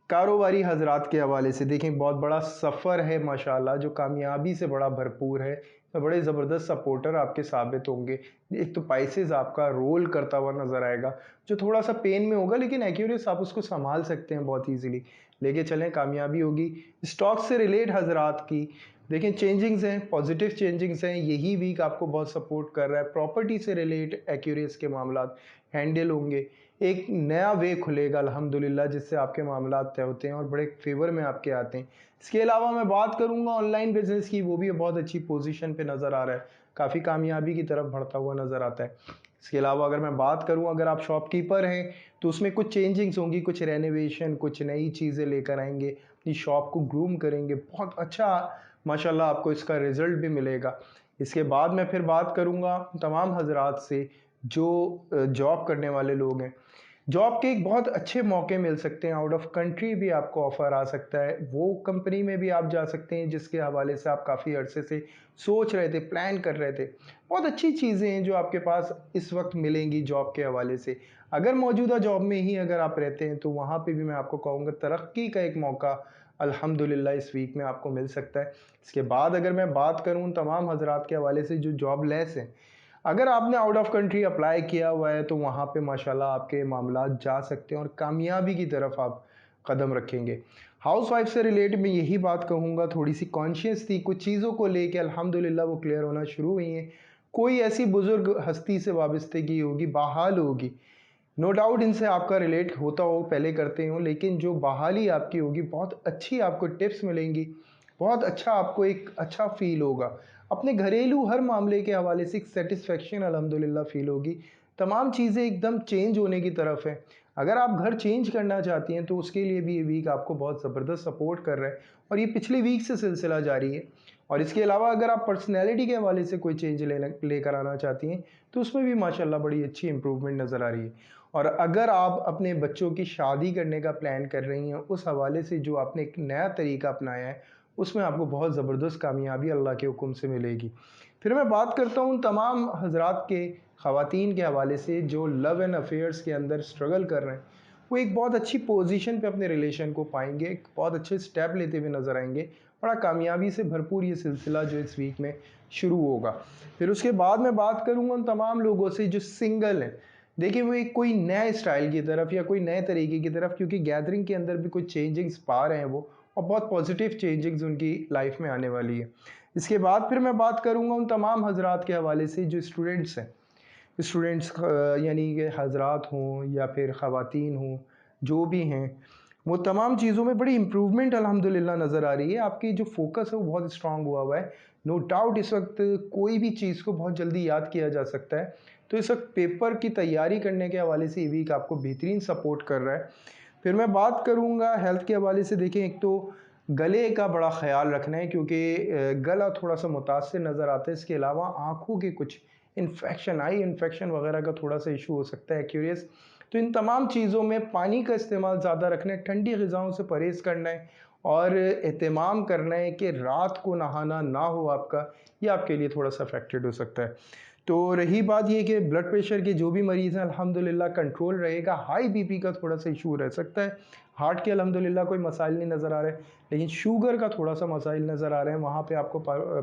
कारोबारी हजरात के हवाले से। देखें बहुत बड़ा सफ़र है माशाल्लाह जो कामयाबी से बड़ा भरपूर है, तो बड़े ज़बरदस्त सपोर्टर आपके साबित होंगे। एक तो पाइसेस आपका रोल करता हुआ नज़र आएगा जो थोड़ा सा पेन में होगा, लेकिन एक्यूरेस आप उसको संभाल सकते हैं बहुत ईजीली, लेके चलें कामयाबी होगी। स्टॉक से रिलेट हजरात की देखें चेंजिंग्स हैं, पॉजिटिव चेंजिंग्स हैं, यही वीक आपको बहुत सपोर्ट कर रहा है। प्रॉपर्टी से रिलेट एक्यूरेस के मामलात हैंडल होंगे, एक नया वे खुलेगा अल्हम्दुलिल्लाह जिससे आपके मामलात तय होते हैं और बड़े फेवर में आपके आते हैं। इसके अलावा मैं बात करूंगा ऑनलाइन बिजनेस की, वो भी बहुत अच्छी पोजीशन पे नज़र आ रहा है, काफ़ी कामयाबी की तरफ बढ़ता हुआ नज़र आता है। इसके अलावा अगर मैं बात करूं अगर आप शॉपकीपर हैं तो उसमें कुछ चेंजिंग्स होंगी, कुछ रेनोवेशन, कुछ नई चीज़ें लेकर आएंगे, अपनी शॉप को ग्रूम करेंगे, बहुत अच्छा माशाल्लाह आपको इसका रिज़ल्ट भी मिलेगा। इसके बाद मैं फिर बात करूंगा तमाम हजरात से जो जॉब करने वाले लोग हैं। जॉब के एक बहुत अच्छे मौके मिल सकते हैं, आउट ऑफ कंट्री भी आपको ऑफ़र आ सकता है, वो कंपनी में भी आप जा सकते हैं जिसके हवाले से आप काफ़ी अरसे से सोच रहे थे, प्लान कर रहे थे। बहुत अच्छी चीज़ें हैं जो आपके पास इस वक्त मिलेंगी जॉब के हवाले से। अगर मौजूदा जॉब में ही अगर आप रहते हैं तो वहाँ पे भी मैं आपको कहूँगा तरक्की का एक मौका अल्हम्दुलिल्लाह इस वीक में आपको मिल सकता है। इसके बाद अगर मैं बात करूँ तमाम हजरात के हवाले से जो जॉब लेस हैं, अगर आपने आउट ऑफ कंट्री अप्लाई किया हुआ है तो वहाँ पे माशाल्लाह आपके मामलात जा सकते हैं और कामयाबी की तरफ आप कदम रखेंगे। हाउस वाइफ से रिलेट मैं यही बात कहूँगा, थोड़ी सी कॉन्शियस थी कुछ चीज़ों को लेके, अल्हम्दुलिल्लाह वो क्लियर होना शुरू हुई हैं। कोई ऐसी बुजुर्ग हस्ती से वाबस्तगी होगी, बहाल होगी, नो डाउट इनसे आपका रिलेट होता हो, पहले करते हो, लेकिन जो बहाली आपकी होगी बहुत अच्छी, आपको टिप्स मिलेंगी, बहुत अच्छा, आपको एक अच्छा फ़ील होगा। अपने घरेलू हर मामले के हवाले से एक सेटिस्फेक्शन अल्हम्दुलिल्लाह फ़ील होगी। तमाम चीज़ें एकदम चेंज होने की तरफ हैं। अगर आप घर चेंज करना चाहती हैं तो उसके लिए भी ये वीक आपको बहुत ज़बरदस्त सपोर्ट कर रहा है और ये पिछले वीक से सिलसिला जारी है। और इसके अलावा अगर आप पर्सनैलिटी के हवाले से कोई चेंज लेकर आना चाहती हैं तो उसमें भी माशाल्लाह बड़ी अच्छी इंप्रूवमेंट नज़र आ रही है। और अगर आप अपने बच्चों की शादी करने का प्लान कर रही हैं, उस हवाले से जो आपने एक नया तरीका अपनाया है, उसमें आपको बहुत ज़बरदस्त कामयाबी अल्लाह के हुक्म से मिलेगी। फिर मैं बात करता हूँ तमाम हज़रात के, ख़वातीन के हवाले से जो लव एंड अफेयर्स के अंदर स्ट्रगल कर रहे हैं, वो एक बहुत अच्छी पोजीशन पे अपने रिलेशन को पाएंगे, एक बहुत अच्छे स्टेप लेते हुए नज़र आएंगे। बड़ा कामयाबी से भरपूर ये सिलसिला जो इस वीक में शुरू होगा। फिर उसके बाद मैं बात करूँगा उन तमाम लोगों से जो सिंगल हैं। देखिए वो एक कोई नए स्टाइल की तरफ या कोई नए तरीके की तरफ, क्योंकि गैदरिंग के अंदर भी कुछ चेंजिंग्स पा रहे हैं वो, और बहुत पॉजिटिव चेंजिंग्स उनकी लाइफ में आने वाली है। इसके बाद फिर मैं बात करूँगा उन तमाम हजरात के हवाले से जो स्टूडेंट्स हैं, स्टूडेंट्स यानी कि हजरात हों या फिर ख़वातीन हों, जो भी हैं, वो तमाम चीज़ों में बड़ी इम्प्रूवमेंट अल्हम्दुलिल्लाह नज़र आ रही है। आपकी जो फोकस है वो बहुत स्ट्रांग हुआ है। नो डाउट इस वक्त कोई भी चीज़ को बहुत जल्दी याद किया जा सकता है। तो इस वक्त पेपर की तैयारी करने के हवाले से ये वीक आपको बेहतरीन सपोर्ट कर रहा है। फिर मैं बात करूँगा हेल्थ के हवाले से। देखें, एक तो गले का बड़ा ख़्याल रखना है क्योंकि गला थोड़ा-सा मुतासिर नज़र आता है। इसके अलावा आँखों के कुछ इन्फेक्शन, आई इन्फेक्शन वगैरह का थोड़ा-सा इशू हो सकता है, क्यूरियस। तो इन तमाम चीज़ों में पानी का इस्तेमाल ज़्यादा रखना है, ठंडी ग़िज़ाओं से परहेज़ करना है और एहतमाम करना है कि रात को नहाना ना हो आपका, ये आपके लिए थोड़ा-सा अफेक्टेड हो सकता है। तो रही बात ये कि ब्लड प्रेशर के जो भी मरीज़ हैं अल्हम्दुलिल्लाह कंट्रोल रहेगा। हाई बीपी का थोड़ा-सा इशू रह सकता है। हार्ट के अल्हम्दुलिल्लाह कोई मसाइल नहीं नज़र आ रहे, लेकिन शुगर का थोड़ा-सा मसाइल नज़र आ रहे हैं। वहाँ पे आपको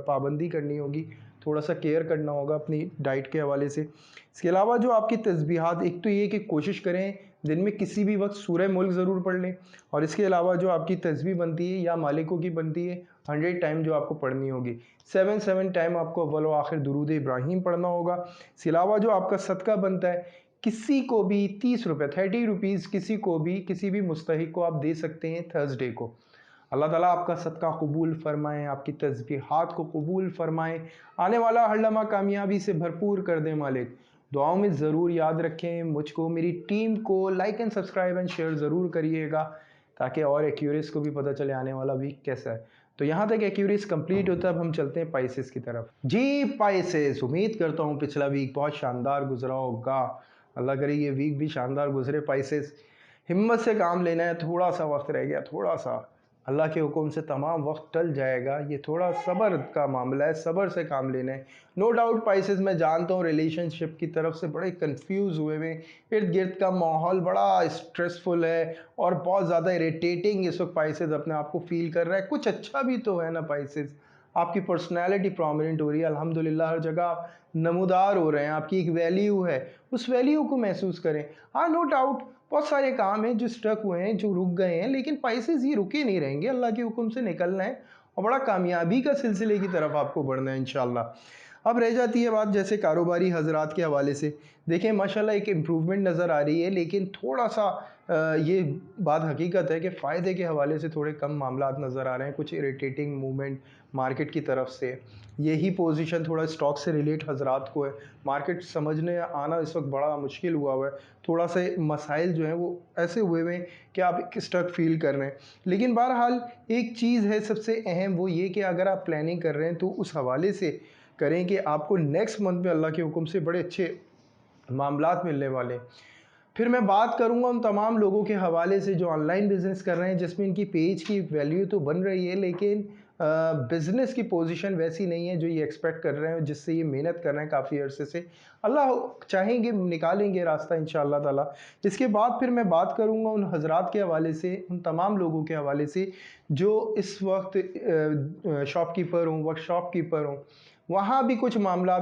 पाबंदी करनी होगी, थोड़ा-सा केयर करना होगा अपनी डाइट के हवाले से। इसके अलावा जो आपकी तस्बीहात, एक तो ये कि कोशिश करें दिन में किसी भी वक्त सूरह मुल्क ज़रूर पढ़ लें, और इसके अलावा जो आपकी तस्बीह बनती है या मालिकों की बनती है 100 टाइम जो आपको पढ़नी होगी, 7 टाइम आपको अव्वल व आखिर दुरूद इब्राहीम पढ़ना होगा। इसके अलावा जो आपका सदका बनता है, किसी को भी 30 रुपये, 30 रुपीज़ किसी को भी, किसी भी मुस्तहिक को आप दे सकते हैं थर्सडे को। अल्लाह ताला आपका सदका कबूल फ़रमाएँ, आपकी तस्बीहात को कबूल फ़रमाएँ, आने वाला हर लम्हा कामयाबी से भरपूर कर दें मालिक। दुआओं में ज़रूर याद रखें मुझको, मेरी टीम को like and subscribe and share ज़रूर करिएगा ताकि और एक्यूरेस को भी पता चले आने वाला वीक कैसा है। तो यहाँ तक एक्यूरेस कंप्लीट होता है, अब हम चलते हैं पाइसेस की तरफ। जी पाइसेस, उम्मीद करता हूँ पिछला वीक बहुत शानदार गुजरा होगा। अल्लाह करे ये वीक भी शानदार गुजरे पाइसेस। हिम्मत से काम लेना है, थोड़ा सा वक्त रह गया, थोड़ा सा, अल्लाह के हुक्म से तमाम वक्त टल जाएगा। ये थोड़ा सब्र का मामला है, सब्र से काम लेना है। नो डाउट पाइसेस, मैं जानता हूँ रिलेशनशिप की तरफ से बड़े कंफ्यूज हुए हुए, इर्द गिर्द का माहौल बड़ा स्ट्रेसफुल है और बहुत ज़्यादा इरिटेटिंग इस वक्त पाइसेस अपने आप को फील कर रहा है। कुछ अच्छा भी तो है ना पाइसेस, आपकी पर्सनैलिटी प्रोमिनेंट हो रही है अल्हम्दुलिल्लाह, हर जगह आप नमूदार हो रहे हैं, आपकी एक वैल्यू है, उस वैल्यू को महसूस करें। हाँ नो डाउट बहुत सारे काम हैं जो स्टक हुए हैं, जो रुक गए हैं, लेकिन पाइसेस ये रुके नहीं रहेंगे, अल्लाह के हुक्म से निकलना है और बड़ा कामयाबी का सिलसिले की तरफ आपको बढ़ना है इंशाल्लाह। अब रह जाती है बात जैसे कारोबारी हजरात के हवाले से। देखें माशाल्लाह एक इम्प्रूवमेंट नज़र आ रही है, लेकिन थोड़ा सा ये बात हकीकत है कि फ़ायदे के हवाले से थोड़े कम मामलात नज़र आ रहे हैं, कुछ इरिटेटिंग मूवमेंट मार्केट की तरफ से। यही पोजीशन थोड़ा स्टॉक से रिलेट हजरात को है, मार्केट समझने आना इस वक्त बड़ा मुश्किल हुआ है। थोड़ा से मसाइल जो हैं वो ऐसे हुए हुए हैं कि आप एक स्टक फील कर रहे हैं। लेकिन बहरहाल एक चीज़ है सबसे अहम, वो ये कि अगर आप प्लानिंग कर रहे हैं तो उस हवाले से करें कि आपको नेक्स्ट मंथ में अल्लाह के हुक्म से बड़े अच्छे मामलात मिलने वाले हैं। फिर मैं बात करूंगा उन तमाम लोगों के हवाले से जो ऑनलाइन बिज़नेस कर रहे हैं, जिसमें इनकी पेज की वैल्यू तो बन रही है, लेकिन बिज़नेस की पोजीशन वैसी नहीं है जो ये एक्सपेक्ट कर रहे हैं, जिससे ये मेहनत कर रहे हैं काफ़ी अरसे से। अल्लाह चाहेंगे निकालेंगे रास्ता इंशाअल्लाह ताला। इसके बाद फिर मैं बात करूंगा उन हजरात के हवाले से, उन तमाम लोगों के हवाले से जो इस वक्त शॉपकीपर हों, वर्कशॉप कीपर हों, वहाँ भी कुछ मामला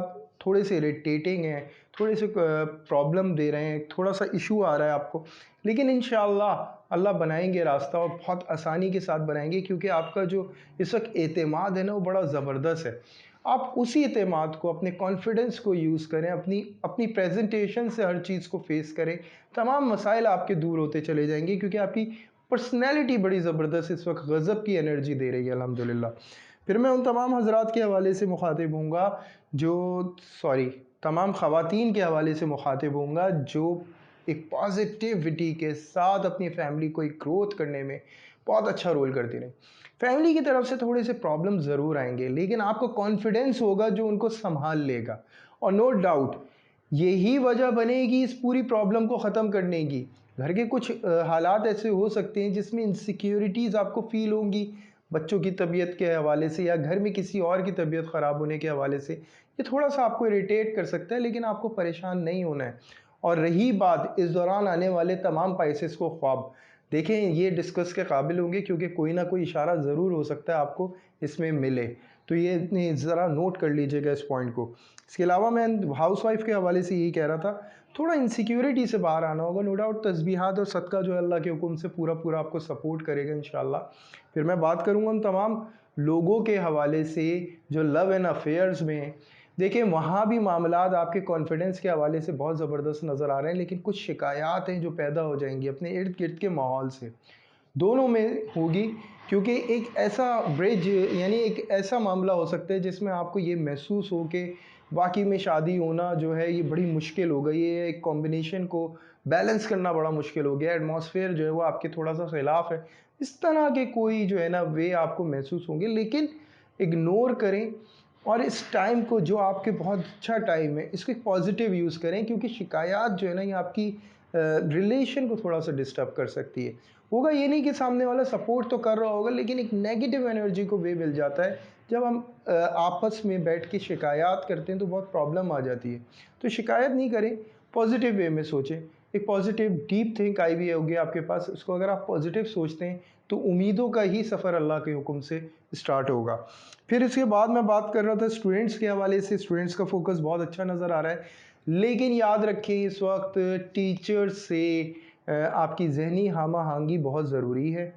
थोड़े से इरिटेटिंग हैं, थोड़े से प्रॉब्लम दे रहे हैं, थोड़ा सा इशू आ रहा है आपको, लेकिन इंशाअल्लाह अल्लाह बनाएंगे रास्ता और बहुत आसानी के साथ बनाएंगे, क्योंकि आपका जो इस वक्त एतमाद है ना वो बड़ा ज़बरदस्त है। आप उसी एतमाद को, अपने कॉन्फिडेंस को यूज़ करें, अपनी अपनी प्रेजेंटेशन से हर चीज़ को फेस करें। तमाम मसाइल आपके दूर होते चले जाएंगे, क्योंकि आपकी पर्सनैलिटी बड़ी ज़बरदस्त इस वक्त गज़ब की एनर्जी दे रही है अल्हम्दुलिल्लाह। फिर मैं उन तमाम हज़रात के हवाले से मुखातिब हूँगा जो सॉरी तमाम ख़वातीन के हवाले से मुखातिब हूँगा जो एक पॉजिटिविटी के साथ अपनी फैमिली को एक ग्रोथ करने में बहुत अच्छा रोल करती रहें। फैमिली की तरफ से थोड़े से प्रॉब्लम ज़रूर आएंगे, लेकिन आपको कॉन्फिडेंस होगा जो उनको संभाल लेगा। और नो डाउट यही वजह बनेगी इस पूरी प्रॉब्लम को ख़त्म करने की। घर के कुछ हालात ऐसे हो सकते हैं जिसमें इनसिक्योरिटीज़ आपको फ़ील होंगी, बच्चों की तबीयत के हवाले से या घर में किसी और की तबीयत ख़राब होने के हवाले से। ये थोड़ा सा आपको इरिटेट कर सकता है, लेकिन आपको परेशान नहीं होना है। और रही बात इस दौरान आने वाले तमाम पाइसेस को ख्वाब, देखें ये डिस्कस के काबिल होंगे, क्योंकि कोई ना कोई इशारा ज़रूर हो सकता है आपको इसमें मिले। तो ये ज़रा नोट कर लीजिएगा इस पॉइंट को। इसके अलावा मैं हाउसवाइफ के हवाले से यही कह रहा था, थोड़ा इनसिक्योरिटी से बाहर आना होगा। नो डाउट तस्बीहात और सदका जो है अल्लाह के हुक्म से पूरा पूरा आपको सपोर्ट करेगा इंशाल्लाह। फिर मैं बात करूँगा उन तमाम लोगों के हवाले से जो लव एंड अफेयर्स में, देखिए वहाँ भी मामलात आपके कॉन्फिडेंस के हवाले से बहुत ज़बरदस्त नज़र आ रहे हैं, लेकिन कुछ शिकायत हैं जो पैदा हो जाएंगी अपने इर्द गिर्द के माहौल से, दोनों में होगी। क्योंकि एक ऐसा ब्रिज यानी एक ऐसा मामला हो सकता है जिसमें आपको ये महसूस हो कि वाकई में शादी होना जो है ये बड़ी मुश्किल हो गई है, एक कॉम्बिनेशन को बैलेंस करना बड़ा मुश्किल हो गया, एटमॉस्फेयर जो है वो आपके थोड़ा सा खिलाफ है। इस तरह के कोई जो है ना वे आपको महसूस होंगे, लेकिन इग्नोर करें और इस टाइम को जो आपके बहुत अच्छा टाइम है इसको एक पॉजिटिव यूज़ करें, क्योंकि शिकायत जो है ना ये आपकी रिलेशन को थोड़ा सा डिस्टर्ब कर सकती है। होगा ये नहीं कि सामने वाला सपोर्ट तो कर रहा होगा, लेकिन एक नेगेटिव एनर्जी को वे मिल जाता है। जब हम आपस में बैठ के शिकायत करते हैं तो बहुत प्रॉब्लम आ जाती है। तो शिकायत नहीं करें, पॉजिटिव वे में सोचें। एक पॉजिटिव डीप थिंक आई भी होगी आपके पास, उसको अगर आप पॉजिटिव सोचते हैं तो उम्मीदों का ही सफ़र अल्लाह के हुक्म से स्टार्ट होगा। फिर इसके बाद मैं बात कर रहा था स्टूडेंट्स के हवाले से। स्टूडेंट्स का फोकस बहुत अच्छा नज़र आ रहा है, लेकिन याद रखें इस वक्त टीचर से आपकी जहनी हम आहंगी बहुत ज़रूरी है।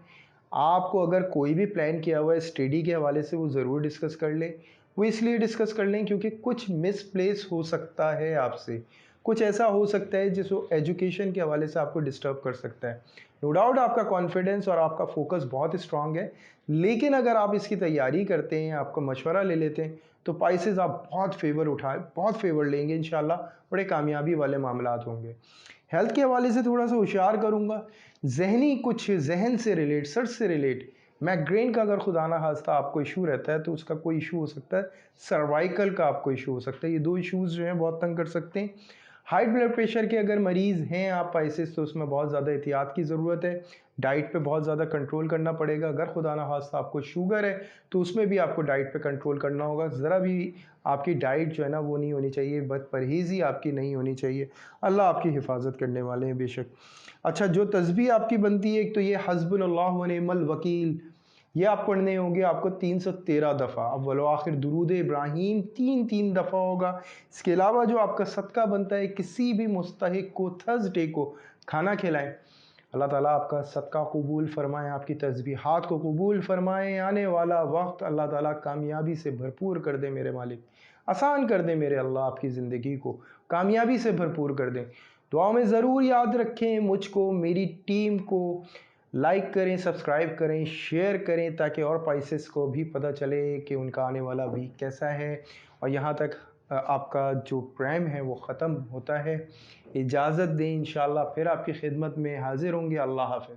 आपको अगर कोई भी प्लान किया हुआ है स्टडी के हवाले से वो ज़रूर डिस्कस कर लें। वो इसलिए डिस्कस कर लें क्योंकि कुछ मिसप्लेस हो सकता है आपसे, कुछ ऐसा हो सकता है जिसको एजुकेशन के हवाले से आपको डिस्टर्ब कर सकता है। नो डाउट आपका कॉन्फिडेंस और आपका फोकस बहुत स्ट्रांग है, लेकिन अगर आप इसकी तैयारी करते हैं, आपका मशवरा ले लेते हैं, तो पाइसेस आप बहुत फेवर लेंगे इंशाल्लाह, बड़े कामयाबी वाले मामलात होंगे। हेल्थ के हवाले से थोड़ा सा होशियार करूँगा। ज़हनी कुछ जहन से रिलेट, सर से रिलेट, माइग्रेन का अगर खुदा ना खास्ता आपको इशू रहता है तो उसका कोई इशू हो सकता है, सर्वाइकल का आपको इशू हो सकता है। ये दो इशूज़ जो हैं बहुत तंग कर सकते हैं। हाई ब्लड प्रेशर के अगर मरीज़ हैं आप पाइसेस, तो उसमें बहुत ज़्यादा एहतियात की ज़रूरत है। डाइट पे बहुत ज़्यादा कंट्रोल करना पड़ेगा। अगर खुदा ना खास्ता आपको शुगर है तो उसमें भी आपको डाइट पे कंट्रोल करना होगा। ज़रा भी आपकी डाइट जो है ना वो नहीं होनी चाहिए, बदपरहेज़ी आपकी नहीं होनी चाहिए। अल्लाह आपकी हिफाजत करने वाले हैं बेशक। अच्छा, जो तस्बीह आपकी बनती है, एक तो ये हस्बुनल्लाहु व निअमल वकील, ये आप पढ़ने होंगे आपको 313 दफ़ा। अव्वल व आखिर दुरूद इब्राहीम 3-3 दफ़ा होगा। इसके अलावा जो आपका सदका बनता है, किसी भी मुस्तहिक को थर्सडे को खाना खिलाएं। अल्लाह ताला आपका सदका कबूल फ़रमाएँ, आपकी तस्बीहात को कबूल फ़रमाएँ। आने वाला वक्त अल्लाह ताला कामयाबी से भरपूर कर दे मेरे मालिक, आसान कर दें मेरे अल्लाह, आपकी ज़िंदगी को कामयाबी से भरपूर कर दें। दुआओं में ज़रूर याद रखें मुझको, मेरी टीम को। लाइक करें, सब्सक्राइब करें, शेयर करें, ताकि और पाइसेस को भी पता चले कि उनका आने वाला वीक कैसा है। और यहाँ तक आपका जो प्रेम है वो ख़त्म होता है। इजाज़त दें, इंशाल्लाह फिर आपकी खिदमत में हाज़िर होंगे। अल्लाह हाफ़िज़।